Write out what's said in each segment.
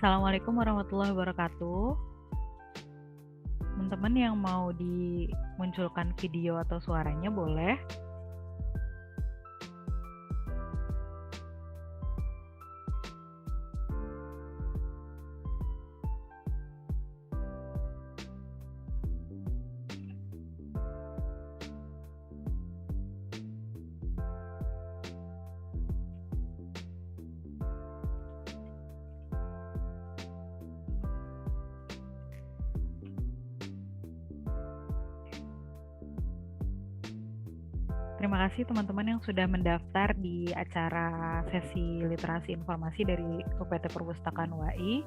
Assalamualaikum warahmatullahi wabarakatuh. Teman-teman yang mau dimunculkan video atau suaranya boleh. Terima kasih teman-teman yang sudah mendaftar di acara sesi literasi informasi dari UPT Perpustakaan UAI.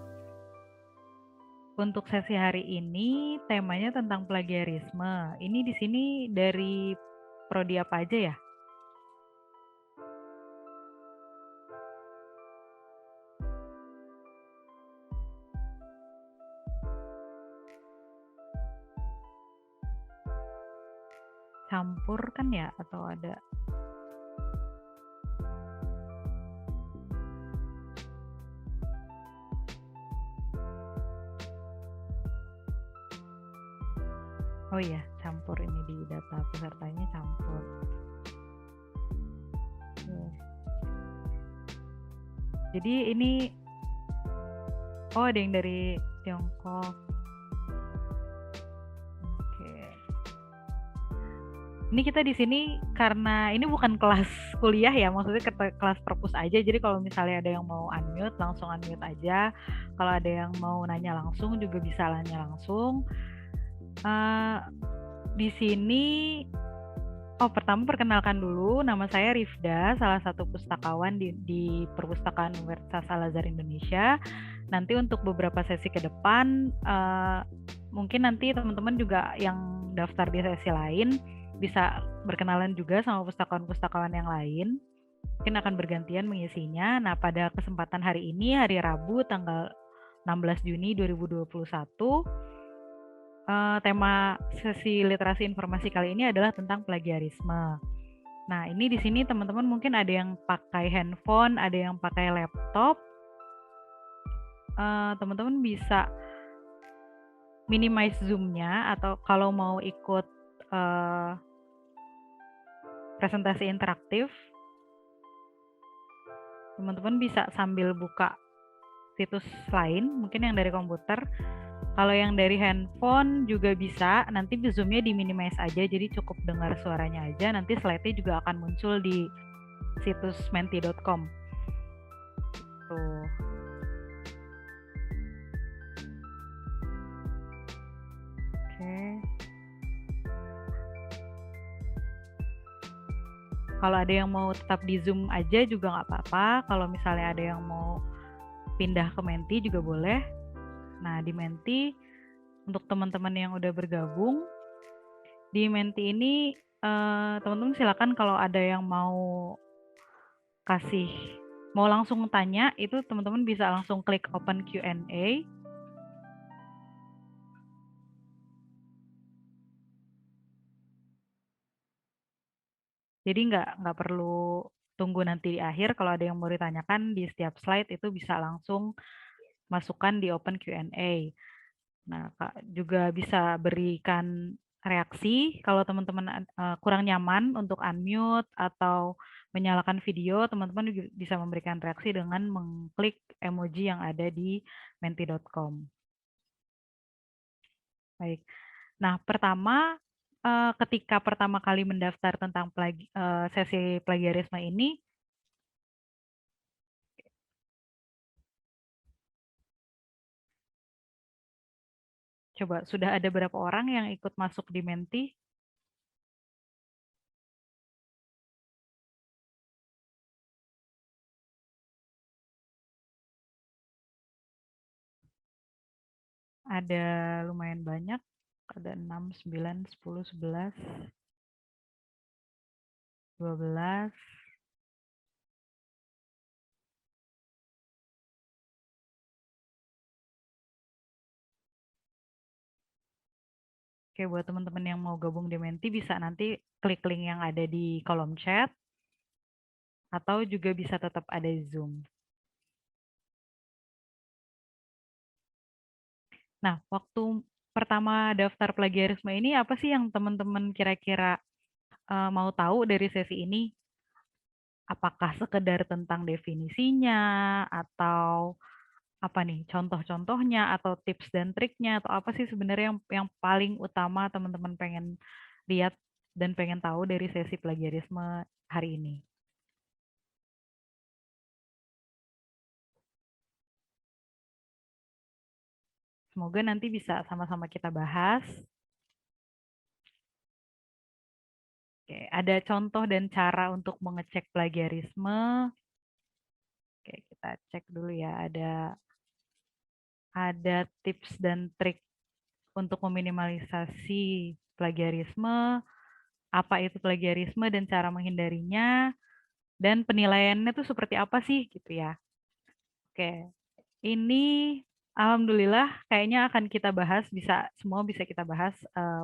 Untuk sesi hari ini temanya tentang plagiarisme. Ini di sini dari prodi apa aja ya? Campur kan ya atau ada? Oh iya, campur ini di data pesertanya campur. Jadi ini ada yang dari Tiongkok. Oke. Ini kita di sini karena ini bukan kelas kuliah ya, maksudnya kelas perpus aja. Jadi kalau misalnya ada yang mau unmute, langsung unmute aja. Kalau ada yang mau nanya langsung juga bisa nanya langsung. Di sini pertama perkenalkan dulu, nama saya Rifda, salah satu pustakawan di Perpustakaan Universitas Al-Azhar Indonesia. Nanti untuk beberapa sesi ke depan, mungkin nanti teman-teman juga yang daftar di sesi lain bisa berkenalan juga sama pustakawan-pustakawan yang lain. Mungkin akan bergantian mengisinya. Nah, pada kesempatan hari ini, hari Rabu, tanggal 16 Juni 2021, tema sesi literasi informasi kali ini adalah tentang plagiarisme. Nah, ini di sini teman-teman mungkin ada yang pakai handphone, ada yang pakai laptop. Teman-teman bisa minimize zoom-nya, atau kalau mau ikut presentasi interaktif, teman-teman bisa sambil buka situs lain, mungkin yang dari komputer. Kalau yang dari handphone juga bisa, nanti zoom-nya di-minimize aja, jadi cukup dengar suaranya aja, nanti slide-nya juga akan muncul di situs menti.com. Tuh. Oke. Kalau ada yang mau tetap di Zoom aja juga nggak apa-apa. Kalau misalnya ada yang mau pindah ke Menti juga boleh. Nah, di Menti, untuk teman-teman yang udah bergabung, di Menti ini teman-teman silakan kalau ada yang mau mau langsung tanya, itu teman-teman bisa langsung klik open Q&A. Jadi nggak perlu tunggu nanti di akhir. Kalau ada yang mau ditanyakan di setiap slide itu bisa langsung masukkan di open Q&A. Nah, Kak juga bisa berikan reaksi kalau teman-teman kurang nyaman untuk unmute atau menyalakan video, teman-teman bisa memberikan reaksi dengan mengklik emoji yang ada di menti.com. Baik. Nah, pertama ketika pertama kali mendaftar tentang sesi plagiarisme ini, coba sudah ada berapa orang yang ikut masuk di Menti? Ada lumayan banyak, ada 6, 9, 10, 11, 12. Oke, buat teman-teman yang mau gabung di Menti bisa nanti klik link yang ada di kolom chat, atau juga bisa tetap ada Zoom. Nah, waktu pertama daftar plagiarisme ini apa sih yang teman-teman kira-kira mau tahu dari sesi ini? Apakah sekedar tentang definisinya atau apa nih contoh-contohnya atau tips dan triknya atau apa sih sebenarnya yang paling utama teman-teman pengen lihat dan pengen tahu dari sesi plagiarisme hari ini? Semoga nanti bisa sama-sama kita bahas. Oke, ada contoh dan cara untuk mengecek plagiarisme. Oke, kita cek dulu ya. Ada tips dan trik untuk meminimalisasi plagiarisme, apa itu plagiarisme dan cara menghindarinya, dan penilaiannya tuh seperti apa sih gitu ya. Oke, ini alhamdulillah kayaknya akan kita bahas, semua bisa kita bahas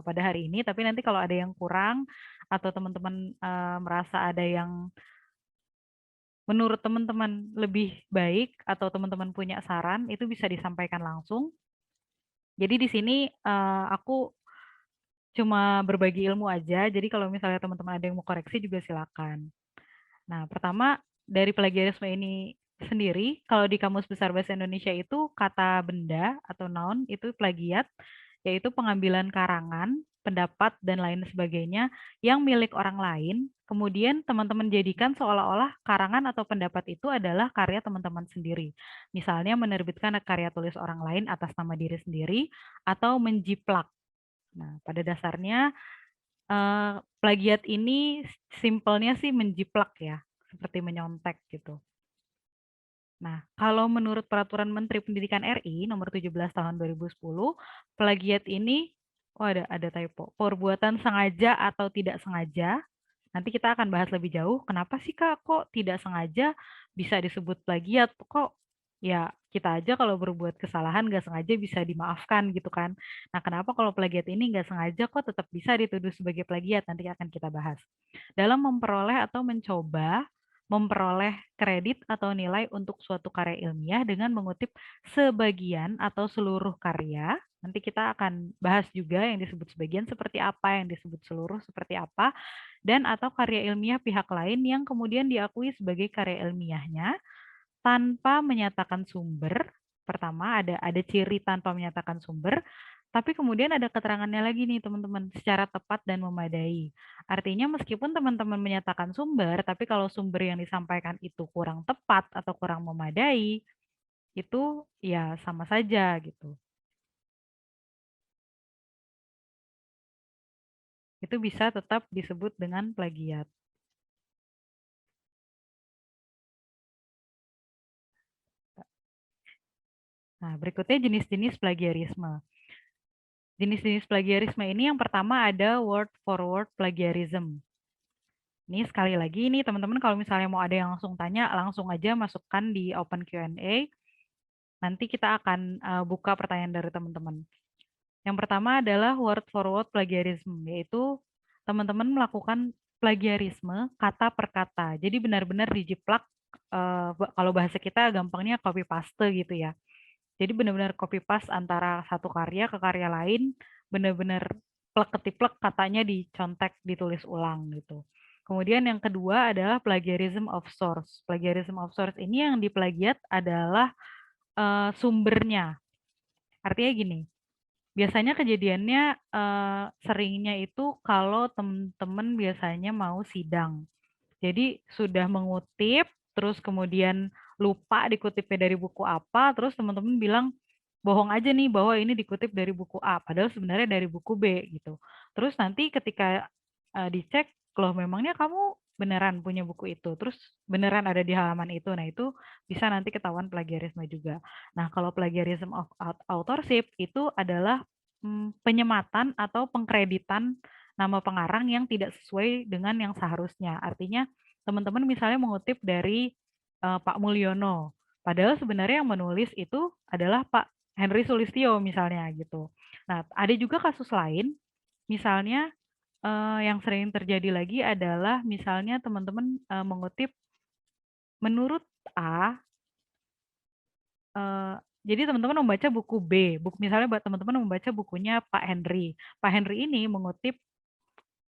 pada hari ini, tapi nanti kalau ada yang kurang atau teman-teman merasa ada yang menurut teman-teman lebih baik atau teman-teman punya saran, itu bisa disampaikan langsung. Jadi di sini aku cuma berbagi ilmu aja, jadi kalau misalnya teman-teman ada yang mau koreksi juga silakan. Nah, pertama dari plagiarisme ini sendiri, kalau di Kamus Besar Bahasa Indonesia itu kata benda atau noun itu plagiat, yaitu pengambilan karangan, pendapat, dan lain sebagainya yang milik orang lain, kemudian teman-teman jadikan seolah-olah karangan atau pendapat itu adalah karya teman-teman sendiri. Misalnya menerbitkan karya tulis orang lain atas nama diri sendiri, atau menjiplak. Nah, pada dasarnya plagiat ini simpelnya sih menjiplak ya, seperti menyontek gitu. Nah, kalau menurut Peraturan Menteri Pendidikan RI nomor 17 tahun 2010, plagiat ini oh ada typo. Perbuatan sengaja atau tidak sengaja. Nanti kita akan bahas lebih jauh, kenapa sih Kak kok tidak sengaja bisa disebut plagiat? Kok ya kita aja kalau berbuat kesalahan nggak sengaja bisa dimaafkan gitu kan. Nah, kenapa kalau plagiat ini nggak sengaja kok tetap bisa dituduh sebagai plagiat? Nanti akan kita bahas. Dalam memperoleh atau mencoba memperoleh kredit atau nilai untuk suatu karya ilmiah dengan mengutip sebagian atau seluruh karya. Nanti kita akan bahas juga yang disebut sebagian seperti apa, yang disebut seluruh seperti apa, dan atau karya ilmiah pihak lain yang kemudian diakui sebagai karya ilmiahnya tanpa menyatakan sumber. Pertama ada ciri tanpa menyatakan sumber, tapi kemudian ada keterangannya lagi nih teman-teman, secara tepat dan memadai. Artinya meskipun teman-teman menyatakan sumber, tapi kalau sumber yang disampaikan itu kurang tepat atau kurang memadai, itu ya sama saja gitu. Itu bisa tetap disebut dengan plagiat. Nah, berikutnya jenis-jenis plagiarisme. Jenis-jenis plagiarisme ini yang pertama ada word for word plagiarism. Ini sekali lagi nih teman-teman kalau misalnya mau ada yang langsung tanya, langsung aja masukkan di open Q&A. Nanti kita akan buka pertanyaan dari teman-teman. Yang pertama adalah word for word plagiarism, yaitu teman-teman melakukan plagiarisme kata per kata. Jadi benar-benar dijiplak, kalau bahasa kita gampangnya copy paste gitu ya. Jadi benar-benar copy paste antara satu karya ke karya lain, benar-benar plek ketiplek katanya dicontek, ditulis ulang gitu. Kemudian yang kedua adalah plagiarism of source. Plagiarism of source ini yang diplagiat adalah sumbernya. Artinya gini, biasanya kejadiannya seringnya itu kalau teman-teman biasanya mau sidang. Jadi sudah mengutip, terus kemudian lupa dikutipnya dari buku apa, terus teman-teman bilang bohong aja nih bahwa ini dikutip dari buku A, padahal sebenarnya dari buku B gitu. Terus nanti ketika dicek, loh memangnya kamu beneran punya buku itu, terus beneran ada di halaman itu. Nah itu bisa nanti ketahuan plagiarisme juga. Nah kalau plagiarism of authorship itu adalah penyematan atau pengkreditan nama pengarang yang tidak sesuai dengan yang seharusnya. Artinya teman-teman misalnya mengutip dari Pak Mulyono, padahal sebenarnya yang menulis itu adalah Pak Henry Sulistyo misalnya gitu. Nah, ada juga kasus lain, misalnya yang sering terjadi lagi adalah misalnya teman-teman mengutip menurut A Jadi teman-teman membaca buku B, misalnya buat teman-teman membaca bukunya Pak Henry. Pak Henry ini mengutip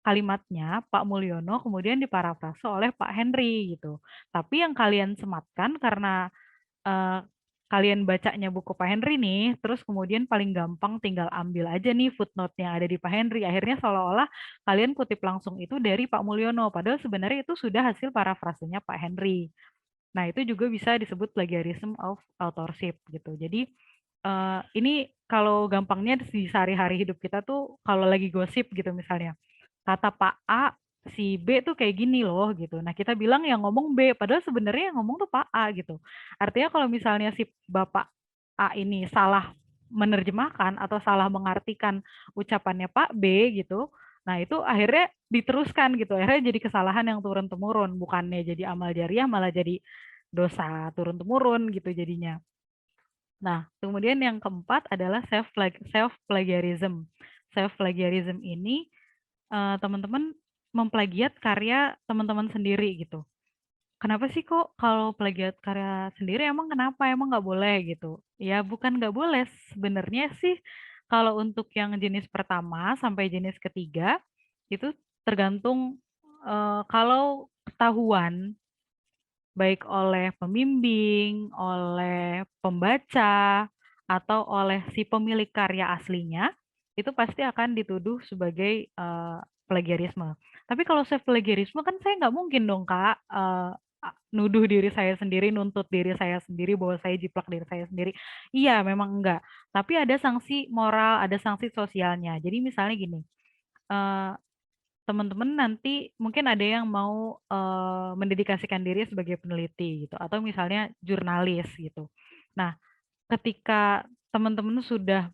kalimatnya Pak Mulyono kemudian diparafrase oleh Pak Henry gitu. Tapi yang kalian sematkan karena eh, kalian bacanya buku Pak Henry nih, terus kemudian paling gampang tinggal ambil aja nih footnote yang ada di Pak Henry. Akhirnya seolah-olah kalian kutip langsung itu dari Pak Mulyono, padahal sebenarnya itu sudah hasil parafrasenya Pak Henry. Nah, itu juga bisa disebut plagiarism of authorship gitu. Jadi ini kalau gampangnya di sehari-hari hidup kita tuh kalau lagi gosip gitu misalnya. Kata Pak A, si B tuh kayak gini loh gitu. Nah, kita bilang yang ngomong B, padahal sebenarnya yang ngomong tuh Pak A gitu. Artinya kalau misalnya si Bapak A ini salah menerjemahkan atau salah mengartikan ucapannya Pak B gitu, nah itu akhirnya diteruskan gitu. Akhirnya jadi kesalahan yang turun-temurun, bukannya jadi amal jariah malah jadi dosa turun-temurun gitu jadinya. Nah, kemudian yang keempat adalah self plagiarism. Self plagiarism ini teman-teman memplagiat karya teman-teman sendiri gitu. Kenapa sih kok kalau plagiat karya sendiri emang kenapa? Emang nggak boleh gitu? Ya bukan nggak boleh, sebenarnya sih kalau untuk yang jenis pertama sampai jenis ketiga itu tergantung kalau ketahuan baik oleh pembimbing, oleh pembaca, atau oleh si pemilik karya aslinya, itu pasti akan dituduh sebagai plagiarisme. Tapi kalau saya plagiarisme kan saya nggak mungkin dong Kak nuduh diri saya sendiri, nuntut diri saya sendiri bahwa saya jiplak diri saya sendiri. Iya, memang enggak. Tapi ada sanksi moral, ada sanksi sosialnya. Jadi misalnya gini, eh, teman-teman nanti mungkin ada yang mau mendedikasikan diri sebagai peneliti gitu atau misalnya jurnalis gitu. Nah, ketika teman-teman sudah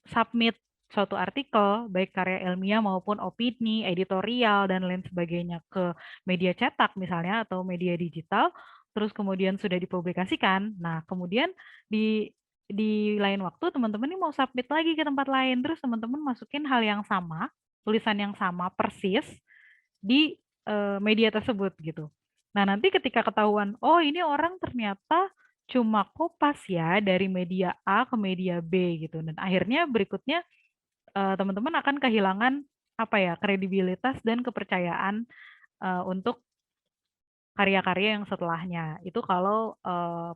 submit suatu artikel baik karya ilmiah maupun opini, editorial dan lain sebagainya ke media cetak misalnya atau media digital, terus kemudian sudah dipublikasikan. Nah, kemudian di di lain waktu teman-teman ini mau submit lagi ke tempat lain, terus teman-teman masukin hal yang sama, tulisan yang sama persis di media tersebut gitu. Nah, nanti ketika ketahuan, oh ini orang ternyata cuma kopas ya dari media A ke media B gitu. Dan akhirnya berikutnya teman-teman akan kehilangan apa ya kredibilitas dan kepercayaan untuk karya-karya yang setelahnya. Itu kalau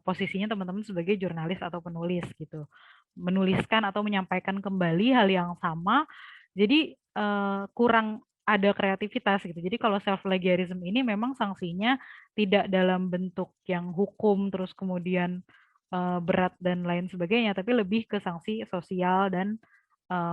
posisinya teman-teman sebagai jurnalis atau penulis gitu. Menuliskan atau menyampaikan kembali hal yang sama. Jadi kurang ada kreativitas gitu. Jadi kalau self plagiarism ini memang sanksinya tidak dalam bentuk yang hukum terus kemudian berat dan lain sebagainya, tapi lebih ke sanksi sosial dan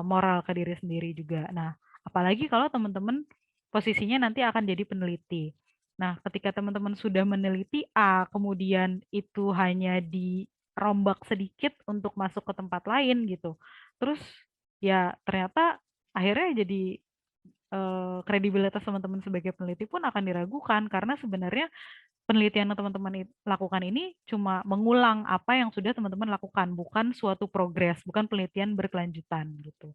moral ke diri sendiri juga. Nah, apalagi kalau teman-teman posisinya nanti akan jadi peneliti. Nah, ketika teman-teman sudah meneliti A, kemudian itu hanya dirombak sedikit untuk masuk ke tempat lain gitu. Terus ya ternyata akhirnya jadi kredibilitas teman-teman sebagai peneliti pun akan diragukan karena sebenarnya penelitian yang teman-teman lakukan ini cuma mengulang apa yang sudah teman-teman lakukan, bukan suatu progres, bukan penelitian berkelanjutan gitu.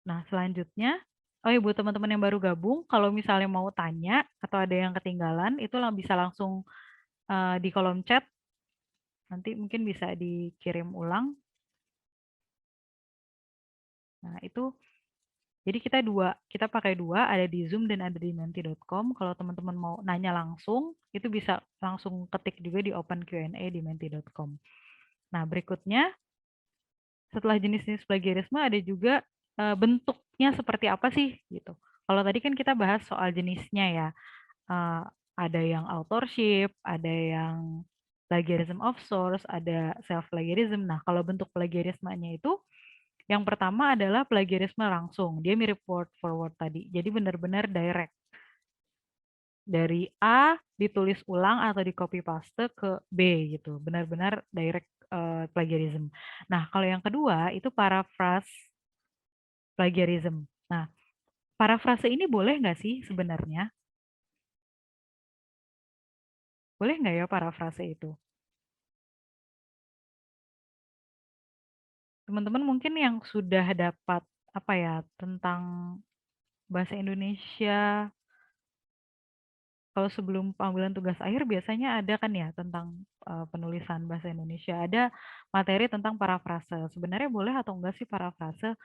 Nah, selanjutnya, oh ya buat teman-teman yang baru gabung, kalau misalnya mau tanya atau ada yang ketinggalan, itu bisa langsung di kolom chat, nanti mungkin bisa dikirim ulang. Nah, itu jadi kita pakai dua, ada di Zoom dan ada di menti.com. Kalau teman-teman mau nanya langsung, itu bisa langsung ketik juga di open Q&A di menti.com. Nah, berikutnya setelah jenis-jenis plagiarisme ada juga bentuknya seperti apa sih gitu. Kalau tadi kan kita bahas soal jenisnya ya. Uh, ada yang authorship, ada yang plagiarism of source, ada self plagiarism. Nah, kalau bentuk plagiarismenya itu yang pertama adalah plagiarisme langsung. Dia mirip word for word tadi. Jadi benar-benar direct. Dari A ditulis ulang atau di copy paste ke B gitu. Benar-benar direct plagiarism. Nah, kalau yang kedua itu paraphrase plagiarism. Nah, paraphrase ini boleh nggak sih sebenarnya? Boleh nggak ya paraphrase itu? Teman-teman mungkin yang sudah dapat apa ya tentang bahasa Indonesia kalau sebelum pengambilan tugas akhir biasanya ada kan ya tentang penulisan bahasa Indonesia, ada materi tentang parafrase. Sebenarnya boleh atau enggak sih parafrase?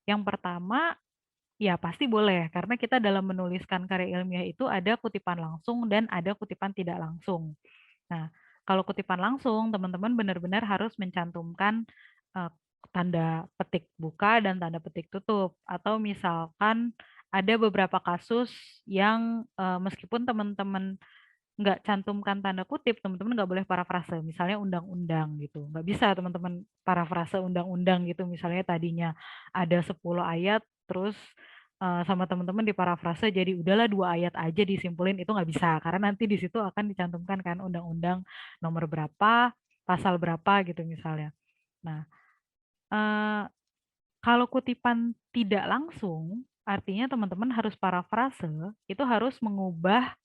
Yang pertama, ya pasti boleh, karena kita dalam menuliskan karya ilmiah itu ada kutipan langsung dan ada kutipan tidak langsung. Nah, kalau kutipan langsung, teman-teman benar-benar harus mencantumkan eh, tanda petik buka dan tanda petik tutup. Atau misalkan ada beberapa kasus yang meskipun teman-teman nggak cantumkan tanda kutip, teman-teman nggak boleh parafrase. Misalnya undang-undang gitu. Nggak bisa teman-teman parafrase undang-undang gitu. Misalnya tadinya ada 10 ayat, terus sama teman-teman diparafrase jadi udahlah 2 ayat aja disimpulin, itu nggak bisa. Karena nanti di situ akan dicantumkan kan undang-undang nomor berapa, pasal berapa gitu misalnya. Nah, eh, kalau kutipan tidak langsung, artinya teman-teman harus parafrase, itu harus mengubah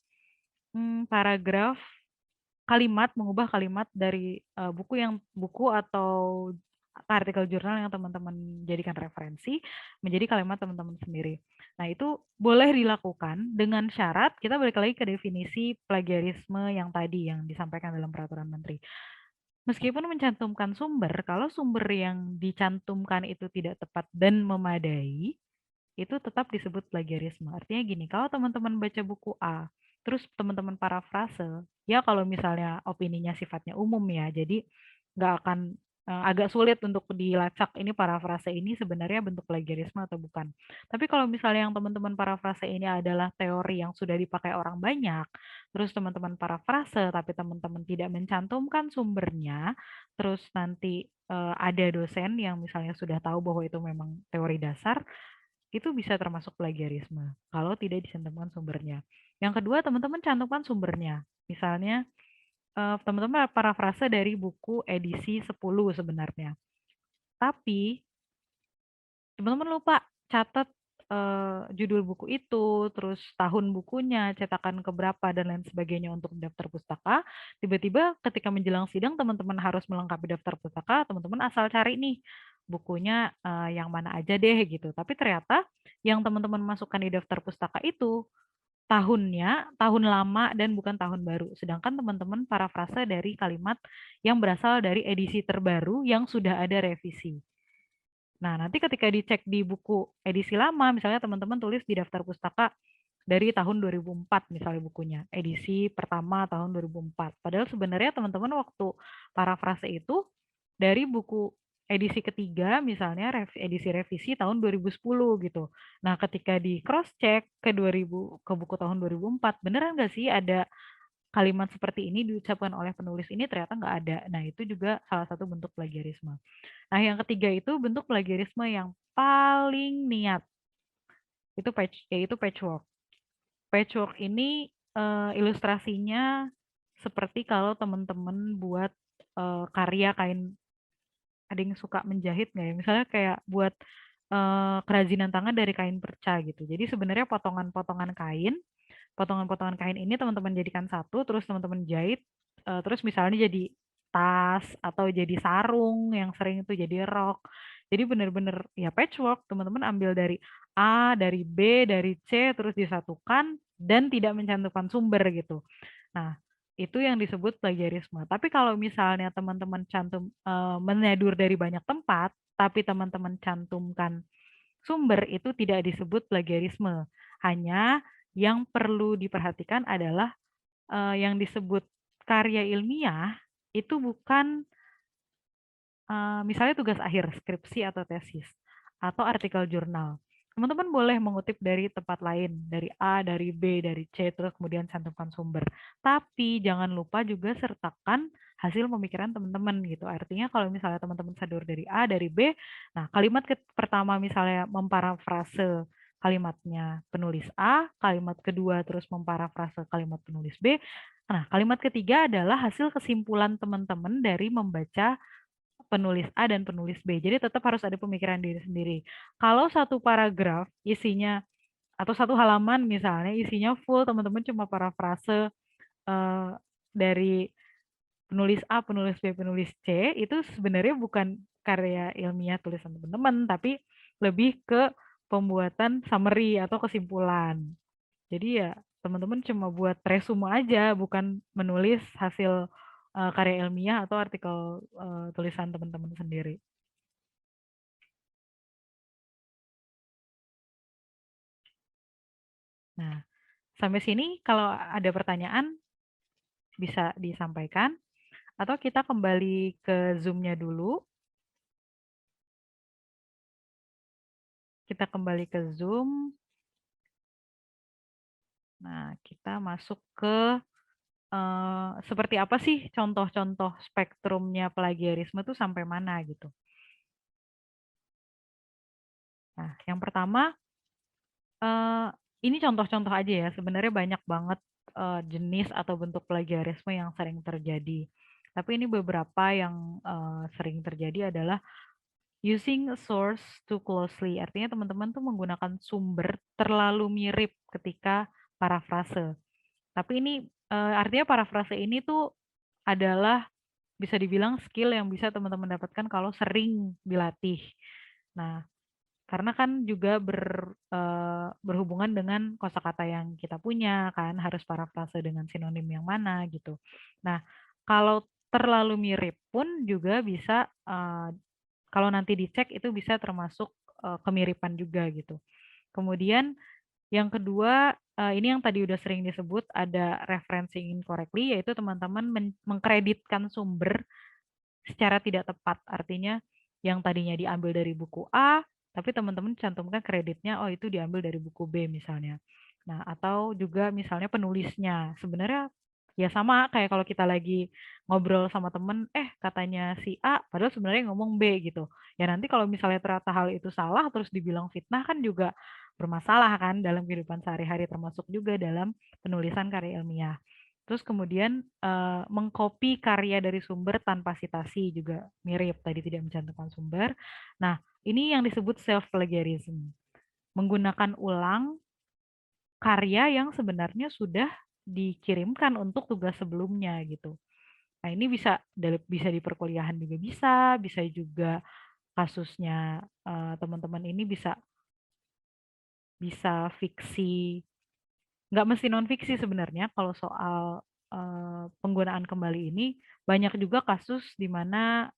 paragraf mengubah kalimat dari buku atau artikel jurnal yang teman-teman jadikan referensi menjadi kalimat teman-teman sendiri. Nah, itu boleh dilakukan dengan syarat kita balik lagi ke definisi plagiarisme yang tadi yang disampaikan dalam peraturan menteri. Meskipun mencantumkan sumber, kalau sumber yang dicantumkan itu tidak tepat dan memadai, itu tetap disebut plagiarisme. Artinya gini, kalau teman-teman baca buku A, terus teman-teman parafrase, ya kalau misalnya opininya sifatnya umum ya, jadi nggak akan agak sulit untuk dilacak ini parafrase ini sebenarnya bentuk plagiarisme atau bukan. Tapi kalau misalnya yang teman-teman parafrase ini adalah teori yang sudah dipakai orang banyak, terus teman-teman parafrase tapi teman-teman tidak mencantumkan sumbernya, terus nanti ada dosen yang misalnya sudah tahu bahwa itu memang teori dasar, itu bisa termasuk plagiarisme kalau tidak dicantumkan sumbernya. Yang kedua, teman-teman cantumkan sumbernya. Misalnya, teman-teman parafrase dari buku edisi 10 sebenarnya. Tapi, teman-teman lupa catat judul buku itu, terus tahun bukunya, cetakan keberapa, dan lain sebagainya untuk daftar pustaka. Tiba-tiba ketika menjelang sidang, teman-teman harus melengkapi daftar pustaka, teman-teman asal cari nih bukunya yang mana aja deh gitu. Tapi ternyata yang teman-teman masukkan di daftar pustaka itu tahunnya tahun lama dan bukan tahun baru. Sedangkan teman-teman parafrase dari kalimat yang berasal dari edisi terbaru yang sudah ada revisi. Nah, nanti ketika dicek di buku edisi lama, misalnya teman-teman tulis di daftar pustaka dari tahun 2004 misalnya bukunya, edisi pertama tahun 2004. Padahal sebenarnya teman-teman waktu parafrase itu dari buku edisi ketiga misalnya edisi revisi tahun 2010 gitu. Nah, ketika di cross check ke buku tahun 2004, beneran nggak sih ada kalimat seperti ini diucapkan oleh penulis ini, ternyata nggak ada. Nah, itu juga salah satu bentuk plagiarisme. Nah, yang ketiga itu bentuk plagiarisme yang paling niat. Yaitu patchwork. Patchwork ini ilustrasinya seperti kalau teman-teman buat karya kain, ada yang suka menjahit nggak ya? Misalnya kayak buat kerajinan tangan dari kain perca gitu. Jadi sebenarnya potongan-potongan kain ini teman-teman jadikan satu, terus teman-teman jahit, terus misalnya jadi tas atau jadi sarung yang sering itu jadi rok. Jadi benar-benar ya patchwork, teman-teman ambil dari A, dari B, dari C, terus disatukan dan tidak mencantumkan sumber gitu. Nah, itu yang disebut plagiarisme. Tapi kalau misalnya teman-teman menyadur dari banyak tempat, tapi teman-teman cantumkan sumber, itu tidak disebut plagiarisme. Hanya yang perlu diperhatikan adalah yang disebut karya ilmiah itu bukan misalnya tugas akhir, skripsi atau tesis, atau artikel jurnal. Teman-teman boleh mengutip dari tempat lain, dari A, dari B, dari C, terus kemudian cantumkan sumber. Tapi jangan lupa juga sertakan hasil pemikiran teman-teman gitu. Artinya kalau misalnya teman-teman sadur dari A, dari B, nah kalimat pertama misalnya memparafrase kalimatnya penulis A, kalimat kedua terus memparafrase kalimat penulis B. Nah, kalimat ketiga adalah hasil kesimpulan teman-teman dari membaca penulis A dan penulis B. Jadi tetap harus ada pemikiran diri sendiri. Kalau satu paragraf isinya atau satu halaman misalnya isinya full teman-teman cuma parafrase dari penulis A, penulis B, penulis C, itu sebenarnya bukan karya ilmiah tulisan teman-teman, tapi lebih ke pembuatan summary atau kesimpulan. Jadi ya teman-teman cuma buat resume aja, bukan menulis hasil karya ilmiah atau artikel tulisan teman-teman sendiri. Nah, sampai sini kalau ada pertanyaan bisa disampaikan atau kita kembali ke Zoom-nya dulu. Kita kembali ke Zoom. Nah, kita masuk ke seperti apa sih contoh-contoh spektrumnya plagiarisme itu sampai mana gitu. Nah, yang pertama, ini contoh-contoh aja ya, sebenarnya banyak banget jenis atau bentuk plagiarisme yang sering terjadi. Tapi ini beberapa yang sering terjadi adalah using a source too closely. Artinya teman-teman tuh menggunakan sumber terlalu mirip ketika parafrase. Tapi ini artinya parafrase ini tuh adalah bisa dibilang skill yang bisa teman-teman dapatkan kalau sering dilatih. Nah, karena kan juga berhubungan dengan kosakata yang kita punya kan, harus parafrase dengan sinonim yang mana gitu. Nah, kalau terlalu mirip pun juga bisa kalau nanti dicek itu bisa termasuk kemiripan juga gitu. Kemudian yang kedua, ini yang tadi udah sering disebut ada referencing incorrectly, yaitu teman-teman mengkreditkan sumber secara tidak tepat. Artinya yang tadinya diambil dari buku A, tapi teman-teman cantumkan kreditnya, oh itu diambil dari buku B misalnya. Nah, atau juga misalnya penulisnya. Sebenarnya ya sama kayak kalau kita lagi ngobrol sama temen, katanya si A, padahal sebenarnya ngomong B gitu. Ya nanti kalau misalnya ternyata hal itu salah, terus dibilang fitnah kan juga bermasalah kan dalam kehidupan sehari-hari, termasuk juga dalam penulisan karya ilmiah. Terus kemudian mengcopy karya dari sumber tanpa citasi juga mirip, tadi tidak mencantumkan sumber. Nah, ini yang disebut self plagiarism. Menggunakan ulang karya yang sebenarnya sudah dikirimkan untuk tugas sebelumnya gitu. Nah, ini bisa di perkuliahan juga bisa juga kasusnya teman-teman ini bisa bisa fiksi, nggak mesti non fiksi sebenarnya kalau soal penggunaan kembali ini banyak juga kasus di mana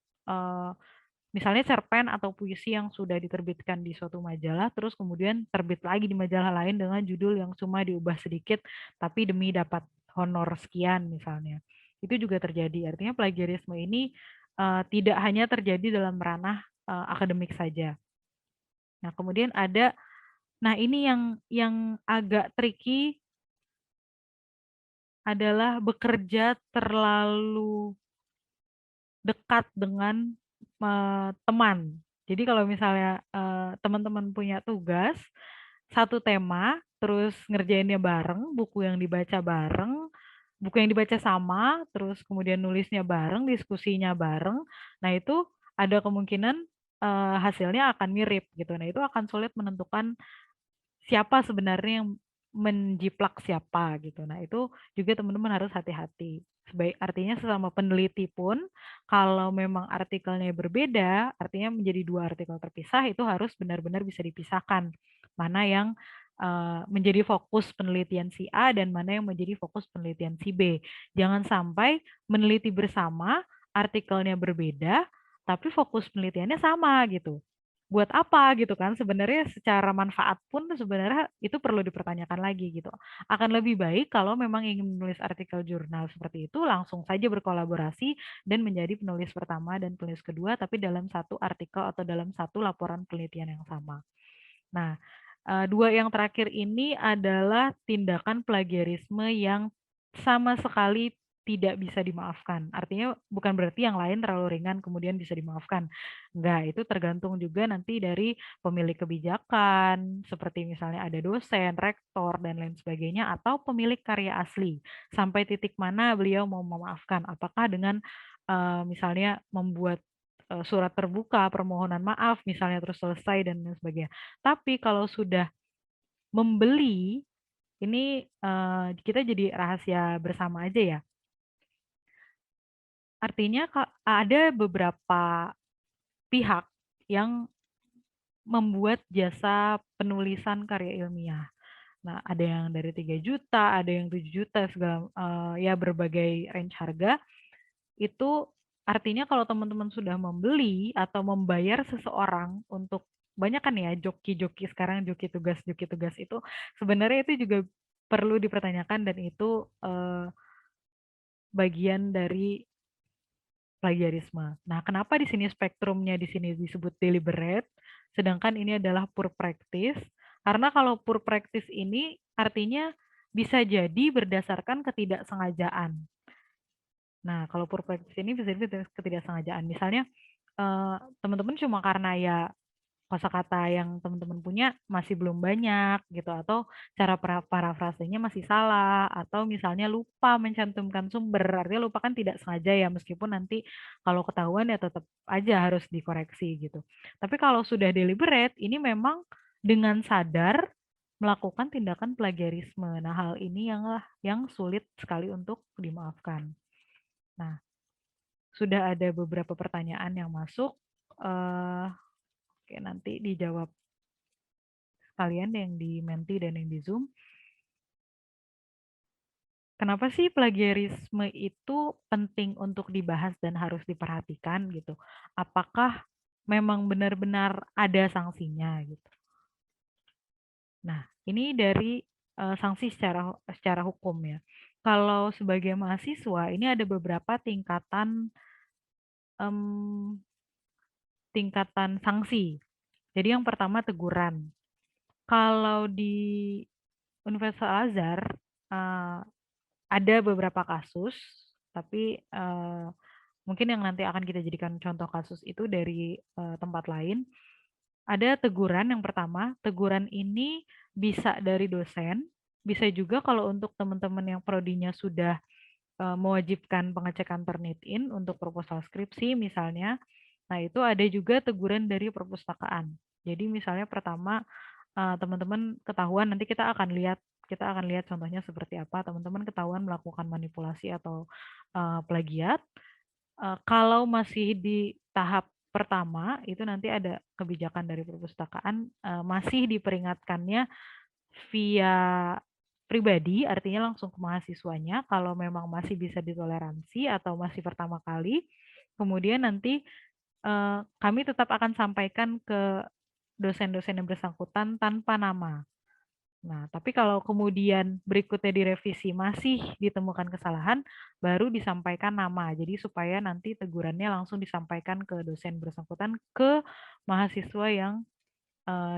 misalnya cerpen atau puisi yang sudah diterbitkan di suatu majalah terus kemudian terbit lagi di majalah lain dengan judul yang cuma diubah sedikit tapi demi dapat honor sekian misalnya. Itu juga terjadi. Artinya plagiarisme ini tidak hanya terjadi dalam ranah akademik saja. Nah, kemudian ini yang agak tricky adalah bekerja terlalu dekat dengan teman. Jadi kalau misalnya teman-teman punya tugas satu tema, terus ngerjainnya bareng, buku yang dibaca sama, terus kemudian nulisnya bareng, diskusinya bareng. Nah, itu ada kemungkinan hasilnya akan mirip gitu. Nah, itu akan sulit menentukan siapa sebenarnya yang menjiplak siapa gitu. Nah, itu juga teman-teman harus hati-hati. Artinya sesama peneliti pun kalau memang artikelnya berbeda, artinya menjadi dua artikel terpisah itu harus benar-benar bisa dipisahkan. Mana yang menjadi fokus penelitian si A dan mana yang menjadi fokus penelitian si B. Jangan sampai meneliti bersama, artikelnya berbeda, tapi fokus penelitiannya sama gitu. Buat apa gitu kan, sebenarnya secara manfaat pun sebenarnya itu perlu dipertanyakan lagi gitu. Akan lebih baik kalau memang ingin menulis artikel jurnal seperti itu langsung saja berkolaborasi dan menjadi penulis pertama dan penulis kedua tapi dalam satu artikel atau dalam satu laporan penelitian yang sama. Nah, dua yang terakhir ini adalah tindakan plagiarisme yang sama sekali tidak bisa dimaafkan. Artinya bukan berarti yang lain terlalu ringan kemudian bisa dimaafkan. Enggak, itu tergantung juga nanti dari pemilik kebijakan, seperti misalnya ada dosen, rektor, dan lain sebagainya, atau pemilik karya asli. Sampai titik mana beliau mau memaafkan. Apakah dengan misalnya membuat surat terbuka, permohonan maaf misalnya terus selesai dan lain sebagainya. Tapi kalau sudah membeli, ini kita jadi rahasia bersama aja ya. Artinya ada beberapa pihak yang membuat jasa penulisan karya ilmiah. Nah, ada yang dari 3 juta, ada yang 7 juta, segala ya berbagai range harga. Itu artinya kalau teman-teman sudah membeli atau membayar seseorang untuk banyak kan ya joki-joki sekarang joki tugas itu sebenarnya itu juga perlu dipertanyakan dan itu bagian dari plagiarisme. Nah, kenapa di sini spektrumnya di sini disebut deliberate, sedangkan ini adalah pure practice? Karena kalau pure practice ini artinya bisa jadi berdasarkan ketidaksengajaan. Nah, kalau pure practice ini bisa jadi ketidaksengajaan. Misalnya, teman-teman cuma karena ya kosakata yang teman-teman punya masih belum banyak gitu, atau cara parafrasenya masih salah, atau misalnya lupa mencantumkan sumber, artinya lupa kan tidak sengaja ya, meskipun nanti kalau ketahuan ya tetap aja harus dikoreksi gitu. Tapi kalau sudah deliberate, ini memang dengan sadar melakukan tindakan plagiarisme. Nah, hal ini yang sulit sekali untuk dimaafkan. Nah, sudah ada beberapa pertanyaan yang masuk. Oke, nanti dijawab kalian yang di Menti dan yang di Zoom. Kenapa sih plagiarisme itu penting untuk dibahas dan harus diperhatikan gitu? Apakah memang benar-benar ada sanksinya gitu? Nah, ini dari sanksi secara hukum ya. Kalau sebagai mahasiswa ini ada beberapa em, tingkatan sanksi. Jadi yang pertama teguran. Kalau di Universitas Al-Azhar ada beberapa kasus, tapi mungkin yang nanti akan kita jadikan contoh kasus itu dari tempat lain. Ada teguran yang pertama, teguran ini bisa dari dosen, bisa juga kalau untuk teman-teman yang prodinya sudah mewajibkan pengecekan Turnitin untuk proposal skripsi misalnya. Nah, itu ada juga teguran dari perpustakaan. Jadi misalnya pertama teman-teman ketahuan, nanti kita akan lihat contohnya seperti apa. Teman-teman ketahuan melakukan manipulasi atau plagiat. Kalau masih di tahap pertama itu nanti ada kebijakan dari perpustakaan, masih diperingatkannya via pribadi, artinya langsung ke mahasiswanya kalau memang masih bisa ditoleransi atau masih pertama kali. Kemudian nanti kami tetap akan sampaikan ke dosen-dosen yang bersangkutan tanpa nama. Nah, tapi kalau kemudian berikutnya direvisi masih ditemukan kesalahan, baru disampaikan nama. Jadi supaya nanti tegurannya langsung disampaikan ke dosen bersangkutan ke mahasiswa yang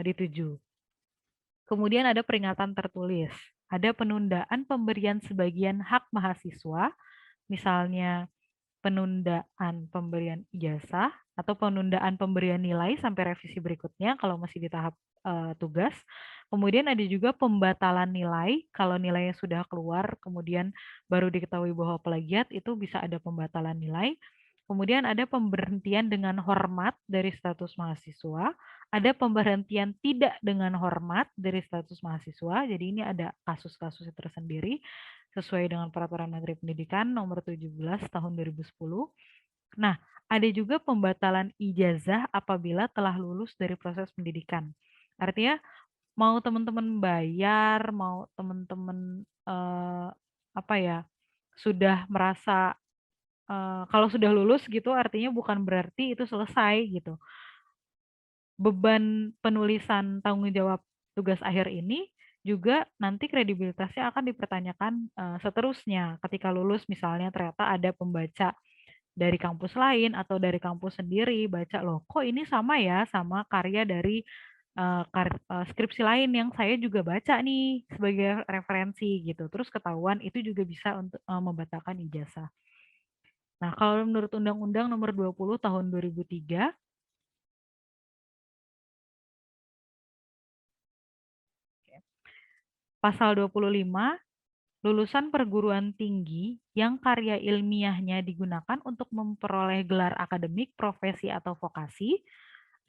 dituju. Kemudian ada peringatan tertulis. Ada penundaan pemberian sebagian hak mahasiswa, misalnya penundaan pemberian ijazah atau penundaan pemberian nilai sampai revisi berikutnya kalau masih di tahap tugas. Kemudian ada juga pembatalan nilai kalau nilainya sudah keluar kemudian baru diketahui bahwa plagiat, itu bisa ada pembatalan nilai. Kemudian ada pemberhentian dengan hormat dari status mahasiswa, ada pemberhentian tidak dengan hormat dari status mahasiswa. Jadi ini ada kasus-kasus tersendiri sesuai dengan Peraturan Menteri Pendidikan Nomor 17 Tahun 2010. Nah, ada juga pembatalan ijazah apabila telah lulus dari proses pendidikan. Artinya mau teman-teman bayar, mau teman-teman apa ya, sudah merasa kalau sudah lulus gitu artinya bukan berarti itu selesai gitu. Beban penulisan tanggung jawab tugas akhir ini juga nanti kredibilitasnya akan dipertanyakan seterusnya ketika lulus, misalnya ternyata ada pembaca dari kampus lain atau dari kampus sendiri baca, loh kok ini sama ya sama karya dari skripsi lain yang saya juga baca nih sebagai referensi gitu. Terus ketahuan, itu juga bisa untuk membatalkan ijazah. Nah, kalau menurut Undang-Undang Nomor 20 Tahun 2003, Pasal 25, lulusan perguruan tinggi yang karya ilmiahnya digunakan untuk memperoleh gelar akademik, profesi, atau vokasi.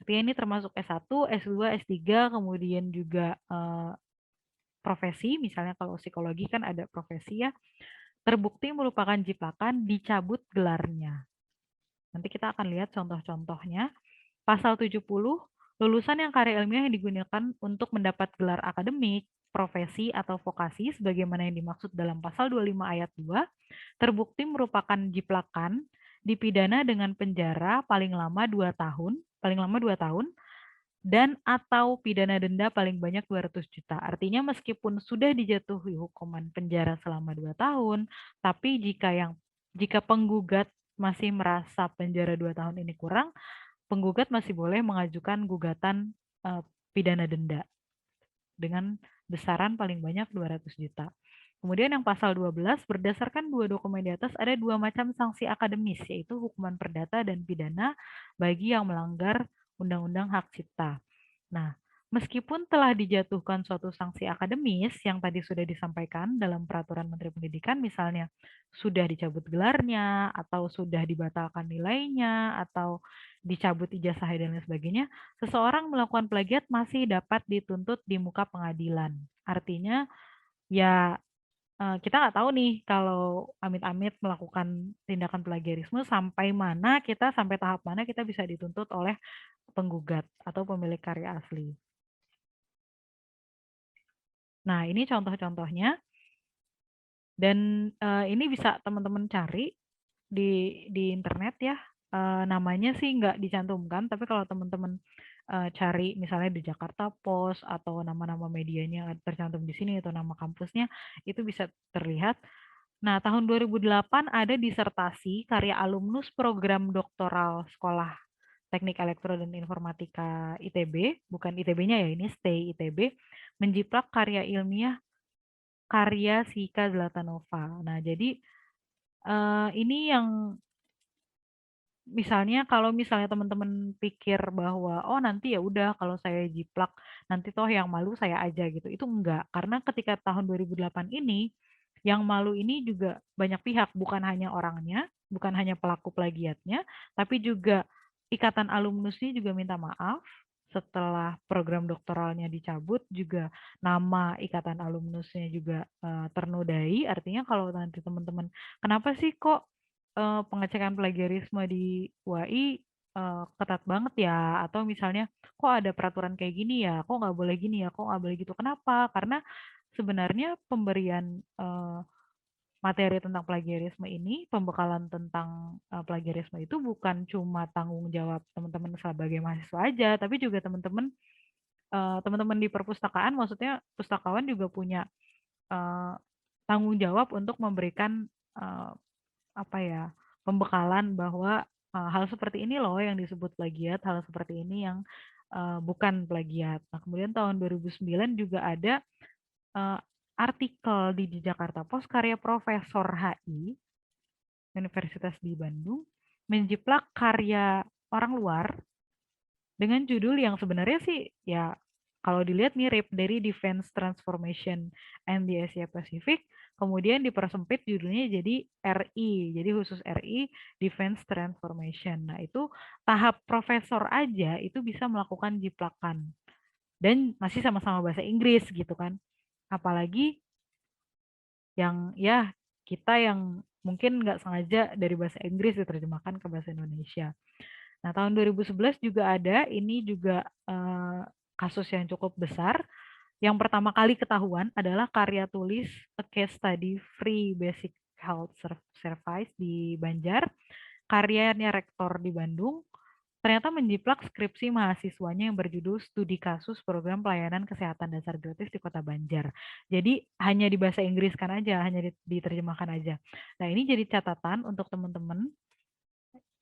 Artinya ini termasuk S1, S2, S3, kemudian juga profesi, misalnya kalau psikologi kan ada profesi ya, terbukti merupakan jiplakan, dicabut gelarnya. Nanti kita akan lihat contoh-contohnya. Pasal 70, lulusan yang karya ilmiah yang digunakan untuk mendapat gelar akademik, profesi atau vokasi sebagaimana yang dimaksud dalam pasal 25 ayat 2 terbukti merupakan jiplakan dipidana dengan penjara paling lama 2 tahun dan atau pidana denda paling banyak 200 juta. Artinya meskipun sudah dijatuhi hukuman penjara selama 2 tahun, tapi jika penggugat masih merasa penjara 2 tahun ini kurang, penggugat masih boleh mengajukan gugatan pidana denda dengan besaran paling banyak 200 juta. Kemudian yang pasal 12, berdasarkan dua dokumen di atas ada dua macam sanksi akademis, yaitu hukuman perdata dan pidana bagi yang melanggar Undang-Undang Hak Cipta. Nah, meskipun telah dijatuhkan suatu sanksi akademis yang tadi sudah disampaikan dalam peraturan Menteri Pendidikan, misalnya sudah dicabut gelarnya, atau sudah dibatalkan nilainya, atau dicabut ijazah dan lain sebagainya, seseorang melakukan plagiat masih dapat dituntut di muka pengadilan. Artinya, ya kita nggak tahu nih kalau amit-amit melakukan tindakan plagiarisme sampai tahap mana kita bisa dituntut oleh penggugat atau pemilik karya asli. Nah, ini contoh-contohnya. Dan ini bisa teman-teman cari di internet ya. Namanya sih nggak dicantumkan, tapi kalau teman-teman cari misalnya di Jakarta Post atau nama-nama medianya tercantum di sini atau nama kampusnya, itu bisa terlihat. Nah, tahun 2008 ada disertasi karya alumnus program doktoral Sekolah Teknik Elektro dan Informatika ITB, bukan ITB-nya ya, ini STAY ITB, menjiplak karya ilmiah karya Sika Zlatanova. Nah, jadi ini yang kalau misalnya teman-teman pikir bahwa oh nanti ya udah kalau saya jiplak nanti toh yang malu saya aja gitu. Itu enggak, karena ketika tahun 2008 ini yang malu ini juga banyak pihak, bukan hanya orangnya, bukan hanya pelaku plagiatnya, tapi juga ikatan alumnusnya juga minta maaf setelah program doktoralnya dicabut, juga nama ikatan alumnusnya juga ternodai. Artinya kalau nanti teman-teman, kenapa sih kok pengecekan plagiarisme di UAI ketat banget ya, atau misalnya kok ada peraturan kayak gini ya, kok nggak boleh gini ya, kok nggak boleh gitu. Kenapa? Karena sebenarnya pemberian materi tentang plagiarisme ini, pembekalan tentang plagiarisme itu bukan cuma tanggung jawab teman-teman sebagai mahasiswa aja, tapi juga teman-teman di perpustakaan, maksudnya pustakawan juga punya eh, tanggung jawab untuk memberikan eh, apa ya, pembekalan bahwa hal seperti ini loh yang disebut plagiat, hal seperti ini yang bukan plagiat. Nah, kemudian tahun 2009 juga ada eh, artikel di Jakarta Post karya Profesor HI Universitas di Bandung menjiplak karya orang luar dengan judul yang sebenarnya sih ya kalau dilihat mirip, dari Defense Transformation and the Asia Pacific, kemudian dipersempit judulnya jadi RI, jadi khusus RI Defense Transformation. Nah, itu tahap profesor aja itu bisa melakukan jiplakan dan masih sama-sama bahasa Inggris gitu kan. Apalagi yang ya kita yang mungkin nggak sengaja dari bahasa Inggris diterjemahkan ke bahasa Indonesia. Nah, tahun 2011 juga ada, ini juga kasus yang cukup besar. Yang pertama kali ketahuan adalah karya tulis A Case Study Free Basic Health Service di Banjar, karyanya rektor di Bandung, ternyata menjiplak skripsi mahasiswanya yang berjudul Studi Kasus Program Pelayanan Kesehatan Dasar Gratis di Kota Banjar. Jadi hanya di bahasa Inggris kan aja, hanya diterjemahkan aja. Nah, ini jadi catatan untuk teman-teman.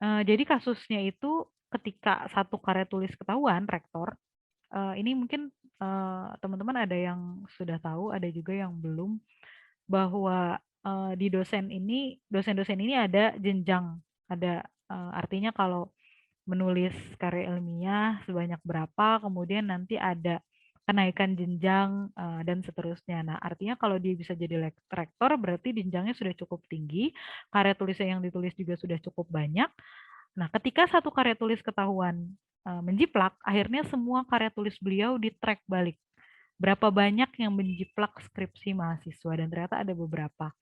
Jadi kasusnya itu ketika satu karya tulis ketahuan rektor, ini mungkin teman-teman ada yang sudah tahu, ada juga yang belum, bahwa di dosen-dosen ini ada jenjang, ada artinya kalau menulis karya ilmiah sebanyak berapa, kemudian nanti ada kenaikan jenjang dan seterusnya. Nah, artinya kalau dia bisa jadi rektor berarti jenjangnya sudah cukup tinggi, karya tulisnya yang ditulis juga sudah cukup banyak. Nah, ketika satu karya tulis ketahuan menjiplak, akhirnya semua karya tulis beliau di-track balik. Berapa banyak yang menjiplak skripsi mahasiswa, dan ternyata ada beberapa.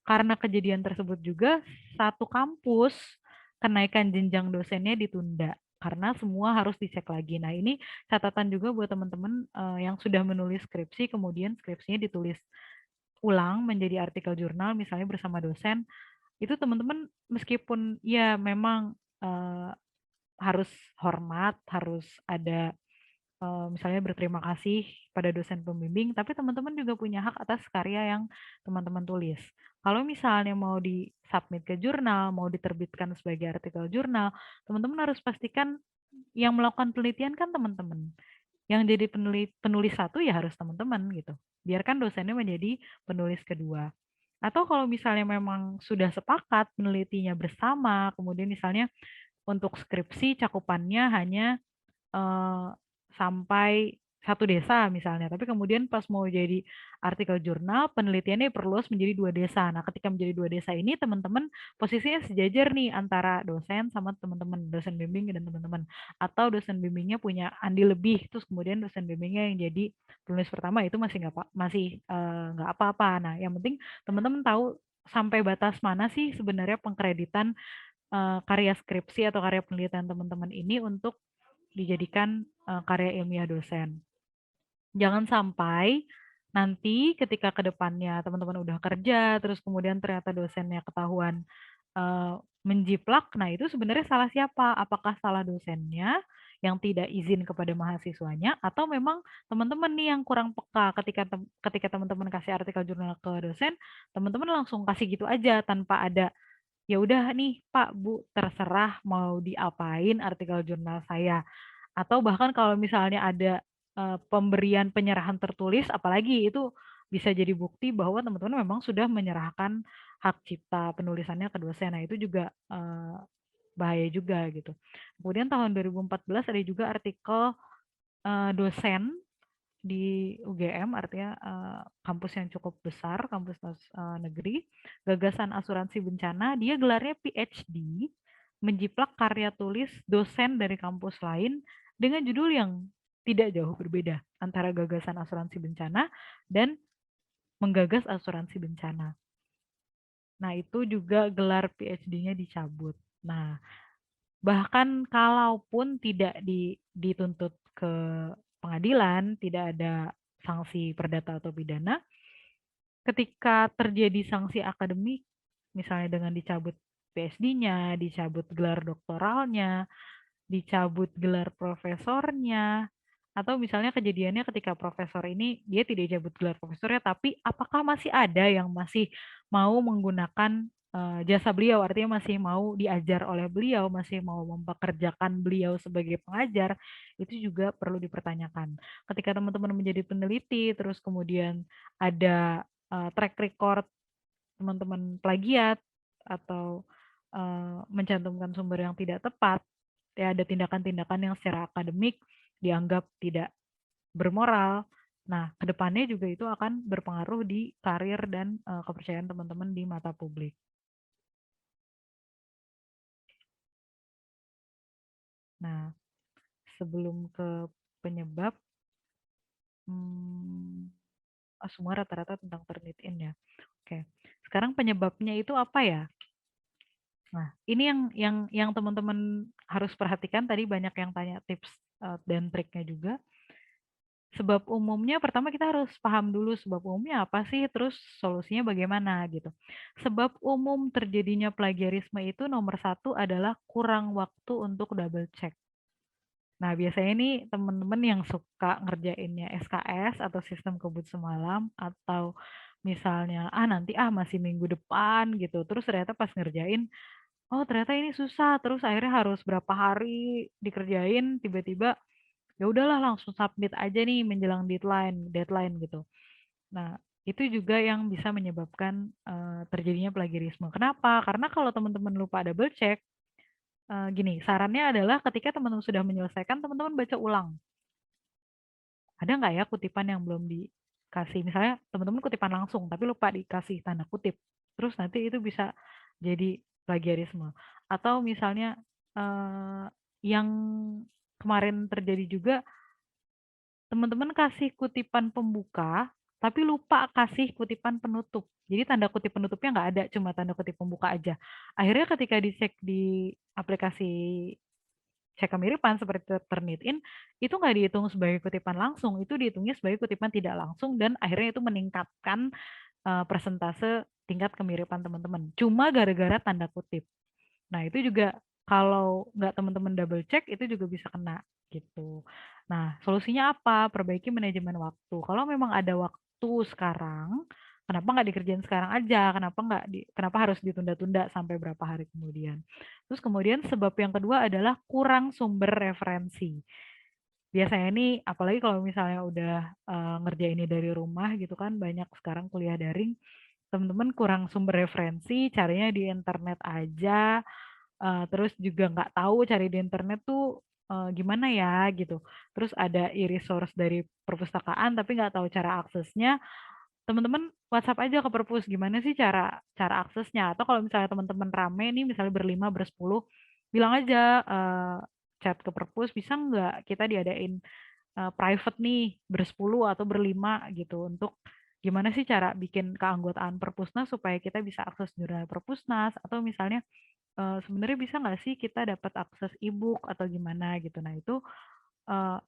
Karena kejadian tersebut juga, satu kampus kenaikan jenjang dosennya ditunda. karena semua harus dicek lagi. Nah, ini catatan juga buat teman-teman yang sudah menulis skripsi, kemudian skripsinya ditulis ulang menjadi artikel jurnal, misalnya bersama dosen, itu teman-teman meskipun ya memang harus hormat, harus ada misalnya berterima kasih pada dosen pembimbing, tapi teman-teman juga punya hak atas karya yang teman-teman tulis. Kalau misalnya mau di-submit ke jurnal, mau diterbitkan sebagai artikel jurnal, teman-teman harus pastikan yang melakukan penelitian kan teman-teman. Yang jadi penulis satu ya harus teman-teman gitu. Biarkan dosennya menjadi penulis kedua. Atau kalau misalnya memang sudah sepakat menelitinya bersama, kemudian misalnya untuk skripsi cakupannya hanya eee, sampai satu desa misalnya, tapi kemudian pas mau jadi artikel jurnal, penelitiannya diperluas menjadi 2 desa. Nah, ketika menjadi 2 desa ini teman-teman posisinya sejajar nih antara dosen sama teman-teman, dosen bimbing dan teman-teman. Atau dosen bimbingnya punya andil lebih, terus kemudian dosen bimbingnya yang jadi penulis pertama itu masih nggak apa-apa. Nah, yang penting teman-teman tahu sampai batas mana sih sebenarnya pengkreditan, karya skripsi atau karya penelitian teman-teman ini untuk dijadikan karya ilmiah dosen. Jangan sampai nanti ketika ke depannya teman-teman udah kerja, terus kemudian ternyata dosennya ketahuan menjiplak, nah itu sebenarnya salah siapa? Apakah salah dosennya yang tidak izin kepada mahasiswanya, atau memang teman-teman nih yang kurang peka ketika teman-teman kasih artikel jurnal ke dosen, teman-teman langsung kasih gitu aja tanpa ada, ya udah nih Pak, Bu, terserah mau diapain artikel jurnal saya. Atau bahkan kalau misalnya ada, pemberian penyerahan tertulis, apalagi itu bisa jadi bukti bahwa teman-teman memang sudah menyerahkan hak cipta penulisannya ke dosen. Nah, itu juga, bahaya juga gitu. Kemudian tahun 2014 ada juga artikel, dosen di UGM, artinya, kampus yang cukup besar, kampus negeri, gagasan asuransi bencana, dia gelarnya PhD, menjiplak karya tulis dosen dari kampus lain dengan judul yang tidak jauh berbeda antara gagasan asuransi bencana dan menggagas asuransi bencana. Nah, itu juga gelar PhD-nya dicabut. Nah, bahkan kalaupun tidak dituntut ke pengadilan, tidak ada sanksi perdata atau pidana, ketika terjadi sanksi akademik, misalnya dengan dicabut PhD-nya, dicabut gelar doktoralnya, dicabut gelar profesornya, atau misalnya kejadiannya ketika profesor ini dia tidak cabut gelar profesornya, tapi apakah masih ada yang masih mau menggunakan jasa beliau, artinya masih mau diajar oleh beliau, masih mau mempekerjakan beliau sebagai pengajar, itu juga perlu dipertanyakan. Ketika teman-teman menjadi peneliti, terus kemudian ada track record teman-teman plagiat atau mencantumkan sumber yang tidak tepat, ya ada tindakan-tindakan yang secara akademik dianggap tidak bermoral. Nah, kedepannya juga itu akan berpengaruh di karir dan kepercayaan teman-teman di mata publik. Nah, sebelum ke penyebab, hmm, semua rata-rata tentang Turnitin ya. Oke, sekarang penyebabnya itu apa ya? Nah, ini yang teman-teman harus perhatikan. Tadi banyak yang tanya tips dan triknya juga. Sebab umumnya pertama kita harus paham dulu sebab umumnya apa sih, terus solusinya bagaimana gitu. Sebab umum terjadinya plagiarisme itu nomor satu adalah kurang waktu untuk double check. Nah, biasanya nih teman-teman yang suka ngerjainnya SKS atau sistem kebut semalam, atau misalnya nanti masih minggu depan gitu, terus ternyata pas ngerjain, oh ternyata ini susah, terus akhirnya harus berapa hari dikerjain, tiba-tiba ya udahlah langsung submit aja nih menjelang deadline deadline gitu. Nah, itu juga yang bisa menyebabkan terjadinya plagiarisme. Kenapa? Karena kalau teman-teman lupa double check, gini, sarannya adalah ketika teman-teman sudah menyelesaikan, teman-teman baca ulang. Ada nggak ya kutipan yang belum dikasih? Misalnya teman-teman kutipan langsung, tapi lupa dikasih tanda kutip. Terus nanti itu bisa jadi plagiarisme. Atau misalnya yang kemarin terjadi juga, teman-teman kasih kutipan pembuka, tapi lupa kasih kutipan penutup. Jadi tanda kutip penutupnya nggak ada, cuma tanda kutip pembuka aja. Akhirnya ketika dicek di aplikasi cek kemiripan seperti Turnitin, itu nggak dihitung sebagai kutipan langsung, itu dihitungnya sebagai kutipan tidak langsung dan akhirnya itu meningkatkan persentase tingkat kemiripan teman-teman. Cuma gara-gara tanda kutip. Nah, itu juga kalau nggak teman-teman double check itu juga bisa kena gitu. Nah, solusinya apa? Perbaiki manajemen waktu. Kalau memang ada waktu sekarang, kenapa nggak dikerjain sekarang aja? Kenapa harus ditunda-tunda sampai berapa hari kemudian? Terus kemudian sebab yang kedua adalah kurang sumber referensi. Biasanya nih, apalagi kalau misalnya udah ngerjainnya dari rumah gitu kan, banyak sekarang kuliah daring, teman-teman kurang sumber referensi, carinya di internet aja, terus juga nggak tahu cari di internet tuh gimana ya gitu. Terus ada e-resource dari perpustakaan tapi nggak tahu cara aksesnya, teman-teman WhatsApp aja ke perpus gimana sih cara cara aksesnya. Atau kalau misalnya teman-teman rame nih, misalnya berlima, bersepuluh, bilang aja chat ke perpus, bisa nggak kita diadain private nih bersepuluh atau berlima gitu untuk gimana sih cara bikin keanggotaan Perpusnas supaya kita bisa akses jurnal Perpusnas atau misalnya sebenarnya bisa nggak sih kita dapat akses e-book atau gimana gitu. Nah itu eee,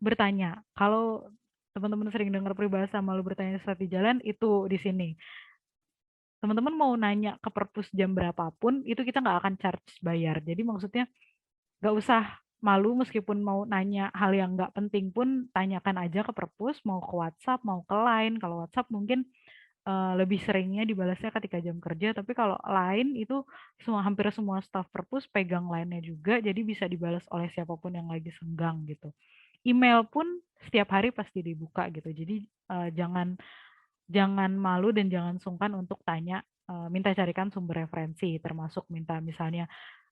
bertanya. Kalau teman-teman sering dengar peribahasa malu bertanya sesat di jalan, itu di sini. Teman-teman mau nanya ke perpus jam berapapun, itu kita nggak akan charge bayar. Jadi maksudnya nggak usah malu meskipun mau nanya hal yang nggak penting pun tanyakan aja ke perpus, mau ke WhatsApp, mau ke Line. Kalau WhatsApp mungkin lebih seringnya dibalasnya ketika jam kerja, tapi kalau Line itu hampir semua staf perpus pegang Line-nya juga, jadi bisa dibalas oleh siapapun yang lagi senggang gitu. Email pun setiap hari pasti dibuka gitu. Jadi jangan jangan malu dan jangan sungkan untuk tanya, minta carikan sumber referensi, termasuk minta misalnya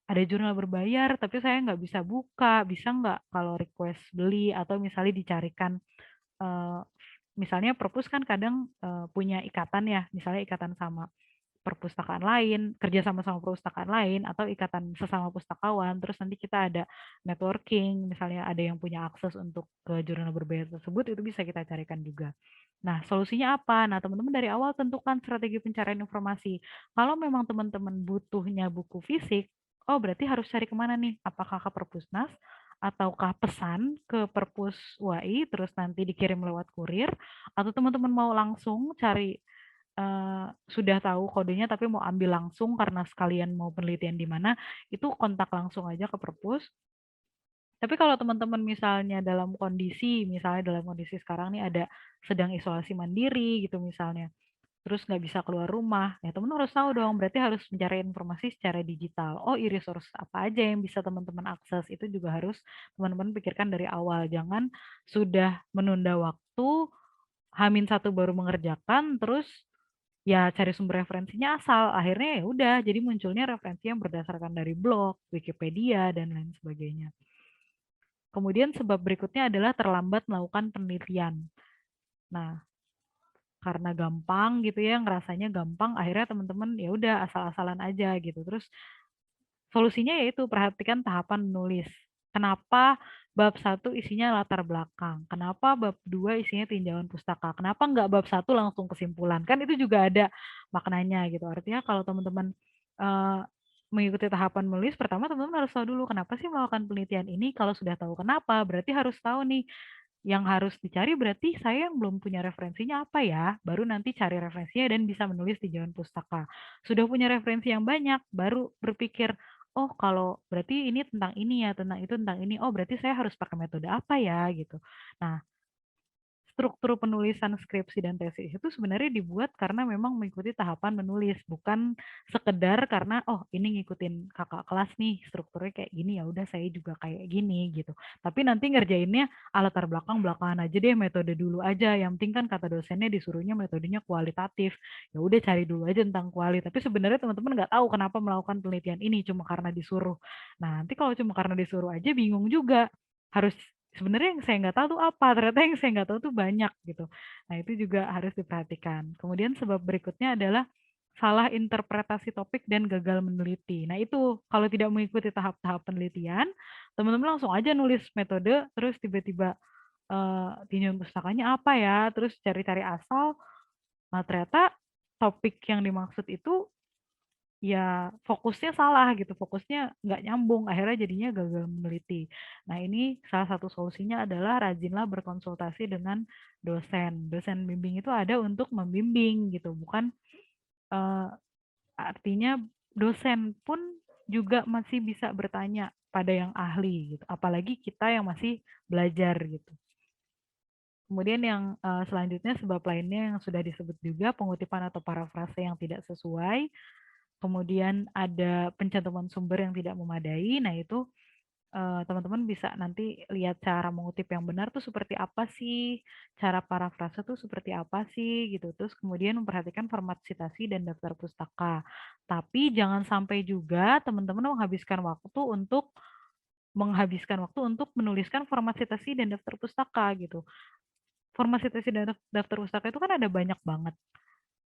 ada jurnal berbayar tapi saya nggak bisa buka, bisa nggak kalau request beli atau misalnya dicarikan eee, misalnya perpus kan kadang punya ikatan ya, misalnya ikatan sama perpustakaan lain, kerja sama perpustakaan lain, atau ikatan sesama pustakawan, terus nanti kita ada networking, misalnya ada yang punya akses untuk ke jurnal berbayar tersebut, itu bisa kita carikan juga. Nah, solusinya apa? Nah, teman-teman dari awal tentukan strategi pencarian informasi. Kalau memang teman-teman butuhnya buku fisik, oh berarti harus cari kemana nih? Apakah ke Perpusnas, ataukah pesan ke Perpus UAI, terus nanti dikirim lewat kurir, atau teman-teman mau langsung cari sudah tahu kodenya tapi mau ambil langsung karena sekalian mau penelitian di mana, itu kontak langsung aja ke perpus. Tapi kalau teman-teman misalnya dalam kondisi sekarang nih ada sedang isolasi mandiri gitu misalnya, terus nggak bisa keluar rumah, ya teman harus tahu dong, berarti harus mencari informasi secara digital. Oh, e-resource apa aja yang bisa teman-teman akses, itu juga harus teman-teman pikirkan dari awal. Jangan sudah menunda waktu, H-1 baru mengerjakan, terus ya cari sumber referensinya asal, akhirnya ya udah jadi munculnya referensi yang berdasarkan dari blog, Wikipedia dan lain sebagainya. Kemudian sebab berikutnya adalah terlambat melakukan penelitian. Nah, karena gampang gitu ya, ngerasanya gampang, akhirnya teman-teman ya udah asal-asalan aja gitu. Terus solusinya yaitu perhatikan tahapan menulis. Kenapa bab satu isinya latar belakang? Kenapa bab 2 isinya tinjauan pustaka? Kenapa nggak bab satu langsung kesimpulan? Kan itu juga ada maknanya gitu. Artinya kalau teman-teman eh, mengikuti tahapan menulis, pertama teman-teman harus tahu dulu kenapa sih melakukan penelitian ini. Kalau sudah tahu kenapa, berarti harus tahu nih yang harus dicari berarti saya yang belum punya referensinya apa ya, baru nanti cari referensinya dan bisa menulis di Jalan Pustaka. Sudah punya referensi yang banyak, baru berpikir, oh kalau berarti ini tentang ini ya, tentang itu, tentang ini, oh berarti saya harus pakai metode apa ya gitu. Nah, struktur penulisan skripsi dan tesis itu sebenarnya dibuat karena memang mengikuti tahapan menulis, bukan sekedar karena oh ini ngikutin kakak kelas nih strukturnya kayak gini ya udah saya juga kayak gini gitu. Tapi nanti ngerjainnya latar belakang belakangan aja deh, metode dulu aja. Yang penting kan kata dosennya disuruhnya metodenya kualitatif. Ya udah cari dulu aja tentang kuali. Tapi sebenarnya teman-teman nggak tahu kenapa melakukan penelitian ini cuma karena disuruh. Nah, nanti kalau cuma karena disuruh aja bingung juga. Harus sebenarnya yang saya nggak tahu tuh apa, ternyata yang saya nggak tahu tuh banyak gitu. Nah itu juga harus diperhatikan. Kemudian sebab berikutnya adalah salah interpretasi topik dan gagal meneliti. Nah itu kalau tidak mengikuti tahap-tahap penelitian, teman-teman langsung aja nulis metode, terus tiba-tiba tinjauan pustakanya apa ya, terus cari-cari asal. Nah ternyata topik yang dimaksud itu ya fokusnya salah gitu, fokusnya nggak nyambung, akhirnya jadinya gagal meneliti. Nah, ini salah satu solusinya adalah rajinlah berkonsultasi dengan dosen. Dosen bimbing itu ada untuk membimbing gitu, bukan eh, artinya dosen pun juga masih bisa bertanya pada yang ahli gitu, apalagi kita yang masih belajar gitu. Kemudian yang selanjutnya sebab lainnya yang sudah disebut juga pengutipan atau parafrase yang tidak sesuai. Kemudian ada pencantuman sumber yang tidak memadai. Nah, itu teman-teman bisa nanti lihat cara mengutip yang benar tuh seperti apa sih, cara parafrase tuh seperti apa sih gitu. Terus kemudian memperhatikan format citasi dan daftar pustaka. Tapi jangan sampai juga teman-teman menghabiskan waktu untuk menuliskan format citasi dan daftar pustaka gitu. Format citasi dan daftar pustaka itu kan ada banyak banget.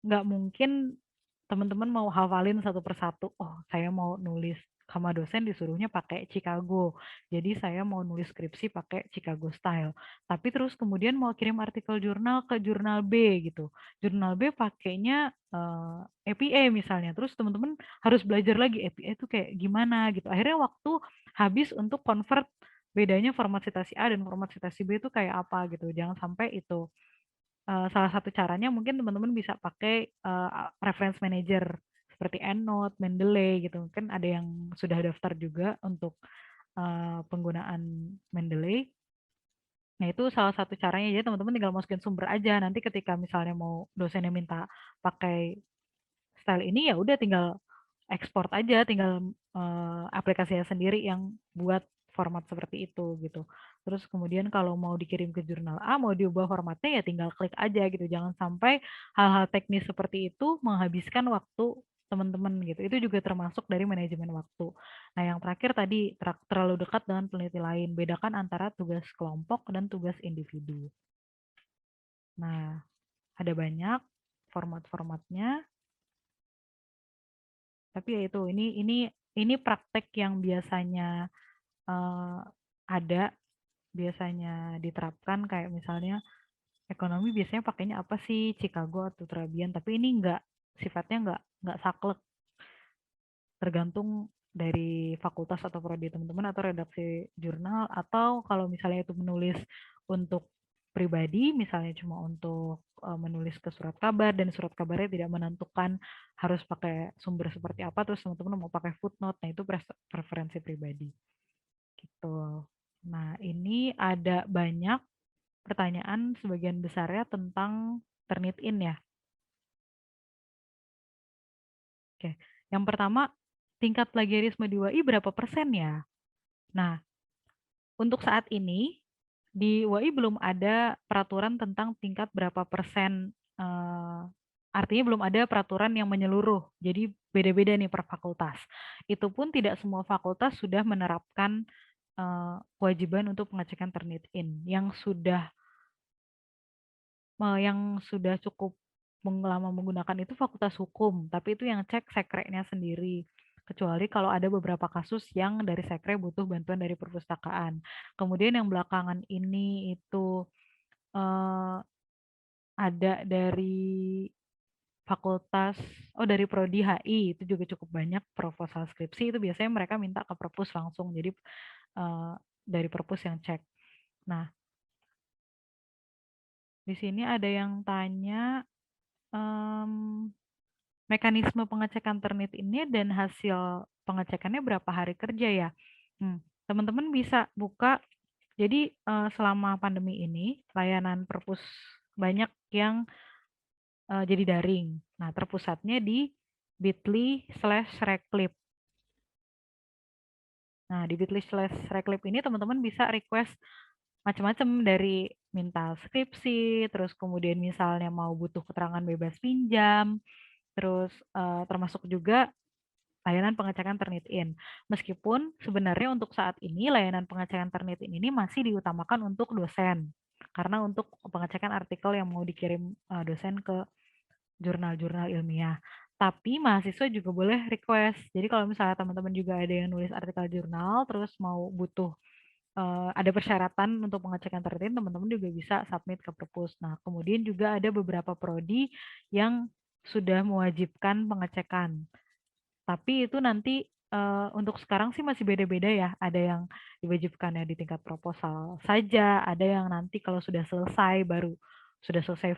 Nggak mungkin teman-teman mau hafalin satu persatu. Oh, saya mau nulis sama dosen disuruhnya pakai Chicago. Jadi saya mau nulis skripsi pakai Chicago style. Tapi terus kemudian mau kirim artikel jurnal ke jurnal B gitu. Jurnal B pakainya APA misalnya. Terus teman-teman harus belajar lagi APA itu kayak gimana gitu. Akhirnya waktu habis untuk convert bedanya format citasi A dan format citasi B itu kayak apa gitu. Jangan sampai itu. Salah satu caranya mungkin teman-teman bisa pakai reference manager seperti EndNote, Mendeley gitu. Kan ada yang sudah daftar juga untuk penggunaan Mendeley. Nah, itu salah satu caranya. Jadi teman-teman tinggal masukin sumber aja. Nanti ketika misalnya mau dosennya minta pakai style ini, ya udah tinggal ekspor aja, tinggal aplikasinya sendiri yang buat format seperti itu gitu. Terus kemudian kalau mau dikirim ke jurnal A, mau diubah formatnya ya tinggal klik aja gitu. Jangan sampai hal-hal teknis seperti itu menghabiskan waktu teman-teman gitu. Itu juga termasuk dari manajemen waktu. Nah, yang terakhir tadi terlalu dekat dengan peneliti lain. Bedakan antara tugas kelompok dan tugas individu. Nah, ada banyak format-formatnya. Tapi ya itu ini praktek yang biasanya eh, ada, biasanya diterapkan kayak misalnya ekonomi biasanya pakainya apa sih, Chicago atau Trabian, tapi ini sifatnya enggak saklek, tergantung dari fakultas atau prodi teman-teman atau redaksi jurnal, atau kalau misalnya itu menulis untuk pribadi, misalnya cuma untuk menulis ke surat kabar dan surat kabarnya tidak menentukan harus pakai sumber seperti apa, terus teman-teman mau pakai footnote, nah itu preferensi pribadi gitu. Nah, ini ada banyak pertanyaan sebagian besarnya tentang Turnitin ya. Oke, yang pertama, tingkat plagiarisme di UAI berapa persen ya? Nah, untuk saat ini di UAI belum ada peraturan tentang tingkat berapa persen, artinya belum ada peraturan yang menyeluruh. Jadi beda-beda nih per fakultas. Itu pun tidak semua fakultas sudah menerapkan kewajiban untuk pengecekan Turnitin. Yang sudah cukup lama menggunakan itu fakultas hukum, tapi itu yang cek sekreknya sendiri. Kecuali kalau ada beberapa kasus yang dari sekre butuh bantuan dari perpustakaan. Kemudian yang belakangan ini itu eh, ada dari fakultas, dari Prodi HI, itu juga cukup banyak proposal skripsi, itu biasanya mereka minta ke perpus langsung, jadi eh, dari perpus yang cek. Nah, di sini ada yang tanya, mekanisme pengecekan Ternit ini dan hasil pengecekannya berapa hari kerja ya? Teman-teman bisa buka. Jadi selama pandemi ini layanan perpus banyak yang jadi daring. Nah, terpusatnya di bit.ly/reclip. Nah, di bit.ly/reclip ini teman-teman bisa request macam-macam, dari minta skripsi, terus kemudian misalnya mau butuh keterangan bebas pinjam, terus termasuk juga layanan pengecekan Turnitin. Meskipun sebenarnya untuk saat ini layanan pengecekan Turnitin ini masih diutamakan untuk dosen. Karena untuk pengecekan artikel yang mau dikirim dosen ke jurnal-jurnal ilmiah. Tapi mahasiswa juga boleh request. Jadi kalau misalnya teman-teman juga ada yang nulis artikel jurnal, terus mau butuh ada persyaratan untuk pengecekan Turnitin, teman-teman juga bisa submit ke perpus. Nah, kemudian juga ada beberapa prodi yang sudah mewajibkan pengecekan. Tapi itu nanti untuk sekarang sih masih beda-beda ya. Ada yang diwajibkan ya di tingkat proposal saja, ada yang nanti kalau sudah selesai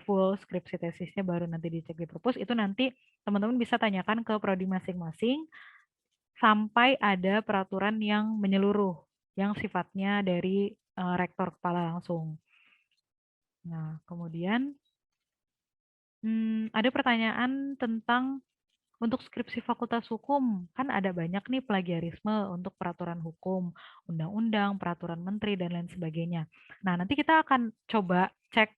full skripsi tesisnya baru nanti dicek di propos. Itu nanti teman-teman bisa tanyakan ke prodi masing-masing sampai ada peraturan yang menyeluruh yang sifatnya dari rektor kepala langsung. Nah, kemudian ada pertanyaan tentang untuk skripsi Fakultas Hukum, kan ada banyak nih plagiarisme untuk peraturan hukum, undang-undang, peraturan menteri, dan lain sebagainya. Nah, nanti kita akan coba cek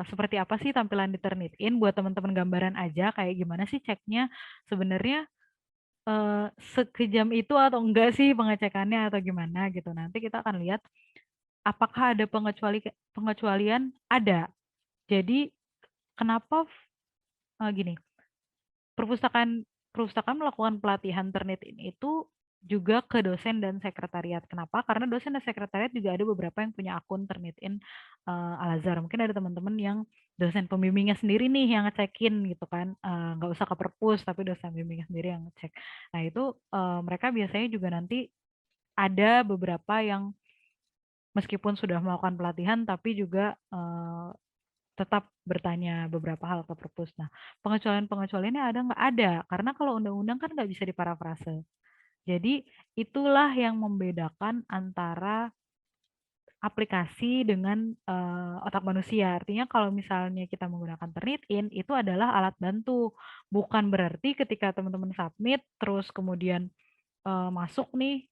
seperti apa sih tampilan di Turnitin buat teman-teman gambaran aja kayak gimana sih ceknya sebenarnya sekejam itu atau enggak sih pengecekannya atau gimana gitu. Nanti kita akan lihat apakah ada pengecualian? Ada. Jadi kenapa gini, perpustakaan perpustakaan melakukan pelatihan Turnitin itu juga ke dosen dan sekretariat. Kenapa? Karena dosen dan sekretariat juga ada beberapa yang punya akun Turnitin Al-Azhar. Mungkin ada teman-teman yang dosen pembimbingnya sendiri nih yang ngecekin gitu kan. Nggak usah ke perpus, tapi dosen pembimbingnya sendiri yang ngecek. Nah itu mereka biasanya juga nanti ada beberapa yang meskipun sudah melakukan pelatihan, tapi juga tetap bertanya beberapa hal ke perpus. Nah, pengecualian-pengecualiannya ada nggak? Ada, karena kalau undang-undang kan nggak bisa diparafrase. Jadi itulah yang membedakan antara aplikasi dengan otak manusia. Artinya kalau misalnya kita menggunakan Turnitin, itu adalah alat bantu. Bukan berarti ketika teman-teman submit, terus kemudian masuk nih,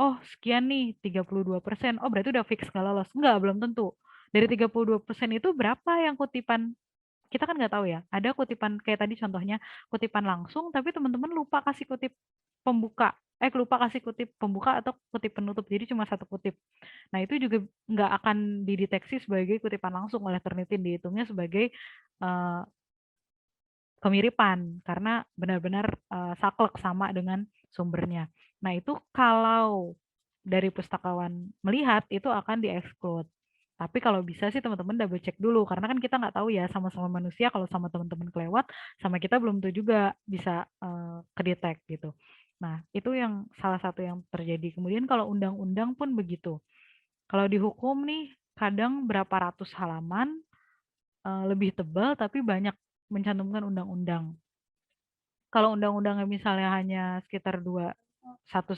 oh sekian nih 32%, oh berarti udah fix nggak lolos. Enggak, belum tentu. Dari 32% itu berapa yang kutipan kita kan nggak tahu ya. Ada kutipan kayak tadi contohnya kutipan langsung, tapi teman-teman lupa kasih kutip pembuka. Lupa kasih kutip pembuka atau kutip penutup. Jadi cuma satu kutip. Nah itu juga nggak akan dideteksi sebagai kutipan langsung oleh Turnitin. Dihitungnya sebagai uh, kemiripan karena benar-benar saklek sama dengan sumbernya. Nah itu kalau dari pustakawan melihat itu akan dieksklud. Tapi kalau bisa sih teman-teman double check dulu karena kan kita nggak tahu ya sama-sama manusia kalau sama teman-teman kelewat sama kita belum tentu juga bisa kedetek gitu. Nah, itu yang salah satu yang terjadi. Kemudian kalau undang-undang pun begitu. Kalau dihukum nih kadang berapa ratus halaman lebih tebal tapi banyak mencantumkan undang-undang. Kalau undang-undangnya misalnya hanya sekitar 1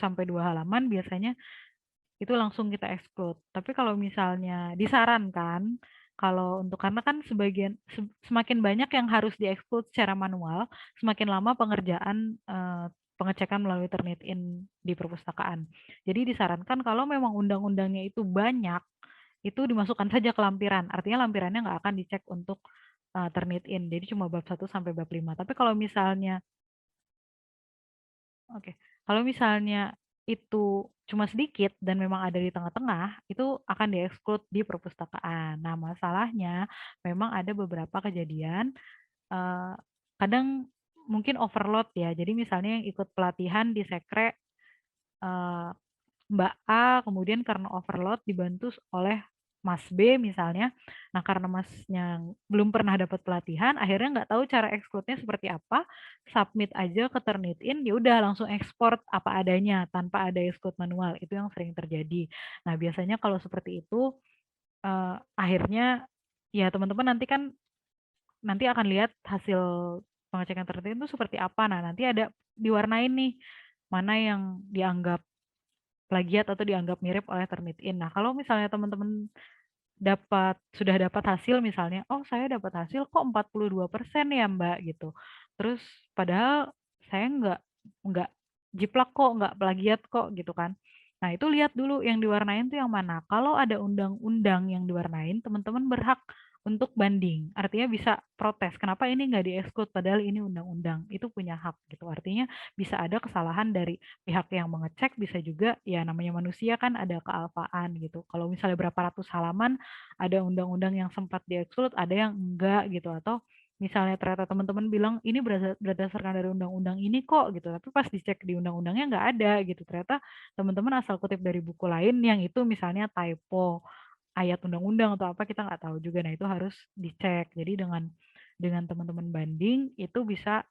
sampai 2 halaman biasanya itu langsung kita exclude. Tapi kalau misalnya disarankan kalau untuk karena kan semakin banyak yang harus di-exclude secara manual, semakin lama pengerjaan pengecekan melalui Turnitin di perpustakaan. Jadi disarankan kalau memang undang-undangnya itu banyak, itu dimasukkan saja ke lampiran. Artinya lampirannya nggak akan dicek untuk Turnitin. Jadi cuma bab 1 sampai bab 5. Tapi kalau misalnya Oke, kalau misalnya itu cuma sedikit dan memang ada di tengah-tengah, itu akan dieksklud di perpustakaan. Nah, masalahnya memang ada beberapa kejadian, eh, kadang mungkin overload ya. Jadi misalnya yang ikut pelatihan di sekre eh, Mbak A kemudian karena overload dibantu oleh Mas B misalnya. Nah, karena Masnya belum pernah dapat pelatihan, akhirnya nggak tahu cara exclude-nya seperti apa, submit aja ke Turnitin, ya udah langsung ekspor apa adanya tanpa ada exclude manual. Itu yang sering terjadi. Nah, biasanya kalau seperti itu akhirnya ya teman-teman nanti akan lihat hasil pengecekan Turnitin itu seperti apa. Nah, nanti ada diwarnain nih mana yang dianggap plagiat atau dianggap mirip oleh Turnitin. Nah, kalau misalnya teman-teman sudah dapat hasil misalnya, oh saya dapat hasil kok 42% ya Mbak gitu. Terus padahal saya nggak jiplak kok, nggak plagiat kok gitu kan. Nah, itu lihat dulu yang diwarnain tuh yang mana. Kalau ada undang-undang yang diwarnain, teman-teman berhak untuk banding. Artinya bisa protes. Kenapa ini nggak di-exclude padahal ini undang-undang. Itu punya hak gitu. Artinya bisa ada kesalahan dari pihak yang mengecek, bisa juga ya namanya manusia kan ada kealpaan gitu. Kalau misalnya berapa ratus halaman ada undang-undang yang sempat di-exclude, ada yang enggak gitu. Atau misalnya ternyata teman-teman bilang ini berdasarkan dari undang-undang ini kok gitu, tapi pas dicek di undang-undangnya nggak ada gitu. Ternyata teman-teman asal kutip dari buku lain yang itu misalnya typo ayat undang-undang atau apa kita nggak tahu juga. Nah itu harus dicek. Jadi dengan teman-teman banding itu bisa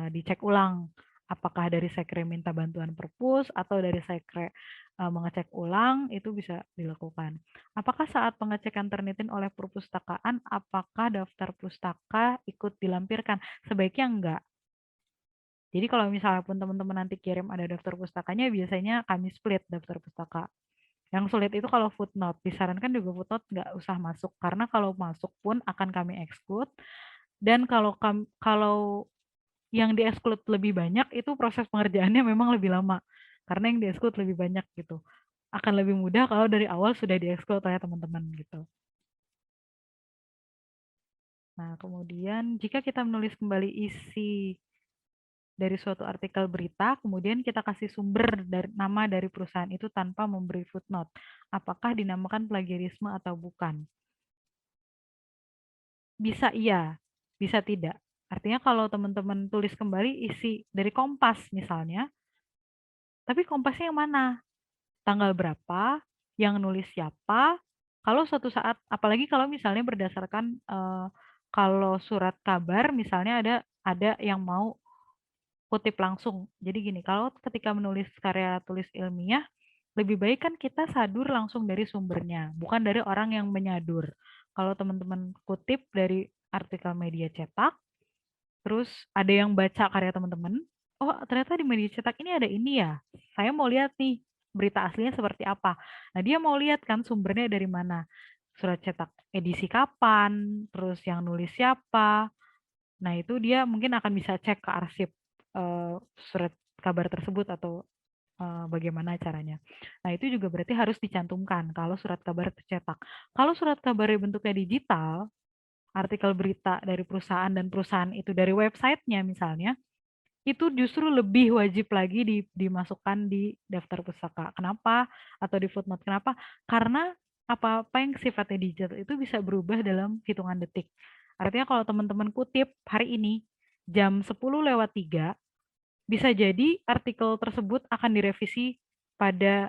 dicek ulang apakah dari sekre minta bantuan perpus atau dari sekre mengecek ulang, itu bisa dilakukan. Apakah saat pengecekan ternitin oleh perpustakaan, apakah daftar pustaka ikut dilampirkan? Sebaiknya enggak. Jadi kalau misalnya pun teman-teman nanti kirim ada daftar pustakanya, biasanya kami split daftar pustaka. Yang sulit itu kalau footnote. Disarankan juga footnote nggak usah masuk, karena kalau masuk pun akan kami exclude. Dan kalau yang di-exclude lebih banyak, itu proses pengerjaannya memang lebih lama. Karena yang di-exclude lebih banyak gitu. Akan lebih mudah kalau dari awal sudah di-exclude oleh teman-teman gitu. Nah, kemudian jika kita menulis kembali isi dari suatu artikel berita, kemudian kita kasih sumber dari nama dari perusahaan itu tanpa memberi footnote. Apakah dinamakan plagiarisme atau bukan? Bisa iya, bisa tidak. Artinya kalau teman-teman tulis kembali isi dari Kompas misalnya, tapi Kompasnya yang mana? Tanggal berapa? Yang nulis siapa? Kalau suatu saat, apalagi kalau misalnya berdasarkan kalau surat kabar misalnya ada yang mau kutip langsung. Jadi gini, kalau ketika menulis karya tulis ilmiah, lebih baik kan kita sadur langsung dari sumbernya, bukan dari orang yang menyadur. Kalau teman-teman kutip dari artikel media cetak, terus ada yang baca karya teman-teman, oh ternyata di media cetak ini ada ini ya, saya mau lihat nih berita aslinya seperti apa. Nah dia mau lihat kan sumbernya dari mana, surat cetak edisi kapan, terus yang nulis siapa. Nah, itu dia mungkin akan bisa cek ke arsip surat kabar tersebut atau bagaimana caranya. Nah, itu juga berarti harus dicantumkan kalau surat kabar tercetak. Kalau surat kabarnya bentuknya digital, artikel berita dari perusahaan dan perusahaan itu dari websitenya misalnya, itu justru lebih wajib lagi dimasukkan di daftar pustaka. Kenapa? Atau di footnote. Kenapa? Karena apa-apa yang sifatnya digital itu bisa berubah dalam hitungan detik. Artinya kalau teman-teman kutip hari ini jam 10:03, bisa jadi artikel tersebut akan direvisi pada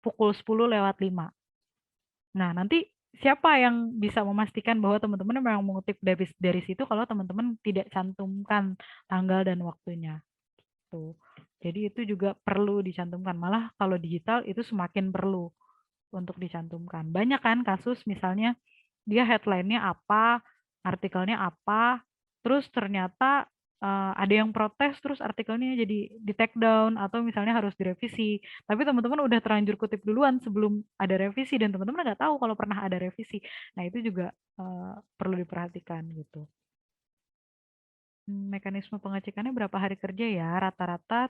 pukul 10:05. Nah, nanti siapa yang bisa memastikan bahwa teman-teman memang mengutip dari situ kalau teman-teman tidak cantumkan tanggal dan waktunya. Tuh. Jadi itu juga perlu dicantumkan. Malah kalau digital itu semakin perlu untuk dicantumkan. Banyak kan kasus misalnya dia headline-nya apa, artikelnya apa, terus ternyata ada yang protes terus artikelnya jadi di take down atau misalnya harus direvisi. Tapi teman-teman udah terlanjur kutip duluan sebelum ada revisi dan teman-teman nggak tahu kalau pernah ada revisi. Nah itu juga perlu diperhatikan gitu. Mekanisme pengecekannya berapa hari kerja ya? Rata-rata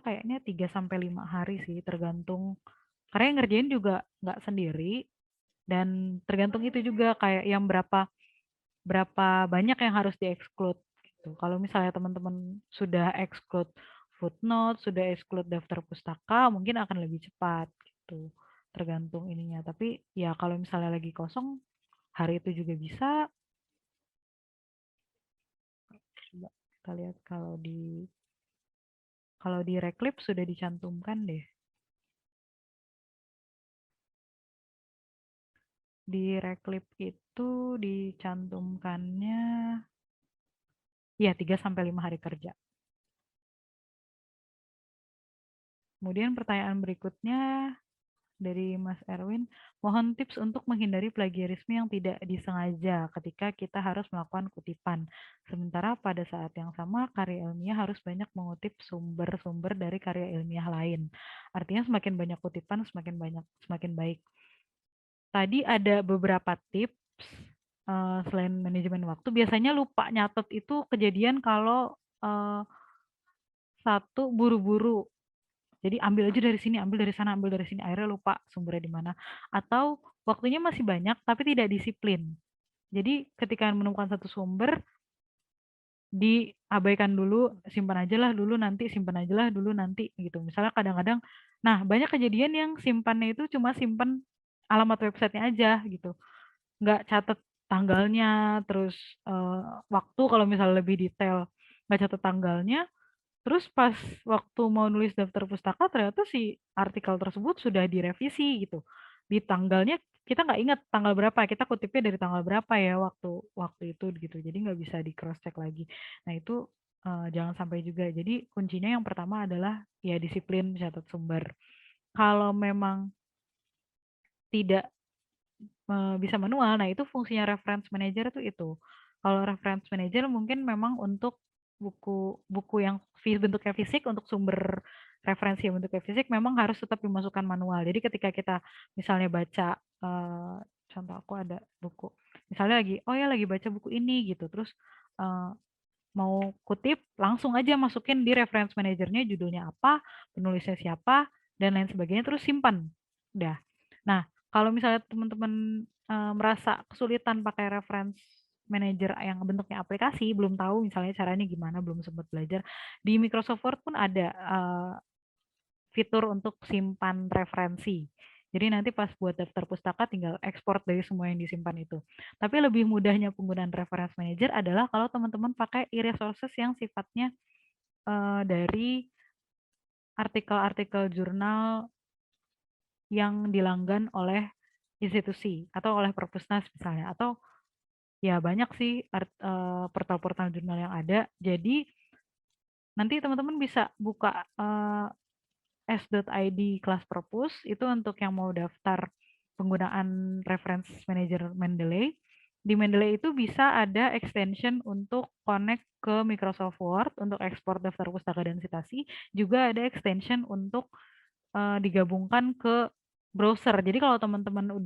kayaknya 3 sampai 5 hari sih, tergantung. Karena yang ngerjain juga nggak sendiri, dan tergantung itu juga kayak yang berapa berapa banyak yang harus di-exclude gitu. Kalau misalnya teman-teman sudah exclude footnote, sudah exclude daftar pustaka, mungkin akan lebih cepat gitu. Tergantung ininya. Tapi ya kalau misalnya lagi kosong, hari itu juga bisa. Coba kita lihat kalau di Reclip sudah dicantumkan deh. Di Reclip itu dicantumkannya ya 3 sampai 5 hari kerja. Kemudian pertanyaan berikutnya dari Mas Erwin, mohon tips untuk menghindari plagiarisme yang tidak disengaja ketika kita harus melakukan kutipan. Sementara pada saat yang sama, karya ilmiah harus banyak mengutip sumber-sumber dari karya ilmiah lain. Artinya semakin banyak kutipan, semakin baik. Tadi ada beberapa tips selain manajemen waktu. Biasanya lupa nyatet itu kejadian kalau satu buru-buru. Jadi ambil aja dari sini, ambil dari sana, ambil dari sini, akhirnya lupa sumbernya di mana. Atau waktunya masih banyak tapi tidak disiplin. Jadi ketika menemukan satu sumber, diabaikan dulu, simpan aja lah dulu nanti, simpan aja lah dulu nanti gitu. Misalnya kadang-kadang, nah banyak kejadian yang simpannya itu cuma simpan alamat websitenya aja gitu. Nggak catat tanggalnya, terus waktu kalau misalnya lebih detail, nggak catat tanggalnya, terus pas waktu mau nulis daftar pustaka ternyata si artikel tersebut sudah direvisi gitu. Di tanggalnya kita nggak ingat tanggal berapa, kita kutipnya dari tanggal berapa ya waktu waktu itu gitu. Jadi nggak bisa di cross check lagi. Nah itu jangan sampai juga. Jadi kuncinya yang pertama adalah ya disiplin catat sumber. Kalau memang tidak bisa manual, nah itu fungsinya reference manager tuh itu. Kalau reference manager mungkin memang untuk buku yang bentuknya fisik, untuk sumber referensi yang bentuknya fisik memang harus tetap dimasukkan manual. Jadi ketika kita misalnya baca, contoh aku ada buku, misalnya lagi baca buku ini gitu, terus uh, mau kutip langsung aja masukin di reference manajernya judulnya apa, penulisnya siapa, dan lain sebagainya, terus simpan. Udah. Nah, kalau misalnya teman-teman merasa kesulitan pakai reference manager yang bentuknya aplikasi, belum tahu misalnya caranya gimana, belum sempat belajar, di Microsoft Word pun ada fitur untuk simpan referensi. Jadi nanti pas buat daftar pustaka tinggal ekspor dari semua yang disimpan itu. Tapi lebih mudahnya penggunaan reference manager adalah kalau teman-teman pakai e-resources yang sifatnya dari artikel-artikel jurnal yang dilanggan oleh institusi atau oleh perpusnas misalnya, atau ya banyak sih portal-portal jurnal yang ada. Jadi nanti teman-teman bisa buka s.id kelas perpus itu untuk yang mau daftar penggunaan reference manager Mendeley. Di Mendeley itu bisa ada extension untuk connect ke Microsoft Word untuk ekspor daftar pustaka dan citasi, juga ada extension untuk digabungkan ke browser. Jadi kalau teman-teman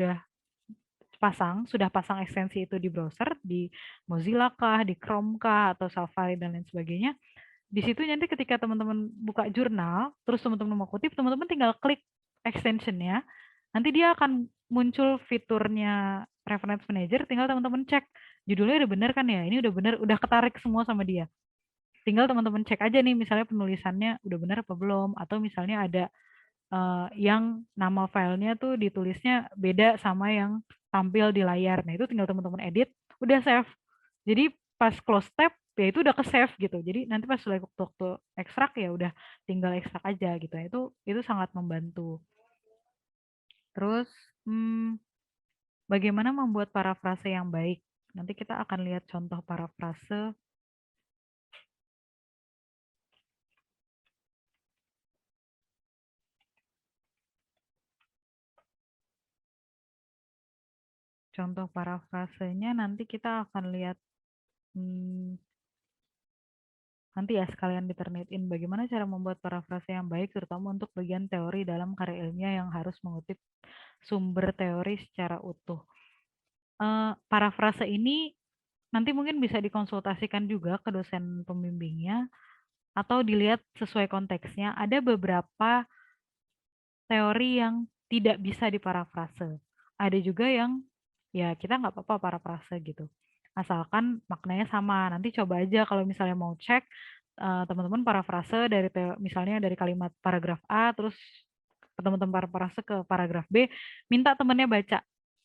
sudah pasang ekstensi itu di browser, di Mozilla kah, di Chrome kah, atau Safari dan lain sebagainya, di situ nanti ketika teman-teman buka jurnal, terus teman-teman mau kutip, teman-teman tinggal klik extensionnya, nanti dia akan muncul fiturnya reference manager, tinggal teman-teman cek, judulnya udah bener kan ya, ini udah bener, udah ketarik semua sama dia. Tinggal teman-teman cek aja nih, misalnya penulisannya udah bener apa belum, atau misalnya ada yang nama filenya tuh ditulisnya beda sama yang tampil di layar. Nah, itu tinggal teman-teman edit, udah save. Jadi pas close tab ya itu udah ke save gitu. Jadi nanti pas waktu ekstrak ya udah tinggal ekstrak aja gitu. Itu sangat membantu. Terus bagaimana membuat parafrase yang baik? Nanti kita akan lihat contoh parafrase. Contoh parafrasenya nanti kita akan lihat nanti ya sekalian diternetin bagaimana cara membuat parafrase yang baik terutama untuk bagian teori dalam karya ilmiah yang harus mengutip sumber teori secara utuh. Parafrase ini nanti mungkin bisa dikonsultasikan juga ke dosen pembimbingnya atau dilihat sesuai konteksnya. Ada beberapa teori yang tidak bisa diparafrase. Ada juga yang ya kita nggak apa-apa parafrase gitu. Asalkan maknanya sama. Nanti coba aja kalau misalnya mau cek teman-teman parafrase dari misalnya dari kalimat paragraf A terus teman-teman parafrase ke paragraf B, minta temennya baca.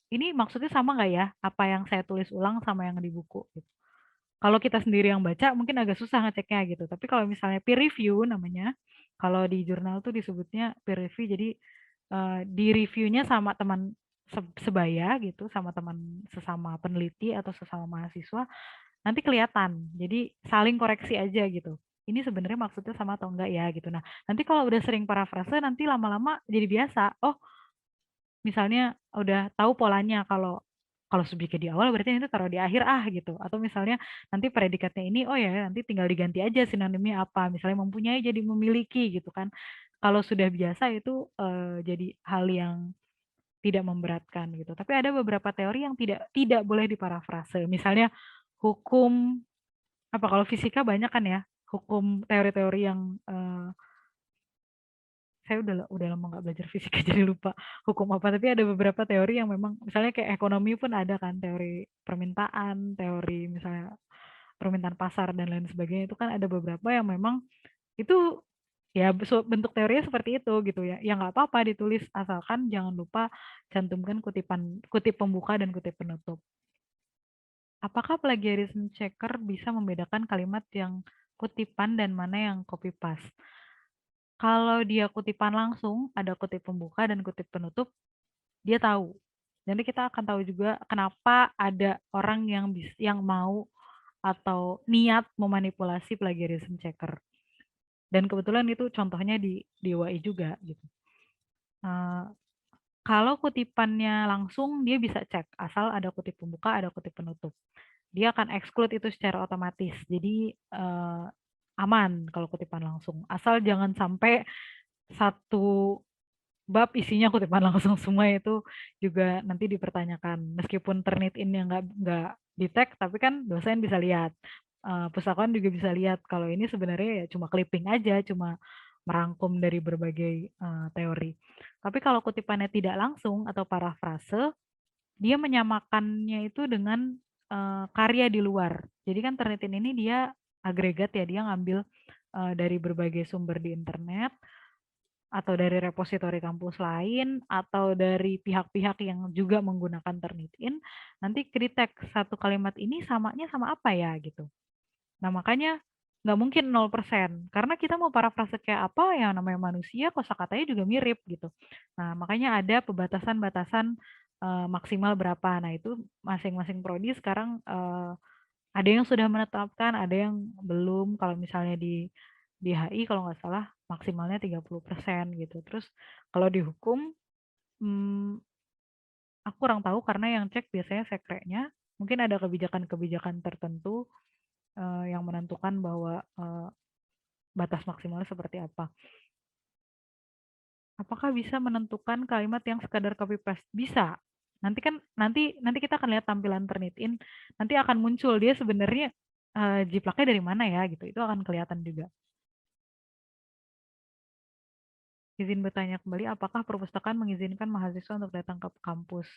Ini maksudnya sama nggak ya apa yang saya tulis ulang sama yang di buku gitu. Kalau kita sendiri yang baca mungkin agak susah ngeceknya gitu. Tapi kalau misalnya peer review namanya, kalau di jurnal tuh disebutnya peer review. Jadi di reviewnya sama teman sebaya gitu, sama teman sesama peneliti atau sesama mahasiswa, nanti kelihatan. Jadi saling koreksi aja gitu. Ini sebenarnya maksudnya sama atau enggak ya gitu. Nah, nanti kalau udah sering parafrase nanti lama-lama jadi biasa. Oh, misalnya udah tahu polanya kalau subjeknya di awal berarti itu taruh di akhir gitu. Atau misalnya nanti predikatnya ini oh ya nanti tinggal diganti aja sinonimnya apa. Misalnya mempunyai jadi memiliki gitu kan. Kalau sudah biasa itu jadi hal yang tidak memberatkan gitu. Tapi ada beberapa teori yang tidak boleh diparafrase. Misalnya hukum apa kalau fisika banyak kan ya hukum teori-teori yang saya udah lama nggak belajar fisika jadi lupa hukum apa, tapi ada beberapa teori yang memang misalnya kayak ekonomi pun ada kan teori permintaan, teori misalnya permintaan pasar dan lain sebagainya, itu kan ada beberapa yang memang itu ya bentuk teorinya seperti itu gitu ya, ya nggak apa-apa ditulis asalkan jangan lupa cantumkan kutip pembuka dan kutip penutup. Apakah plagiarism checker bisa membedakan kalimat yang kutipan dan mana yang copy paste? Kalau dia kutipan langsung, ada kutip pembuka dan kutip penutup, dia tahu. Jadi kita akan tahu juga kenapa ada orang yang mau atau niat memanipulasi plagiarism checker. Dan kebetulan itu contohnya di UI juga gitu. Kalau kutipannya langsung dia bisa cek asal ada kutip pembuka, ada kutip penutup. Dia akan exclude itu secara otomatis. Jadi aman kalau kutipan langsung. Asal jangan sampai satu bab isinya kutipan langsung semua, itu juga nanti dipertanyakan. Meskipun Turnitin yang nggak di tag, tapi kan dosen bisa lihat. Pustakawan juga bisa lihat kalau ini sebenarnya ya cuma clipping aja, cuma merangkum dari berbagai teori. Tapi kalau kutipannya tidak langsung atau parafrase, dia menyamakannya itu dengan karya di luar. Jadi kan Turnitin ini dia agregat ya, dia ngambil dari berbagai sumber di internet, atau dari repositori kampus lain, atau dari pihak-pihak yang juga menggunakan Turnitin, nanti kritik satu kalimat ini samanya sama apa ya gitu. Nah makanya nggak mungkin 0%, karena kita mau parafrase kayak apa, yang namanya manusia kosakatanya juga mirip gitu. Nah makanya ada pembatasan-batasan maksimal berapa. Nah itu masing-masing prodi sekarang ada yang sudah menetapkan, ada yang belum. Kalau misalnya di HI kalau nggak salah maksimalnya 30% gitu. Terus kalau di hukum, aku kurang tahu karena yang cek biasanya sekreknya. Mungkin ada kebijakan-kebijakan tertentu yang menentukan bahwa batas maksimalnya seperti apa. Apakah bisa menentukan kalimat yang sekadar copy paste? Bisa. Nanti kita akan lihat tampilan Turnitin. Nanti akan muncul dia sebenarnya jiplaknya dari mana ya gitu. Itu akan kelihatan juga. Izin bertanya kembali, apakah perpustakaan mengizinkan mahasiswa untuk datang ke kampus?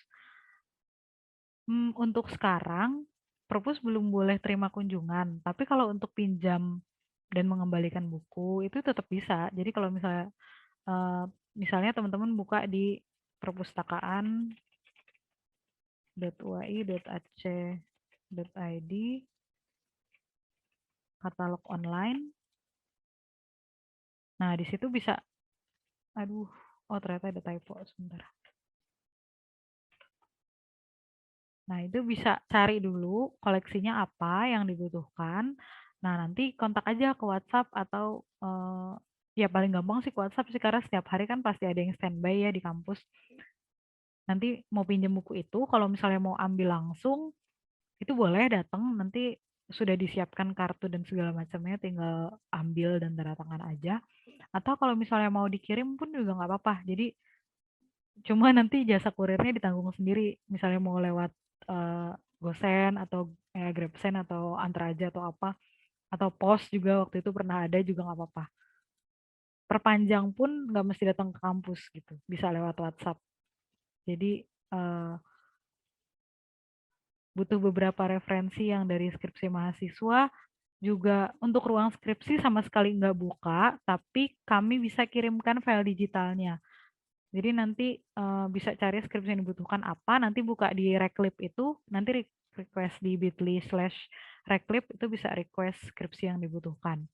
Untuk sekarang, perpus belum boleh terima kunjungan. Tapi kalau untuk pinjam dan mengembalikan buku itu tetap bisa. Jadi kalau misalnya teman-teman buka di perpustakaan.ui.ac.id katalog online. Nah, di situ bisa, aduh, oh ternyata ada typo sebentar. Nah, itu bisa cari dulu koleksinya apa yang dibutuhkan. Nah, nanti kontak aja ke WhatsApp atau ya paling gampang sih ke WhatsApp sih, karena setiap hari kan pasti ada yang standby ya di kampus. Nanti mau pinjam buku itu, kalau misalnya mau ambil langsung, itu boleh datang, nanti sudah disiapkan kartu dan segala macamnya, tinggal ambil dan tanda tangan aja. Atau kalau misalnya mau dikirim pun juga nggak apa-apa. Jadi cuma nanti jasa kurirnya ditanggung sendiri. Misalnya mau lewat uh, GoSend atau GrabSend atau Antar Aja atau apa, atau pos juga waktu itu pernah ada juga nggak apa-apa. Perpanjang pun nggak mesti datang ke kampus gitu, bisa lewat WhatsApp. Jadi uh, butuh beberapa referensi yang dari skripsi mahasiswa, juga untuk ruang skripsi sama sekali nggak buka, tapi kami bisa kirimkan file digitalnya. Jadi nanti bisa cari skripsi yang dibutuhkan apa, nanti buka di Reclip itu, nanti request di bit.ly/Reclip itu bisa request skripsi yang dibutuhkan.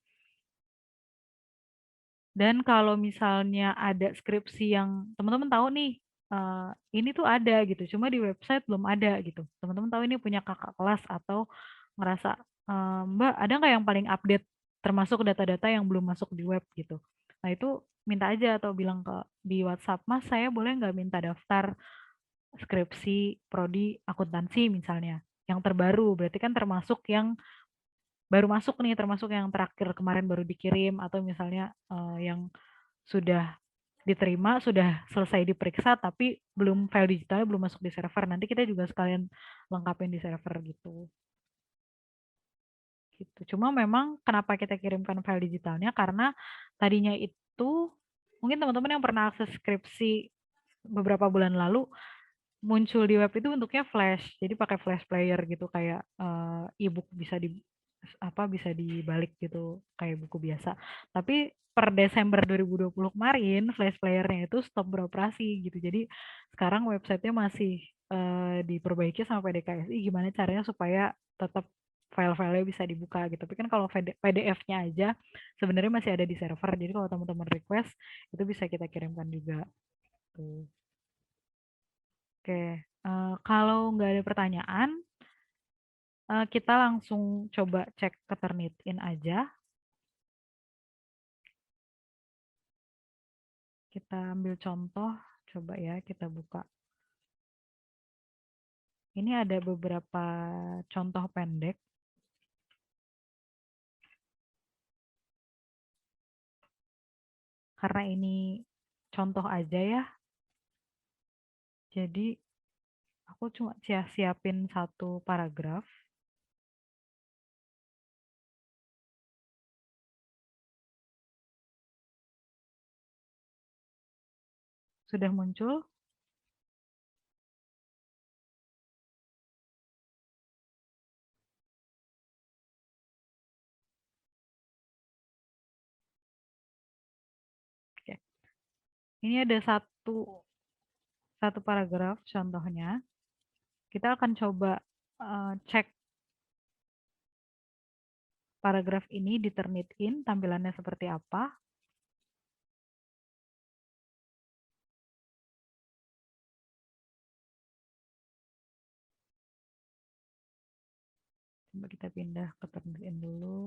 Dan kalau misalnya ada skripsi yang teman-teman tahu nih, ini tuh ada gitu, cuma di website belum ada gitu. Teman-teman tahu ini punya kakak kelas atau ngerasa, Mbak ada nggak yang paling update termasuk data-data yang belum masuk di web gitu. Nah itu minta aja atau bilang di WhatsApp, Mas saya boleh nggak minta daftar skripsi prodi akuntansi misalnya. Yang terbaru berarti kan termasuk yang baru masuk nih, termasuk yang terakhir kemarin baru dikirim, atau misalnya yang sudah diterima, sudah selesai diperiksa, tapi belum file digitalnya belum masuk di server. Nanti kita juga sekalian lengkapin di server gitu. Gitu. Cuma memang kenapa kita kirimkan file digitalnya, karena tadinya itu mungkin teman-teman yang pernah akses skripsi beberapa bulan lalu, muncul di web itu bentuknya flash, jadi pakai flash player gitu, kayak e-book bisa dibalik gitu kayak buku biasa. Tapi per Desember 2020 kemarin flash playernya itu stop beroperasi gitu. Jadi sekarang websitenya masih diperbaiki sama PDKSI gimana caranya supaya tetap file-filenya bisa dibuka gitu. Tapi kan kalau PDF-nya aja sebenarnya masih ada di server. Jadi kalau teman-teman request itu bisa kita kirimkan juga. Tuh. Oke, kalau nggak ada pertanyaan, Kita langsung coba cek ke Turnitin aja. Kita ambil contoh, coba ya kita buka. Ini ada beberapa contoh pendek. Karena ini contoh aja ya. Jadi aku cuma siapin satu paragraf. Sudah muncul? Oke. Ini ada satu paragraf contohnya. Kita akan coba cek paragraf ini di Turnitin, tampilannya seperti apa. Coba kita pindah ke Turnitin dulu.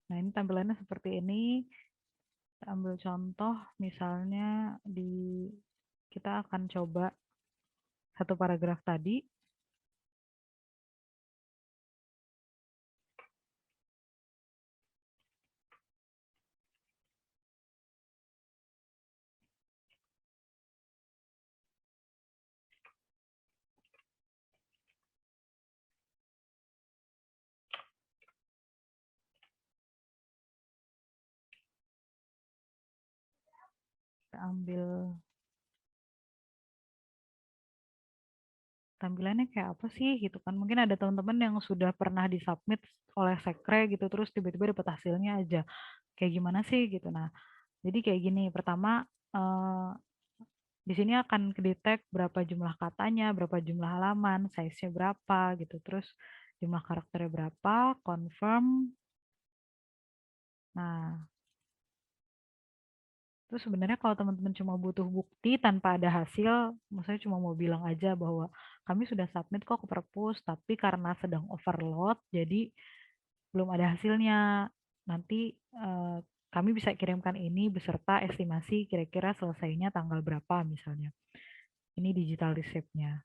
Nah, ini tampilannya seperti ini. Kita ambil contoh, misalnya kita akan coba satu paragraf tadi. Kita ambil tampilannya kayak apa sih gitu kan. Mungkin ada teman-teman yang sudah pernah disubmit oleh sekre gitu, terus tiba-tiba dapat hasilnya aja. Kayak gimana sih gitu. Nah, jadi kayak gini. Pertama, di sini akan kedetek berapa jumlah katanya, berapa jumlah halaman, size-nya berapa gitu. Terus jumlah karakternya berapa, confirm. Nah, terus sebenarnya kalau teman-teman cuma butuh bukti tanpa ada hasil, maksudnya cuma mau bilang aja bahwa kami sudah submit kok ke perpus, tapi karena sedang overload, jadi belum ada hasilnya. Nanti kami bisa kirimkan ini beserta estimasi kira-kira selesainya tanggal berapa misalnya. Ini digital receipt-nya.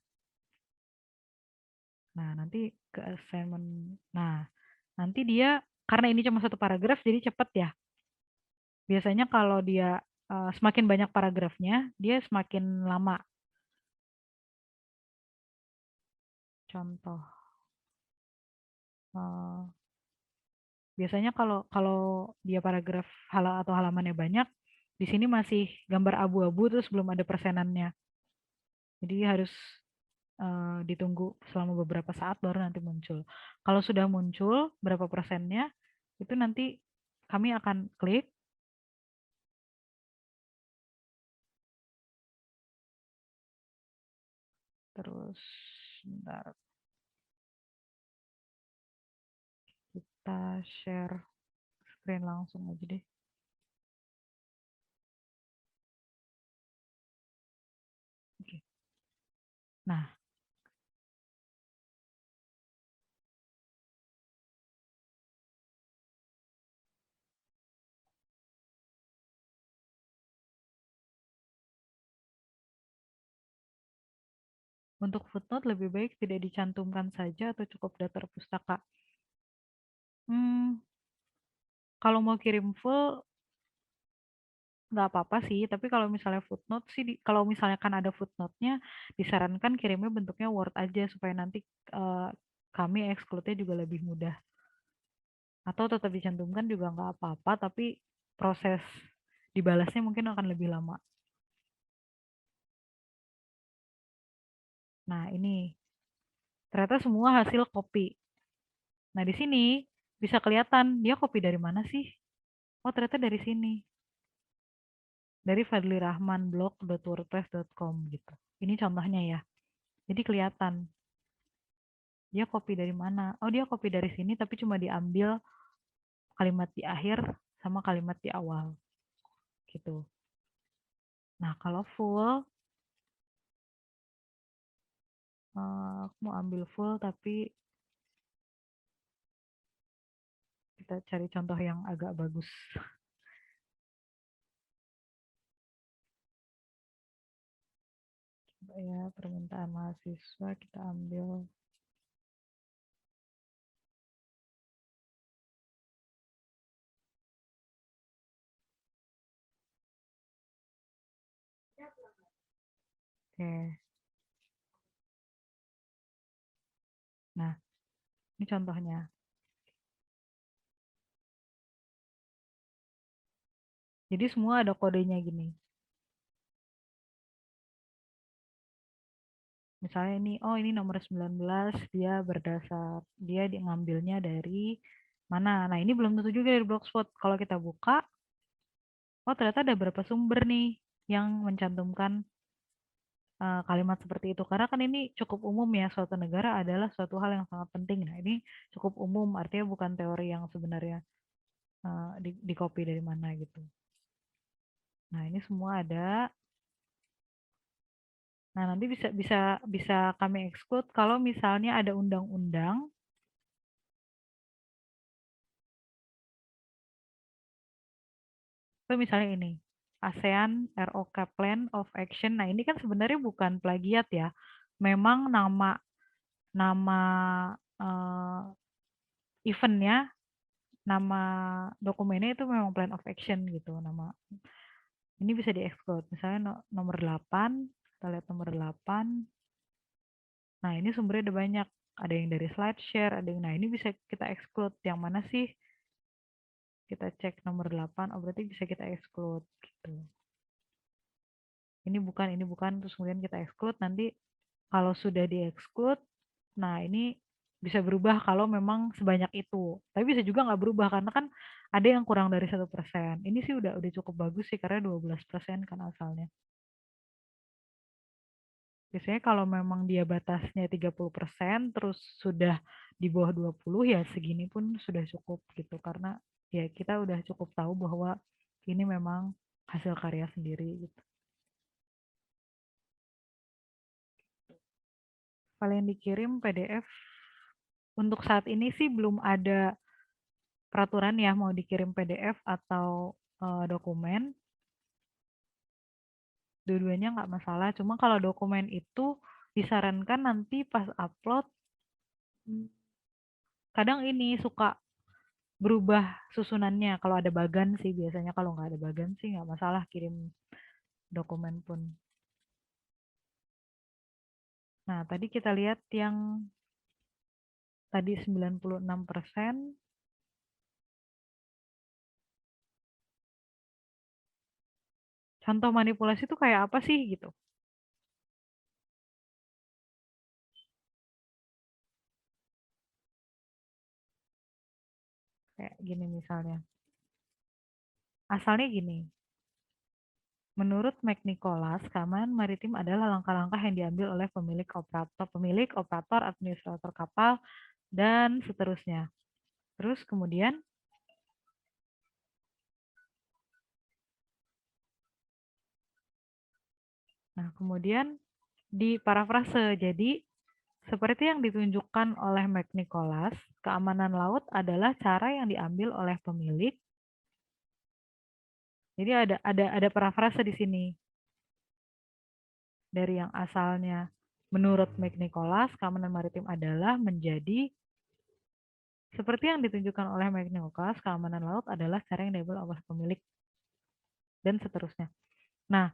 Nah, nanti ke assignment. Nah, nanti dia karena ini cuma satu paragraf jadi cepat ya. Biasanya kalau dia semakin banyak paragrafnya, dia semakin lama. Contoh. Biasanya kalau kalau dia paragraf atau halamannya banyak, di sini masih gambar abu-abu terus belum ada persenannya. Jadi harus ditunggu selama beberapa saat baru nanti muncul. Kalau sudah muncul berapa persennya, itu nanti kami akan klik. Terus, bentar, kita share screen langsung aja deh. Oke. Nah, untuk footnote lebih baik tidak dicantumkan saja atau cukup daftar pustaka. Hmm, kalau mau kirim full nggak apa-apa sih, tapi kalau misalnya footnote sih, kalau misalnya kan ada footnote-nya, disarankan kirimnya bentuknya Word aja supaya nanti eh, kami exclude-nya juga lebih mudah. Atau tetap dicantumkan juga nggak apa-apa, tapi proses dibalasnya mungkin akan lebih lama. Nah, ini ternyata semua hasil copy. Nah, di sini bisa kelihatan dia copy dari mana sih? Oh, ternyata dari sini. Dari fadlirahmanblog.wordpress.com gitu. Ini contohnya ya. Jadi kelihatan. Dia copy dari mana? Oh, dia copy dari sini tapi cuma diambil kalimat di akhir sama kalimat di awal gitu. Nah, kalau full, aku mau ambil full tapi kita cari contoh yang agak bagus. Coba ya, permintaan mahasiswa kita ambil. Oke. Nah, ini contohnya. Jadi semua ada kodenya gini. Misalnya ini, oh ini nomor 19, dia ngambilnya dari mana. Nah, ini belum tentu juga dari Blogspot. Kalau kita buka, oh ternyata ada beberapa sumber nih yang mencantumkan kalimat seperti itu. Karena kan ini cukup umum ya, suatu negara adalah suatu hal yang sangat penting. Nah, ini cukup umum, artinya bukan teori yang sebenarnya di copy dari mana gitu. Nah, ini semua ada. Nah, nanti bisa bisa bisa kami exclude kalau misalnya ada undang-undang. Itu misalnya ini, ASEAN ROK Plan of Action. Nah, ini kan sebenarnya bukan plagiat ya. Memang nama nama eventnya, nama dokumennya itu memang Plan of Action gitu. Nama ini bisa di-exclude. Misalnya nomor 8, kita lihat nomor 8. Nah, ini sumbernya ada banyak. Ada yang dari SlideShare, ada yang nah ini bisa kita exclude. Yang mana sih? Kita cek nomor 8, oh berarti bisa kita exclude gitu. Ini bukan, terus kemudian kita exclude, nanti kalau sudah di-exclude, nah ini bisa berubah kalau memang sebanyak itu. Tapi bisa juga nggak berubah karena kan ada yang kurang dari 1%. Ini sih udah cukup bagus sih karena 12% kan asalnya. Biasanya kalau memang dia batasnya 30% terus sudah di bawah 20 ya segini pun sudah cukup gitu karena ya kita udah cukup tahu bahwa ini memang hasil karya sendiri gitu. Kalau yang dikirim PDF untuk saat ini sih belum ada peraturan ya mau dikirim PDF atau dokumen. Dua-duanya nggak masalah. Cuma kalau dokumen itu disarankan nanti pas upload kadang ini suka berubah susunannya. Kalau ada bagan sih biasanya, kalau nggak ada bagan sih nggak masalah kirim dokumen pun. Nah, tadi kita lihat yang tadi 96%. Contoh manipulasi itu kayak apa sih gitu? Kayak gini misalnya. Asalnya gini. Menurut McNicholas, keamanan maritim adalah langkah-langkah yang diambil oleh pemilik, operator, administrator kapal, dan seterusnya. Terus kemudian, di parafrase, jadi seperti yang ditunjukkan oleh McNicholas, keamanan laut adalah cara yang diambil oleh pemilik. Jadi ada parafrase di sini dari yang asalnya menurut McNicholas, keamanan maritim adalah menjadi seperti yang ditunjukkan oleh McNicholas, keamanan laut adalah cara yang diambil oleh pemilik dan seterusnya. Nah,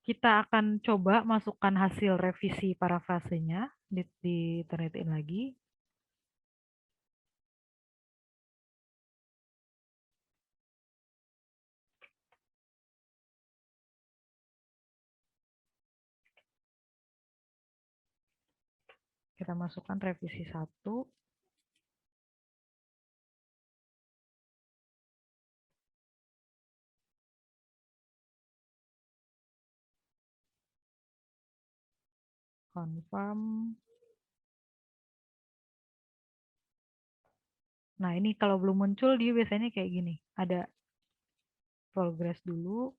kita akan coba masukkan hasil revisi parafrasenya di internetin lagi. Kita masukkan revisi 1. confirm. Nah, ini kalau belum muncul dia biasanya kayak gini. Ada progress dulu,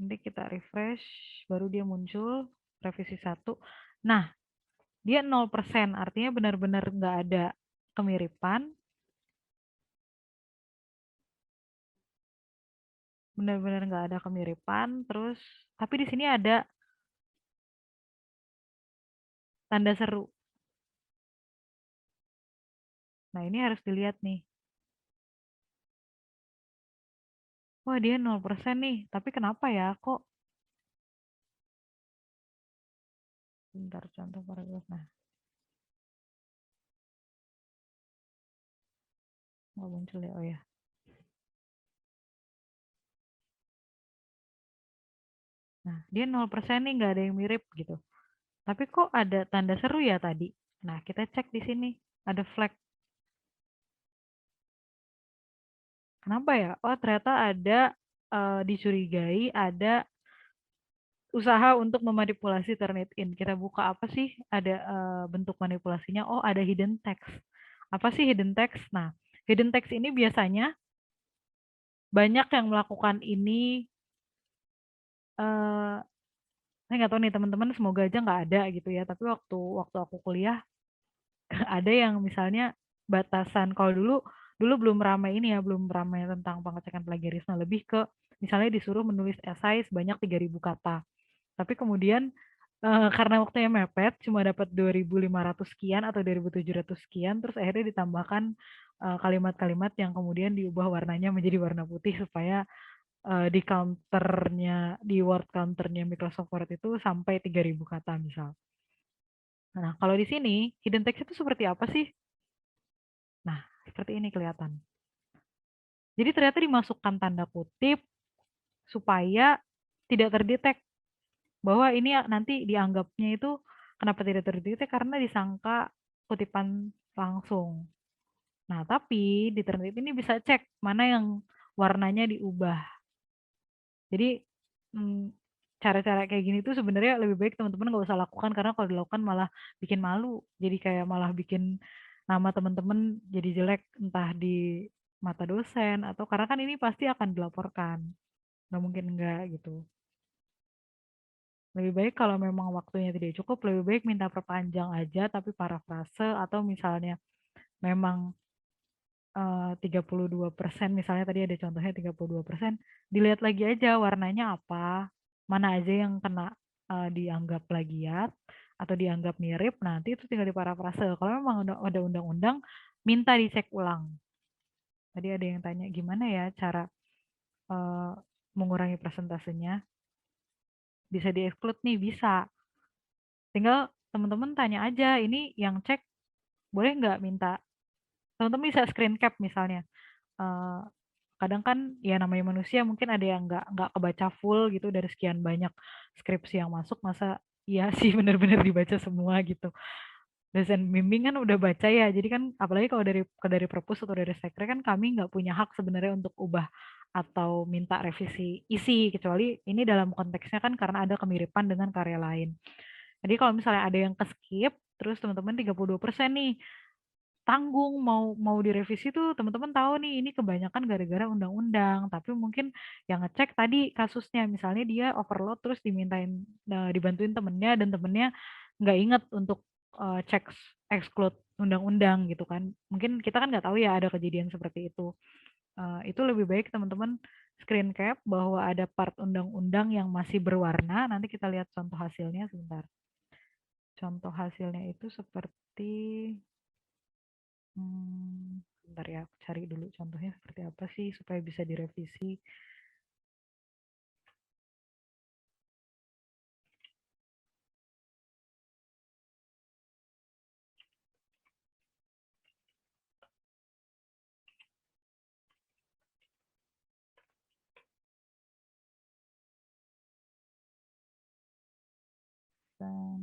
nanti kita refresh, baru dia muncul, revisi 1. Nah, dia 0%, artinya benar-benar nggak ada kemiripan. Benar-benar nggak ada kemiripan, terus, tapi di sini ada tanda seru. Nah, ini harus dilihat nih. Wah, dia 0% nih, tapi kenapa ya? Kok, bentar, contoh paragraf. Nah, nggak muncul ya, oh ya. Nah, dia 0% nih, nggak ada yang mirip gitu. Tapi kok ada tanda seru ya tadi? Nah, kita cek di sini. Ada flag. Kenapa ya? Oh, ternyata ada dicurigai ada usaha untuk memanipulasi Turnitin. Kita buka apa sih? Ada bentuk manipulasinya. Oh, ada hidden text. Apa sih hidden text? Nah, hidden text ini biasanya banyak yang melakukan ini. eh saya nggak tahu nih teman-teman, semoga aja nggak ada gitu ya. Tapi waktu waktu aku kuliah ada yang misalnya batasan, kalau dulu dulu belum ramai ini ya, belum ramai tentang pengecekan plagiarisme, lebih ke misalnya disuruh menulis esai sebanyak 3.000 kata. Tapi kemudian karena waktunya mepet, cuma dapat 2.500 sekian atau 2.700 sekian, terus akhirnya ditambahkan kalimat-kalimat yang kemudian diubah warnanya menjadi warna putih supaya di counternya, di word counternya Microsoft Word itu sampai 3.000 kata misal. Nah, kalau di sini hidden text itu seperti apa sih? Nah, seperti ini kelihatan. Jadi ternyata dimasukkan tanda kutip supaya tidak terdetek bahwa ini nanti dianggapnya itu kenapa tidak terdetek karena disangka kutipan langsung. Nah, tapi di Turnitin ini bisa cek mana yang warnanya diubah. Jadi cara-cara kayak gini tuh sebenarnya lebih baik teman-teman nggak usah lakukan karena kalau dilakukan malah bikin malu. Jadi kayak malah bikin nama teman-teman jadi jelek entah di mata dosen atau karena kan ini pasti akan dilaporkan. Nggak mungkin enggak gitu. Lebih baik kalau memang waktunya tidak cukup, lebih baik minta perpanjang aja tapi parafrase atau misalnya memang 32%, misalnya tadi ada contohnya 32%, dilihat lagi aja warnanya apa, mana aja yang kena dianggap plagiat atau dianggap mirip, nanti itu tinggal diparafrase. Kalau memang udah ada undang-undang, minta dicek ulang. Tadi ada yang tanya gimana ya cara eh, mengurangi persentasenya, bisa di-exclude nih, bisa. Tinggal teman-teman tanya aja, ini yang cek boleh nggak minta, teman-teman bisa screen cap misalnya. Eh, kadang kan ya namanya manusia mungkin ada yang nggak kebaca full gitu dari sekian banyak skripsi yang masuk, masa iya sih benar-benar dibaca semua gitu. Dosen bimbing kan udah baca ya, jadi kan apalagi kalau dari perpus atau dari sekre kan kami nggak punya hak sebenarnya untuk ubah atau minta revisi isi, kecuali ini dalam konteksnya kan karena ada kemiripan dengan karya lain. Jadi kalau misalnya ada yang ke-skip, terus teman-teman 32% nih, tanggung mau mau direvisi tuh teman-teman tahu nih ini kebanyakan gara-gara undang-undang, tapi mungkin yang ngecek tadi kasusnya misalnya dia overload terus dibantuin temennya dan temennya nggak inget untuk cek exclude undang-undang gitu kan. Mungkin kita kan nggak tahu ya ada kejadian seperti itu. Itu lebih baik teman-teman screen cap bahwa ada part undang-undang yang masih berwarna. Nanti kita lihat contoh hasilnya sebentar. Contoh hasilnya itu seperti bentar ya, aku cari dulu contohnya seperti apa sih supaya bisa direvisi. Dan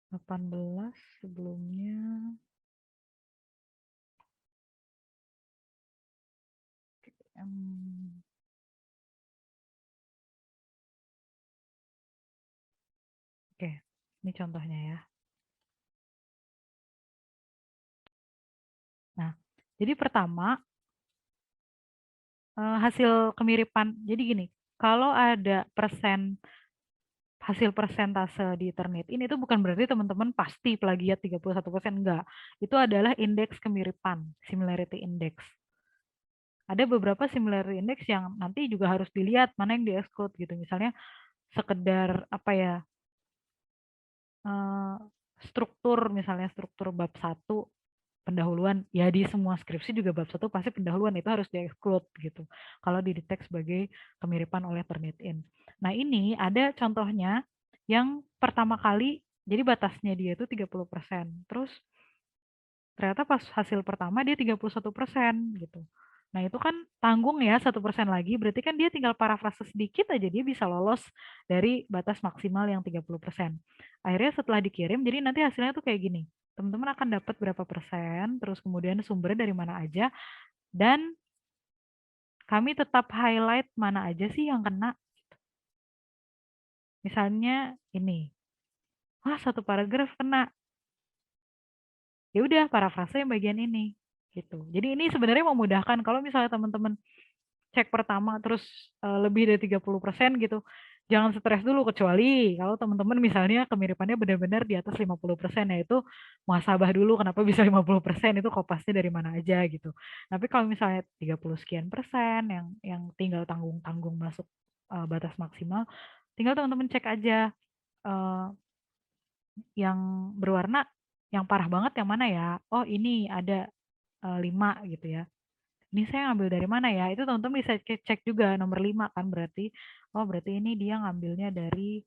18 sebelumnya. Oke, ini contohnya ya. Nah, jadi pertama hasil kemiripan. Jadi gini, kalau ada hasil persentase di Turnitin itu bukan berarti teman-teman pasti plagiat 31%, enggak. Itu adalah indeks kemiripan, similarity index. Ada beberapa similarity index yang nanti juga harus dilihat mana yang di-exclude gitu. Misalnya sekedar apa ya, struktur, misalnya struktur bab 1 pendahuluan, ya di semua skripsi juga bab 1 pasti pendahuluan itu harus di-exclude gitu. Kalau didetek sebagai kemiripan oleh Turnitin. Nah, ini ada contohnya yang pertama kali, jadi batasnya dia itu 30%. Terus ternyata pas hasil pertama dia 31% gitu. Nah, itu kan tanggung ya 1% lagi, berarti kan dia tinggal parafrase sedikit aja dia bisa lolos dari batas maksimal yang 30%. Akhirnya setelah dikirim, jadi nanti hasilnya tuh kayak gini. Teman-teman akan dapat berapa persen, terus kemudian sumbernya dari mana aja, dan kami tetap highlight mana aja sih yang kena. Misalnya ini, wah satu paragraf kena, ya udah parafrase yang bagian ini gitu. Jadi ini sebenarnya memudahkan kalau misalnya teman-teman cek pertama terus lebih dari 30% gitu. Jangan stres dulu, kecuali kalau teman-teman misalnya kemiripannya benar-benar di atas 50%, ya itu muhasabah dulu kenapa bisa 50%, itu kopasnya dari mana aja gitu. Tapi kalau misalnya 30 sekian persen yang tinggal tanggung-tanggung masuk batas maksimal, tinggal teman-teman cek aja eh, yang berwarna, yang parah banget yang mana ya. Oh, ini ada 5 gitu ya. Ini saya ngambil dari mana ya? Itu teman-teman bisa cek juga nomor 5 kan berarti. Oh, berarti ini dia ngambilnya dari,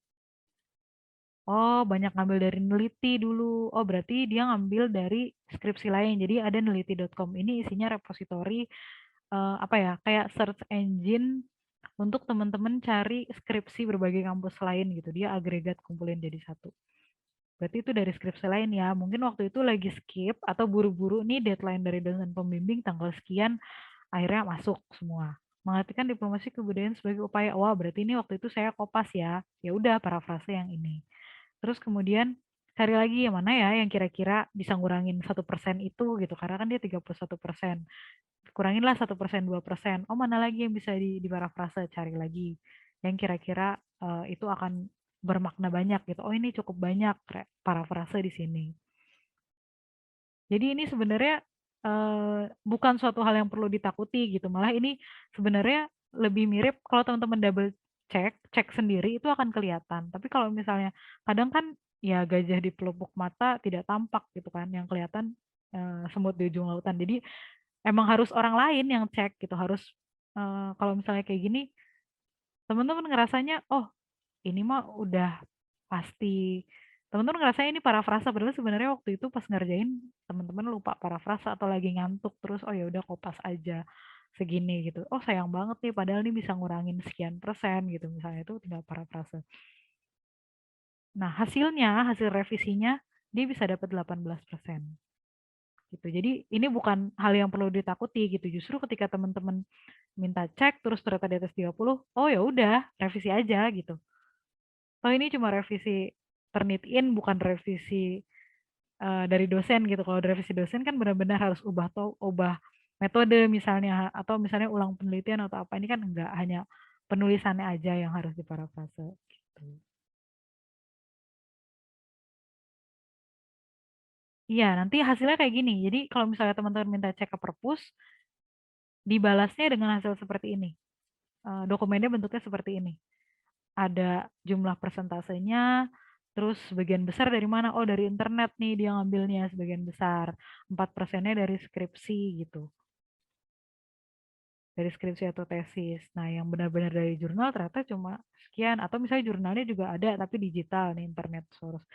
oh banyak ngambil dari Neliti dulu. Oh, berarti dia ngambil dari skripsi lain. Jadi ada neliti.com ini isinya repositori apa ya? Kayak search engine untuk teman-teman cari skripsi berbagai kampus lain gitu. Dia agregat kumpulin jadi satu. Berarti itu dari skripsi lain ya. Mungkin waktu itu lagi skip atau buru-buru nih deadline dari dosen pembimbing tanggal sekian, akhirnya masuk semua. Mengartikan diplomasi kebudayaan sebagai upaya, wah berarti ini waktu itu saya kopas ya. Ya udah parafrase yang ini. Terus kemudian cari lagi yang mana ya yang kira-kira bisa ngurangin 1% itu gitu. Karena kan dia 31%. Kuranginlah 1%, 2%. Oh, mana lagi yang bisa di parafrase, cari lagi. Yang kira-kira itu akan bermakna banyak gitu. Oh, ini cukup banyak parafrase di sini. Jadi ini sebenarnya bukan suatu hal yang perlu ditakuti gitu. Malah ini sebenarnya lebih mirip kalau teman-teman double cek sendiri itu akan kelihatan. Tapi kalau misalnya kadang kan ya gajah di pelupuk mata tidak tampak gitu kan, yang kelihatan semut di ujung lautan. Jadi emang harus orang lain yang cek gitu, harus kalau misalnya kayak gini teman-teman ngerasanya, oh ini mah udah pasti, teman-teman ngerasanya ini parafrasa, padahal sebenarnya waktu itu pas ngerjain teman-teman lupa parafrasa atau lagi ngantuk, terus oh ya udah kopas aja segini gitu. Oh sayang banget nih, padahal ini bisa ngurangin sekian persen gitu, misalnya itu tinggal parafrase. Nah hasilnya, hasil revisinya dia bisa dapat 18% gitu. Jadi ini bukan hal yang perlu ditakuti gitu. Justru ketika teman-teman minta cek terus ternyata di atas 30, oh ya udah revisi aja gitu. Oh ini cuma revisi Turnitin, bukan revisi dari dosen gitu. Kalau revisi dosen kan benar-benar harus ubah metode misalnya, atau misalnya ulang penelitian atau apa. Ini kan enggak, hanya penulisannya aja yang harus diparafrase gitu. Iya, nanti hasilnya kayak gini. Jadi kalau misalnya teman-teman minta cek ke perpus, dibalasnya dengan hasil seperti ini. Dokumennya bentuknya seperti ini. Ada jumlah persentasenya, terus sebagian besar dari mana? Oh, dari internet nih dia ngambilnya sebagian besar. 4%-nya dari skripsi gitu. Dari skripsi atau tesis. Nah, yang benar-benar dari jurnal ternyata cuma sekian. Atau misalnya jurnalnya juga ada, tapi digital nih, internet source.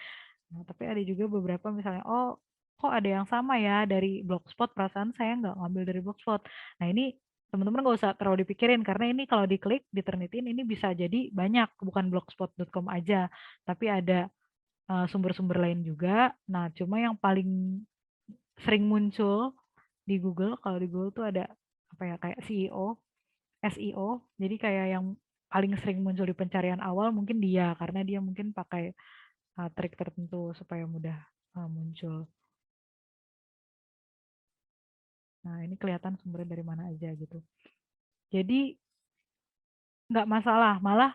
Nah, tapi ada juga beberapa misalnya, oh kok ada yang sama ya dari Blogspot, perasaan saya nggak ngambil dari Blogspot. Nah, ini teman-teman nggak usah terlalu dipikirin, karena ini kalau diklik, diternitin, ini bisa jadi banyak, bukan blogspot.com aja, tapi ada sumber-sumber lain juga. Nah, cuma yang paling sering muncul di Google, kalau di Google tuh ada apa ya, kayak CEO, SEO. Jadi kayak yang paling sering muncul di pencarian awal mungkin dia, karena dia mungkin pakai trik tertentu supaya mudah muncul. Nah, ini kelihatan sumbernya dari mana aja gitu. Jadi nggak masalah, malah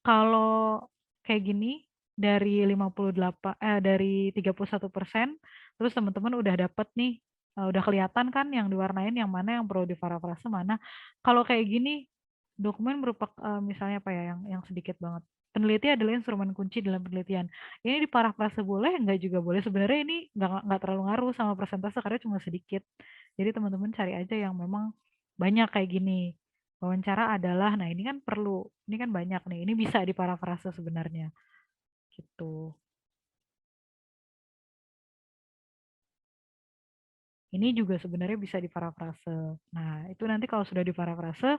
kalau kayak gini dari 58 dari 31%, terus teman-teman udah dapet nih, udah kelihatan kan yang diwarnain yang mana yang perlu diparafrase mana. Kalau kayak gini dokumen merupakan misalnya apa ya yang sedikit banget. Peneliti adalah instrumen kunci dalam penelitian. Ini diparafrase boleh, enggak juga boleh. Sebenarnya ini nggak terlalu ngaruh sama persentase karena cuma sedikit. Jadi teman-teman cari aja yang memang banyak kayak gini. Wawancara adalah, nah ini kan perlu, ini kan banyak nih, ini bisa diparafrase sebenarnya, gitu. Ini juga sebenarnya bisa diparafrase. Nah, itu nanti kalau sudah diparafrase,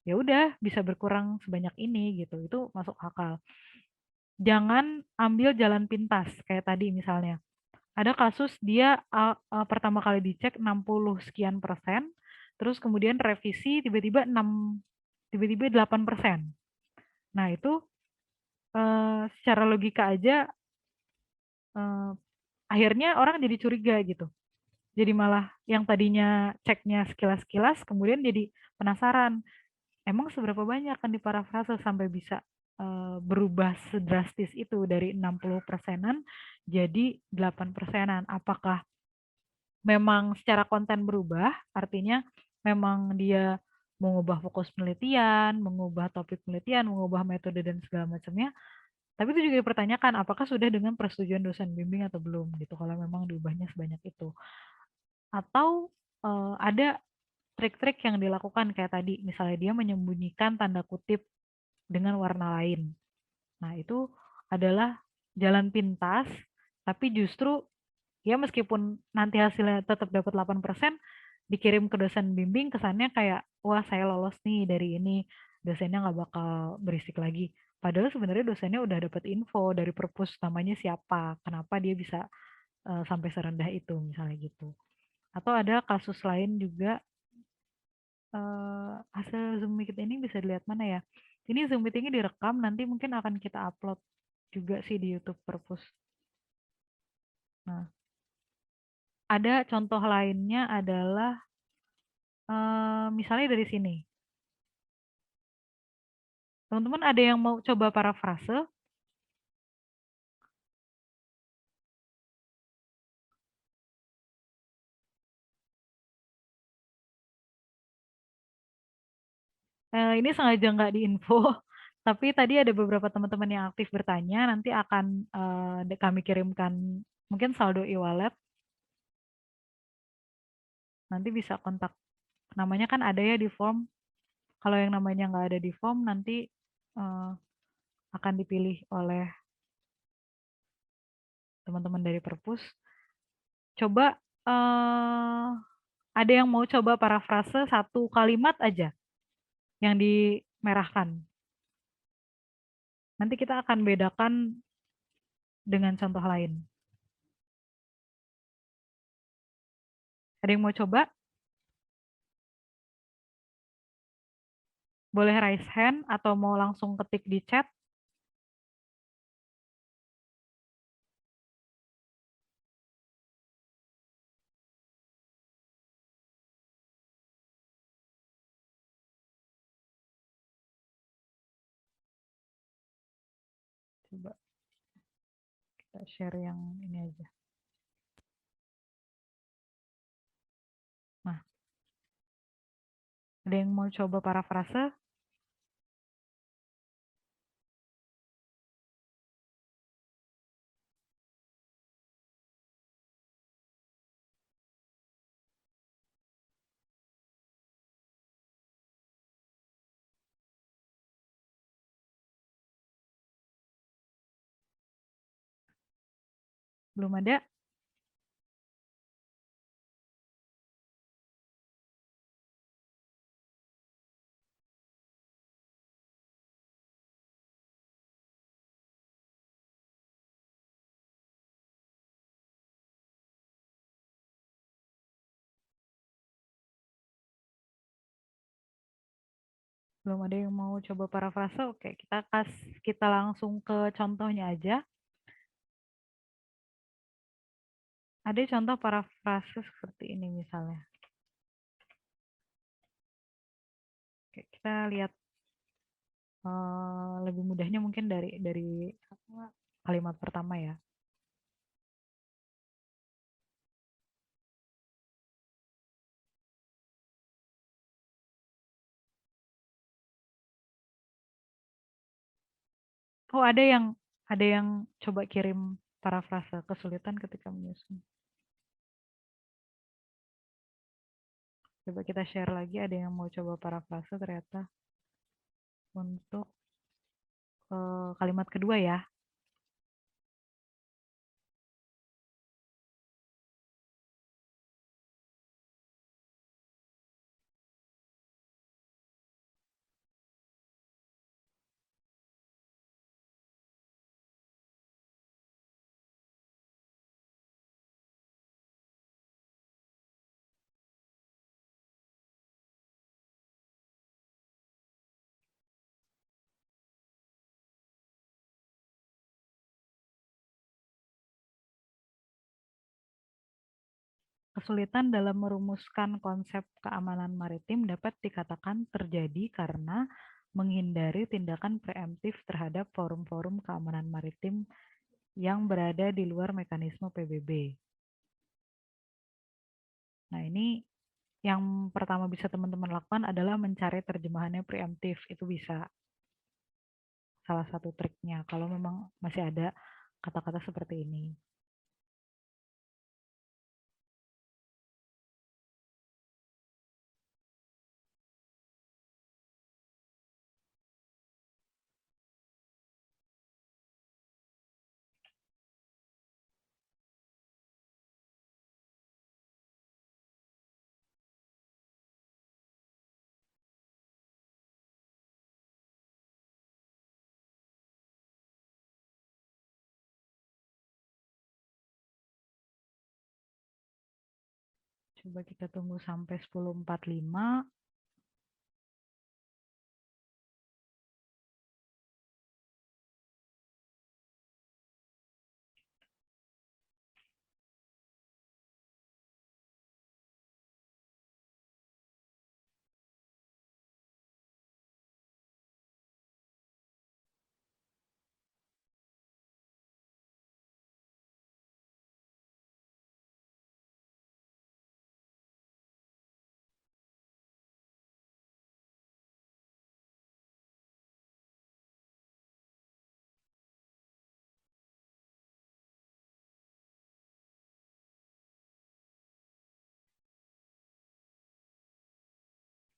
ya udah bisa berkurang sebanyak ini gitu. Itu masuk akal. Jangan ambil jalan pintas kayak tadi misalnya. Ada kasus dia pertama kali dicek 60 sekian persen, terus kemudian revisi tiba-tiba 8%. Nah, itu secara logika aja eh, akhirnya orang jadi curiga gitu. Jadi malah yang tadinya ceknya sekilas-sekilas, kemudian jadi penasaran, emang seberapa banyak kan diparafrase sampai bisa berubah sedrastis itu dari 60%-an jadi 8%-an. Apakah memang secara konten berubah, artinya memang dia mengubah fokus penelitian, mengubah topik penelitian, mengubah metode dan segala macamnya. Tapi itu juga dipertanyakan apakah sudah dengan persetujuan dosen bimbing atau belum gitu kalau memang diubahnya sebanyak itu. Atau ada trik-trik yang dilakukan kayak tadi, misalnya dia menyembunyikan tanda kutip dengan warna lain. Nah, itu adalah jalan pintas, tapi justru ya meskipun nanti hasilnya tetap dapat 8%, dikirim ke dosen bimbing kesannya kayak, wah saya lolos nih dari ini, dosennya nggak bakal berisik lagi. Padahal sebenarnya dosennya udah dapat info dari perpus namanya siapa, kenapa dia bisa sampai serendah itu misalnya gitu. Atau ada kasus lain juga, hasil Zoom meeting ini bisa dilihat mana ya? Ini Zoom meetingnya direkam, nanti mungkin akan kita upload juga sih di YouTube Perpus. Nah, ada contoh lainnya adalah misalnya dari sini. Teman-teman ada yang mau coba parafrase? Ini sengaja nggak diinfo, tapi tadi ada beberapa teman-teman yang aktif bertanya, nanti akan kami kirimkan mungkin saldo e-wallet, nanti bisa kontak. Namanya kan ada ya di form. Kalau yang namanya nggak ada di form, nanti eh, akan dipilih oleh teman-teman dari Perpus. Coba ada yang mau coba parafrase satu kalimat aja yang dimerahkan. Nanti kita akan bedakan dengan contoh lain. Ada yang mau coba? Boleh raise hand atau mau langsung ketik di chat. Coba kita share yang ini aja. Nah, ada yang mau coba parafrase? Belum ada? Belum ada yang mau coba parafrase? Oke, kita langsung ke contohnya aja. Ada contoh parafrase seperti ini misalnya. Oke, kita lihat lebih mudahnya mungkin dari kalimat pertama ya. Oh, ada yang coba kirim parafrase kesulitan ketika menyusun. Coba kita share lagi, ada yang mau coba parafrase ternyata untuk kalimat kedua ya. Kesulitan dalam merumuskan konsep keamanan maritim dapat dikatakan terjadi karena menghindari tindakan preemptif terhadap forum-forum keamanan maritim yang berada di luar mekanisme PBB. Nah, ini yang pertama bisa teman-teman lakukan adalah mencari terjemahannya preemptif. Itu bisa salah satu triknya kalau memang masih ada kata-kata seperti ini. Coba kita tunggu sampai 10.45.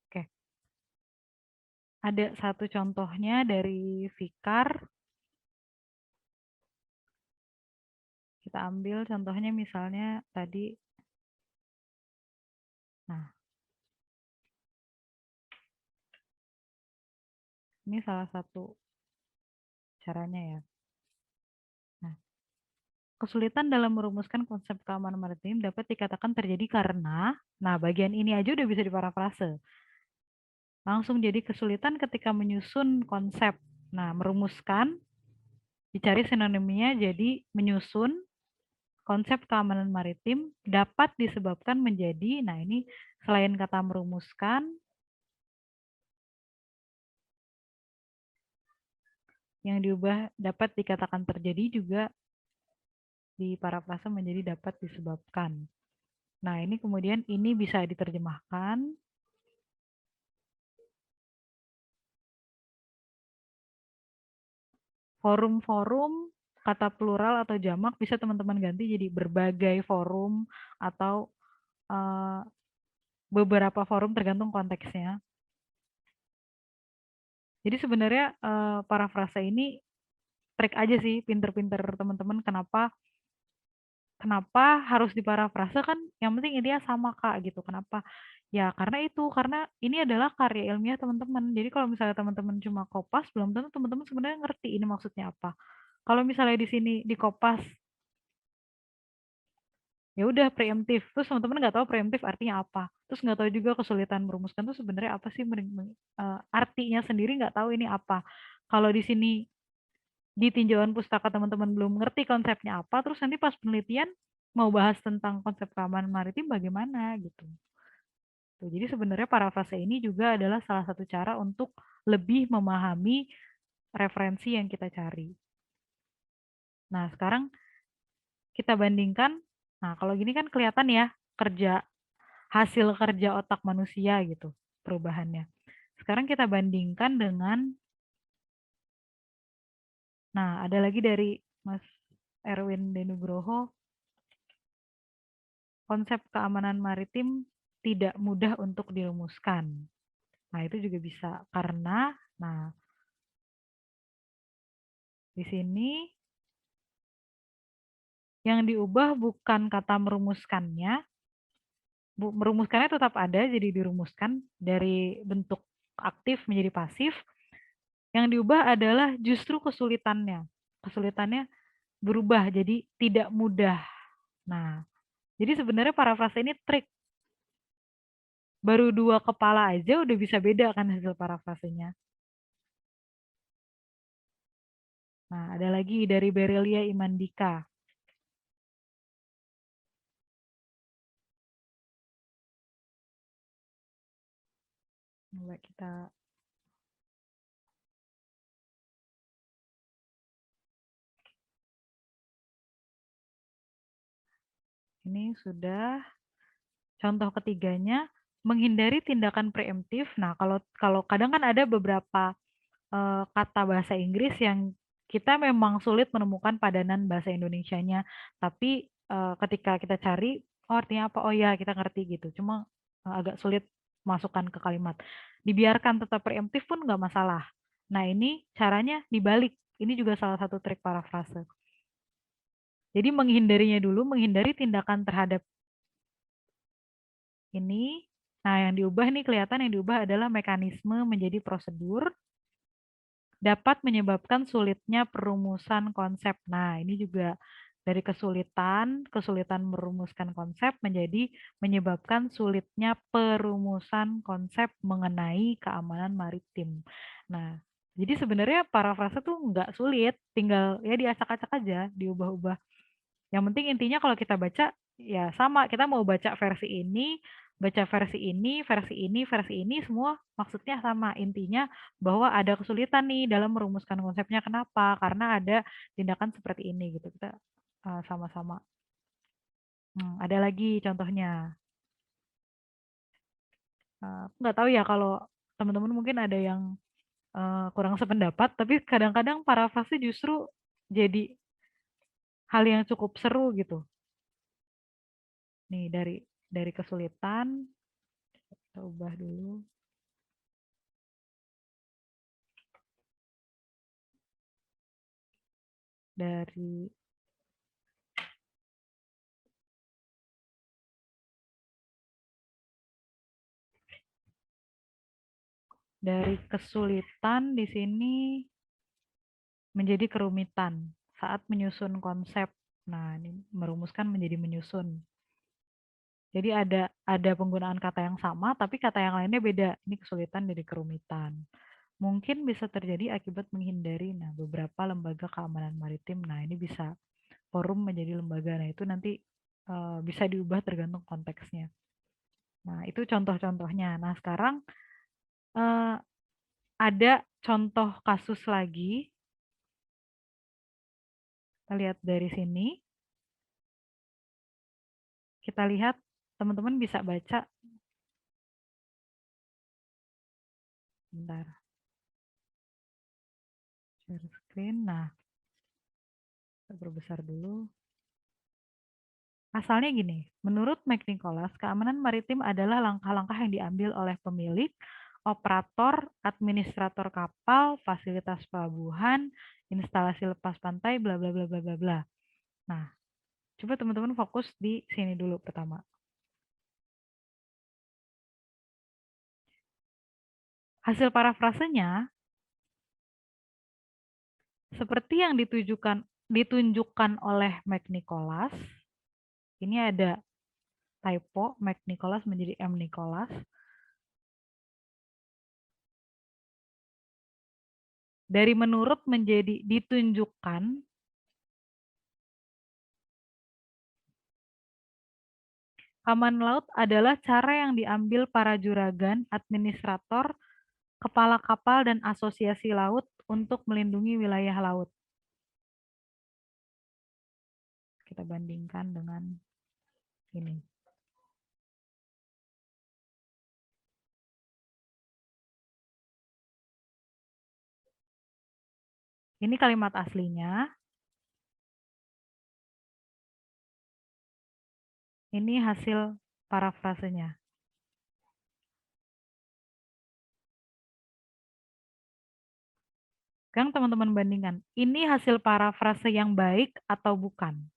Oke. Ada satu contohnya dari Fikar. Kita ambil contohnya misalnya tadi. Nah, ini salah satu caranya ya. Nah, kesulitan dalam merumuskan konsep keamanan maritim dapat dikatakan terjadi karena, nah bagian ini aja udah bisa diparafrase. Langsung jadi kesulitan ketika menyusun konsep. Nah, merumuskan, dicari sinonimnya jadi menyusun konsep keamanan maritim dapat disebabkan menjadi, nah ini selain kata merumuskan, yang diubah dapat dikatakan terjadi juga diparafrase menjadi dapat disebabkan. Nah, ini kemudian ini bisa diterjemahkan. Forum-forum, kata plural atau jamak bisa teman-teman ganti jadi berbagai forum atau beberapa forum tergantung konteksnya. Jadi sebenarnya parafrase ini trik aja sih, pinter-pinter teman-teman kenapa harus diparafrase kan yang penting intinya sama Kak gitu. Kenapa? Ya karena ini adalah karya ilmiah teman-teman. Jadi kalau misalnya teman-teman cuma kopas, belum tentu teman-teman sebenarnya ngerti ini maksudnya apa. Kalau misalnya di sini di kopas, Ya udah preemptif. Terus teman-teman nggak tahu preemptif artinya apa. Terus nggak tahu juga kesulitan merumuskan tuh sebenarnya apa sih, artinya sendiri nggak tahu ini apa. Kalau di sini di tinjauan pustaka teman-teman belum ngerti konsepnya apa, terus nanti pas penelitian mau bahas tentang konsep keamanan maritim bagaimana gitu. Tuh, jadi sebenarnya parafrase ini juga adalah salah satu cara untuk lebih memahami referensi yang kita cari. Nah, sekarang kita bandingkan. Nah, kalau gini kan kelihatan ya hasil kerja otak manusia gitu perubahannya. Sekarang kita bandingkan dengan, nah ada lagi dari Mas Erwin Denugroho, konsep keamanan maritim tidak mudah untuk dirumuskan. Nah, itu juga bisa karena, nah di sini yang diubah bukan kata merumuskannya, merumuskannya tetap ada, jadi dirumuskan dari bentuk aktif menjadi pasif. Yang diubah adalah justru kesulitannya. Kesulitannya berubah jadi tidak mudah. Nah, jadi sebenarnya parafrase ini trik. Baru dua kepala aja udah bisa beda kan hasil parafrasenya. Nah, ada lagi dari Berelia Imandika. Coba kita, ini sudah contoh ketiganya, menghindari tindakan preemptif. Nah, kalau kalau kadang kan ada beberapa kata bahasa Inggris yang kita memang sulit menemukan padanan bahasa Indonesianya, tapi ketika kita cari, oh artinya apa? Oh ya, kita ngerti gitu. Cuma agak sulit masukkan ke kalimat. Dibiarkan tetap preemptif pun nggak masalah. Nah, ini caranya dibalik. Ini juga salah satu trik parafrase. Jadi menghindarinya dulu, menghindari tindakan terhadap ini. Nah, yang diubah nih kelihatan yang diubah adalah mekanisme menjadi prosedur, dapat menyebabkan sulitnya perumusan konsep. Nah, ini juga dari kesulitan merumuskan konsep menjadi menyebabkan sulitnya perumusan konsep mengenai keamanan maritim. Nah, jadi sebenarnya parafrase tuh nggak sulit, tinggal ya diacak-acak aja, diubah-ubah. Yang penting intinya kalau kita baca ya sama, kita mau baca versi ini, baca versi ini semua maksudnya sama. Intinya bahwa ada kesulitan nih dalam merumuskan konsepnya. Kenapa? Karena ada tindakan seperti ini gitu. Kita sama-sama. Ada lagi contohnya. Nggak tahu ya kalau teman-teman mungkin ada yang kurang sependapat, tapi kadang-kadang parafrase justru jadi hal yang cukup seru gitu. Nih dari kesulitan kita ubah dulu. Dari kesulitan di sini menjadi kerumitan saat menyusun konsep. Nah, ini merumuskan menjadi menyusun. Jadi ada penggunaan kata yang sama tapi kata yang lainnya beda. Ini kesulitan jadi kerumitan. Mungkin bisa terjadi akibat menghindari beberapa lembaga keamanan maritim. Nah, ini bisa forum menjadi lembaga. Nah, itu nanti bisa diubah tergantung konteksnya. Nah, itu contoh-contohnya. Nah, sekarang eh, ada contoh kasus lagi. Kita lihat dari sini. Kita lihat teman-teman bisa baca. Bentar. Share screen. Nah, kita perbesar dulu. Asalnya gini, menurut McNicholas, keamanan maritim adalah langkah-langkah yang diambil oleh pemilik, operator, administrator kapal, fasilitas pelabuhan, instalasi lepas pantai, bla bla bla bla bla bla. Nah, coba teman-teman fokus di sini dulu pertama. Hasil parafrasenya seperti yang ditunjukkan oleh McNicholas, Ini ada typo, Mac Nicholas menjadi M Nicholas. Dari menurut menjadi ditunjukkan. Keamanan laut adalah cara yang diambil para juragan, administrator, kepala kapal, dan asosiasi laut untuk melindungi wilayah laut. Kita bandingkan dengan ini. Ini kalimat aslinya. Ini hasil parafrasenya. Sekarang teman-teman bandingkan. Ini hasil parafrase yang baik atau bukan?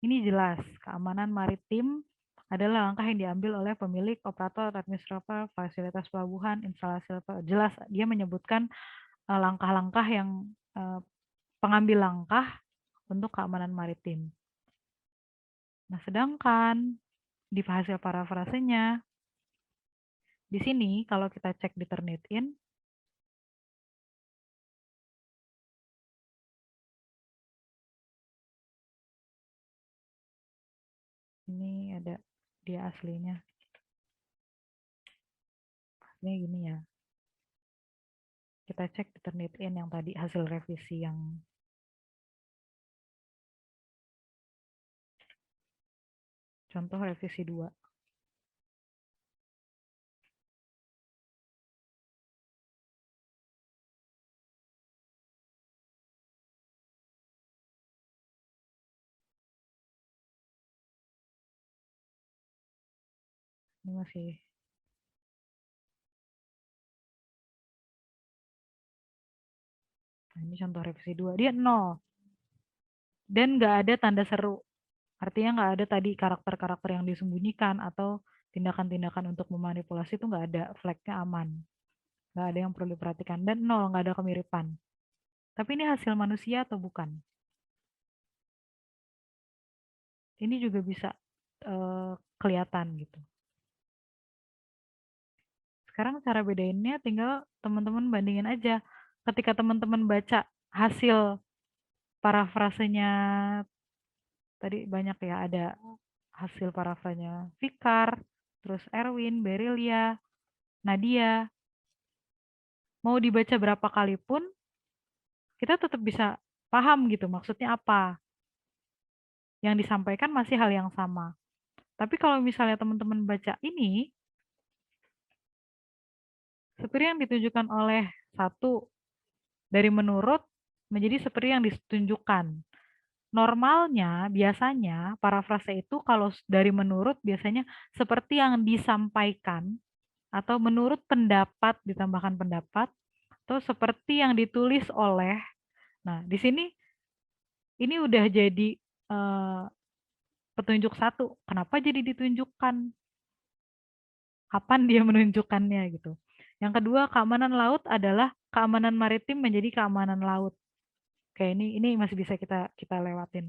Ini jelas, keamanan maritim adalah langkah yang diambil oleh pemilik, operator, administrator, fasilitas pelabuhan, instalasi. Jelas, dia menyebutkan langkah-langkah yang pengambil langkah untuk keamanan maritim. Nah, sedangkan di hasil parafrasenya, di sini kalau kita cek di Turnitin, ini ada dia aslinya. Ini gini ya. Kita cek di Turnitin yang tadi hasil revisi yang contoh revisi 2. Ini masih ini contoh revisi 2. Dia 0. Dan nggak ada tanda seru. Artinya nggak ada tadi karakter-karakter yang disembunyikan atau tindakan-tindakan untuk memanipulasi itu nggak ada, flagnya aman. Nggak ada yang perlu diperhatikan. Dan 0, nggak ada kemiripan. Tapi ini hasil manusia atau bukan? Ini juga bisa kelihatan gitu. Sekarang cara bedainnya tinggal teman-teman bandingin aja. Ketika teman-teman baca hasil parafrasenya tadi banyak ya, ada hasil parafrasenya Fikar, terus Erwin, Berilia, Nadia. Mau dibaca berapa kali pun kita tetap bisa paham gitu maksudnya apa. Yang disampaikan masih hal yang sama. Tapi kalau misalnya teman-teman baca ini, seperti yang ditunjukkan oleh satu dari menurut menjadi seperti yang ditunjukkan. Normalnya, biasanya parafrase itu kalau dari menurut biasanya seperti yang disampaikan atau menurut pendapat ditambahkan pendapat atau seperti yang ditulis oleh. Nah, di sini ini udah jadi petunjuk satu. Kenapa jadi ditunjukkan? Kapan dia menunjukkannya gitu. Yang kedua, keamanan laut adalah keamanan maritim menjadi keamanan laut. Oke, ini masih bisa kita lewatin.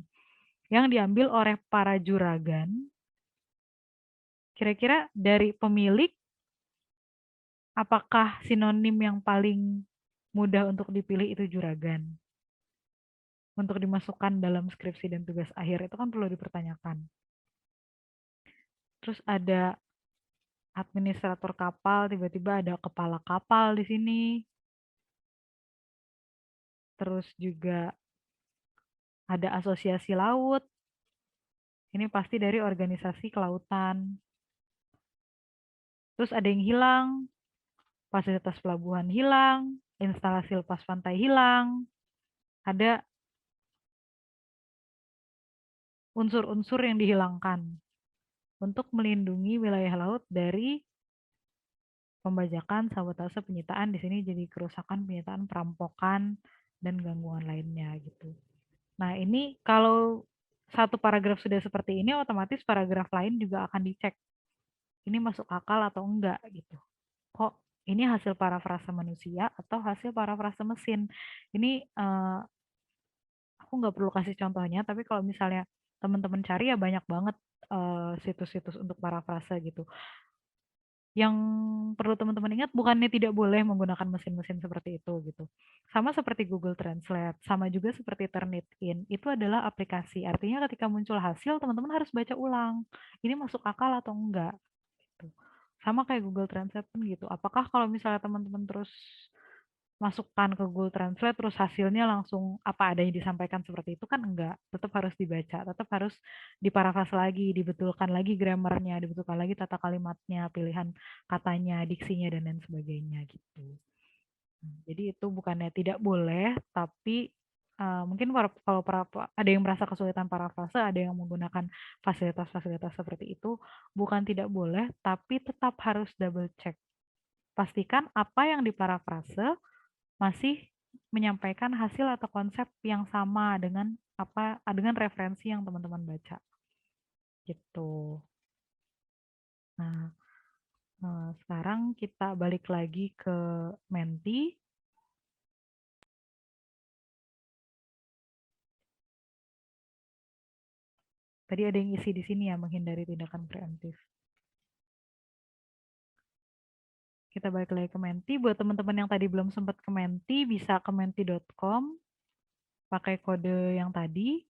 Yang diambil oleh para juragan, kira-kira dari pemilik, apakah sinonim yang paling mudah untuk dipilih itu juragan? Untuk dimasukkan dalam skripsi dan tugas akhir itu kan perlu dipertanyakan. Terus ada administrator kapal, tiba-tiba ada kepala kapal di sini. Terus juga ada asosiasi laut. Ini pasti dari organisasi kelautan. Terus ada yang hilang, fasilitas pelabuhan hilang, instalasi lepas pantai hilang, ada unsur-unsur yang dihilangkan. untuk melindungi wilayah laut dari pembajakan, sabotase, penyitaan. Di sini jadi kerusakan, penyitaan, perampokan, dan gangguan lainnya gitu. Nah, ini kalau satu paragraf sudah seperti ini, otomatis paragraf lain juga akan dicek. Ini masuk akal atau enggak gitu. Kok ini hasil parafrase manusia atau hasil parafrase mesin? Ini aku nggak perlu kasih contohnya, tapi kalau misalnya teman-teman cari ya banyak banget situs-situs untuk parafrase gitu. Yang perlu teman-teman ingat bukannya tidak boleh menggunakan mesin-mesin seperti itu gitu. Sama seperti Google Translate, sama juga seperti Turnitin, itu adalah aplikasi. Artinya ketika muncul hasil, teman-teman harus baca ulang. Ini masuk akal atau enggak gitu. Sama kayak Google Translate pun gitu. Apakah kalau misalnya teman-teman terus masukkan ke Google Translate terus hasilnya langsung apa adanya disampaikan seperti itu kan enggak, tetap harus dibaca, tetap harus diparafras lagi, dibetulkan lagi grammarnya, dibetulkan lagi tata kalimatnya, pilihan katanya, diksinya dan lain sebagainya gitu. Jadi itu bukannya tidak boleh, tapi mungkin kalau ada yang merasa kesulitan parafrase, ada yang menggunakan fasilitas-fasilitas seperti itu, bukan tidak boleh, tapi tetap harus double check. Pastikan apa yang diparafrase masih menyampaikan hasil atau konsep yang sama dengan dengan referensi yang teman-teman baca gitu. Nah, sekarang kita balik lagi ke Menti. Tadi ada yang isi di sini ya, menghindari tindakan preemptif. Kita balik lagi ke Menti. Buat teman-teman yang tadi belum sempat ke Menti, bisa ke menti.com pakai kode yang tadi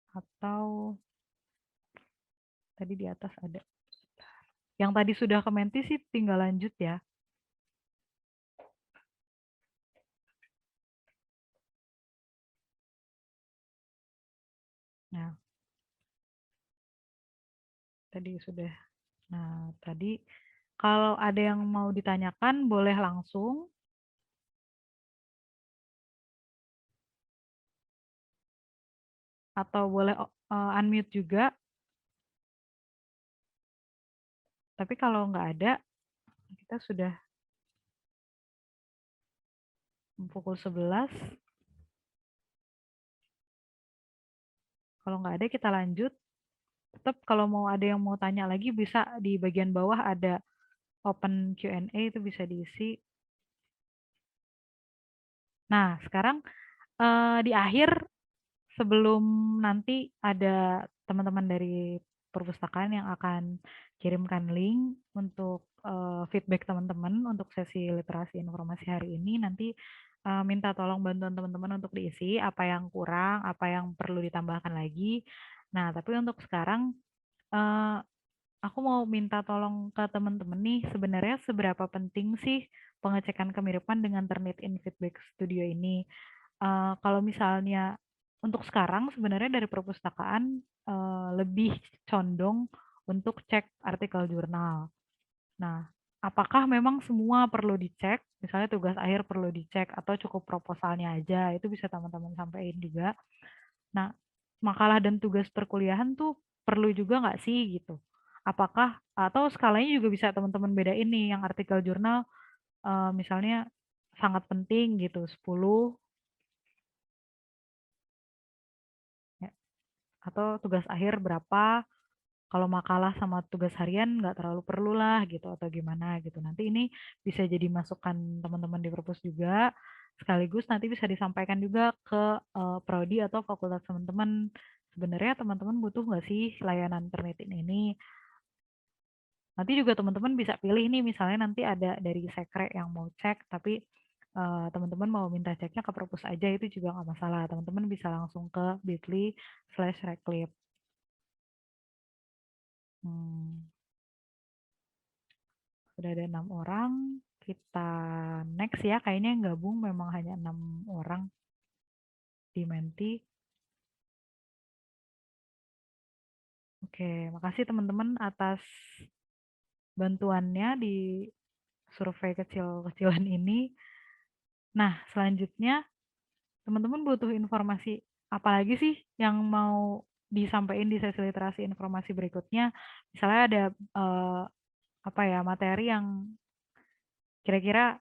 atau tadi di atas ada. Yang tadi sudah ke Menti sih tinggal lanjut ya. Nah, tadi sudah. Nah, tadi kalau ada yang mau ditanyakan boleh langsung atau boleh unmute juga. Tapi kalau nggak ada, kita sudah pukul 11. Kalau nggak ada kita lanjut. Tetap kalau mau ada yang mau tanya lagi bisa di bagian bawah ada open Q&A itu bisa diisi. Nah, sekarang di akhir sebelum nanti ada teman-teman dari perpustakaan yang akan kirimkan link untuk feedback teman-teman untuk sesi literasi informasi hari ini, nanti minta tolong bantuan teman-teman untuk diisi apa yang kurang, apa yang perlu ditambahkan lagi. Nah, tapi untuk sekarang eh, aku mau minta tolong ke teman-teman nih, sebenarnya seberapa penting sih pengecekan kemiripan dengan Turnitin Feedback Studio ini? Kalau misalnya untuk sekarang sebenarnya dari perpustakaan lebih condong untuk cek artikel jurnal. Nah, apakah memang semua perlu dicek? Misalnya tugas akhir perlu dicek atau cukup proposalnya aja? Itu bisa teman-teman sampaikan juga. Nah, makalah dan tugas perkuliahan tuh perlu juga nggak sih gitu? Apakah atau skalanya juga bisa teman-teman beda ini yang artikel jurnal misalnya sangat penting gitu 10 ya, atau tugas akhir berapa, kalau makalah sama tugas harian nggak terlalu perlu lah gitu atau gimana gitu. Nanti ini bisa jadi masukan teman-teman di perpus juga, sekaligus nanti bisa disampaikan juga ke prodi atau fakultas teman-teman. Sebenarnya teman-teman butuh nggak sih layanan Turnitin ini? Nanti juga teman-teman bisa pilih nih, misalnya nanti ada dari sekre yang mau cek, tapi teman-teman mau minta ceknya ke perpus aja, itu juga nggak masalah. Teman-teman bisa langsung ke bit.ly/reclip. Sudah ada 6 orang. Kita next ya. Kayaknya yang gabung memang hanya 6 orang di Menti. Oke, makasih teman-teman atas bantuannya di survei kecil-kecilan ini. Nah, selanjutnya teman-teman butuh informasi apa lagi sih yang mau disampaikan di sesi literasi informasi berikutnya. Misalnya ada materi yang kira-kira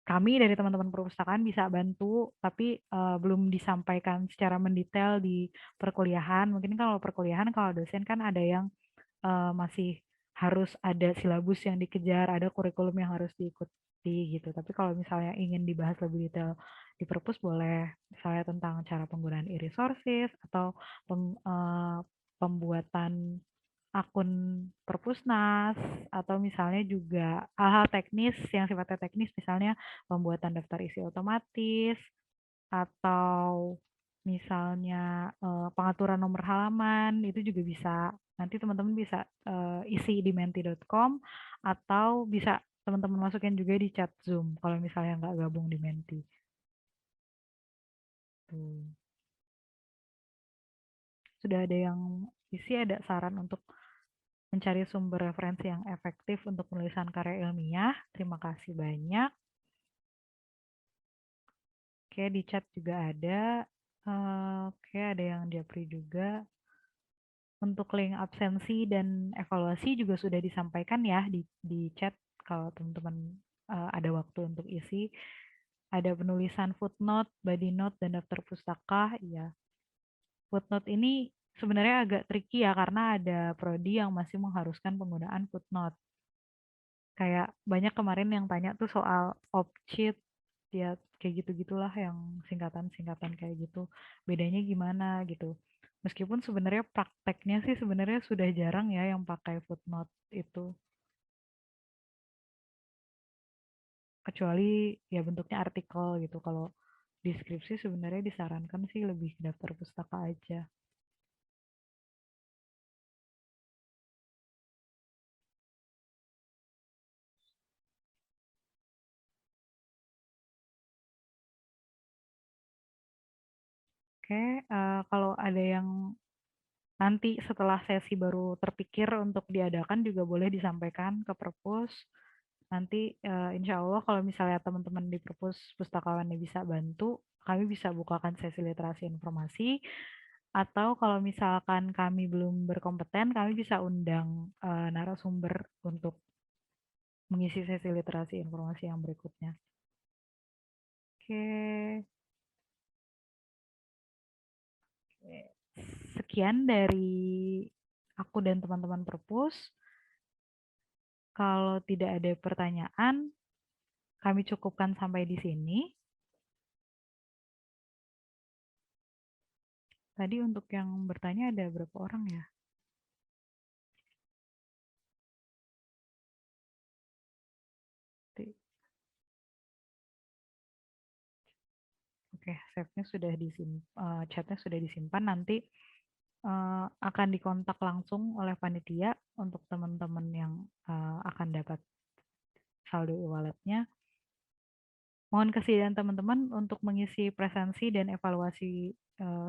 kami dari teman-teman perpustakaan bisa bantu, tapi belum disampaikan secara mendetail di perkuliahan. Mungkin kalau perkuliahan, kalau dosen kan ada yang masih harus ada silabus yang dikejar, ada kurikulum yang harus diikuti gitu. Tapi kalau misalnya ingin dibahas lebih detail di perpus boleh, misalnya tentang cara penggunaan e-resources atau pembuatan akun perpusnas, atau misalnya juga hal-hal teknis yang sifatnya teknis, misalnya pembuatan daftar isi otomatis, atau misalnya pengaturan nomor halaman, itu juga bisa. Nanti teman-teman bisa isi di menti.com, atau bisa teman-teman masukin juga di chat Zoom kalau misalnya nggak gabung di Menti. Tuh. Sudah ada yang isi, ada saran untuk mencari sumber referensi yang efektif untuk penulisan karya ilmiah. Terima kasih banyak. Oke, di chat juga ada. Oke, ada yang diapri juga. Untuk link absensi dan evaluasi juga sudah disampaikan ya di chat kalau teman-teman ada waktu untuk isi. Ada penulisan footnote, body note, dan daftar pustaka. Ya, footnote ini sebenarnya agak tricky ya karena ada prodi yang masih mengharuskan penggunaan footnote. Kayak banyak kemarin yang tanya tuh soal opcheat, ya kayak gitu-gitulah yang singkatan-singkatan kayak gitu. Bedanya gimana gitu. Meskipun sebenarnya prakteknya sih sebenarnya sudah jarang ya yang pakai footnote itu. Kecuali ya bentuknya artikel gitu. Kalau deskripsi sebenarnya disarankan sih lebih ke daftar pustaka aja. Oke, kalau ada yang nanti setelah sesi baru terpikir untuk diadakan juga boleh disampaikan ke perpus. Nanti insya Allah kalau misalnya teman-teman di perpus pustakawannya bisa bantu, kami bisa bukakan sesi literasi informasi. Atau kalau misalkan kami belum berkompeten, kami bisa undang narasumber untuk mengisi sesi literasi informasi yang berikutnya. Oke, sekian dari aku dan teman-teman perpus. Kalau tidak ada pertanyaan, kami cukupkan sampai di sini. Tadi untuk yang bertanya ada berapa orang ya? Oke, save-nya sudah disimpan, chatnya sudah disimpan. Nanti akan dikontak langsung oleh panitia untuk teman-teman yang akan dapat saldo e-walletnya. Mohon kesediaan teman-teman untuk mengisi presensi dan evaluasi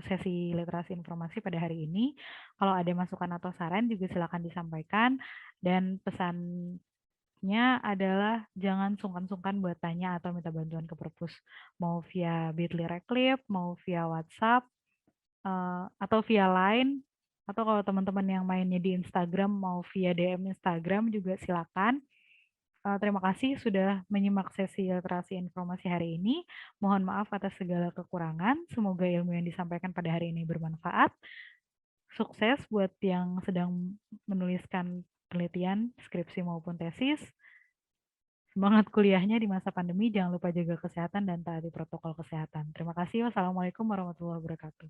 sesi literasi informasi pada hari ini. Kalau ada masukan atau saran juga silakan disampaikan. Dan pesannya adalah jangan sungkan-sungkan buat tanya atau minta bantuan ke perpus. Mau via Bitly Reclip, mau via WhatsApp, atau via Line, atau kalau teman-teman yang mainnya di Instagram mau via DM Instagram juga silakan. Terima kasih sudah menyimak sesi literasi informasi hari ini. Mohon maaf atas segala kekurangan. Semoga ilmu yang disampaikan pada hari ini bermanfaat. Sukses buat yang sedang menuliskan penelitian, skripsi maupun tesis. Semangat kuliahnya di masa pandemi. Jangan lupa jaga kesehatan dan taati protokol kesehatan. Terima kasih. Wassalamualaikum warahmatullahi wabarakatuh.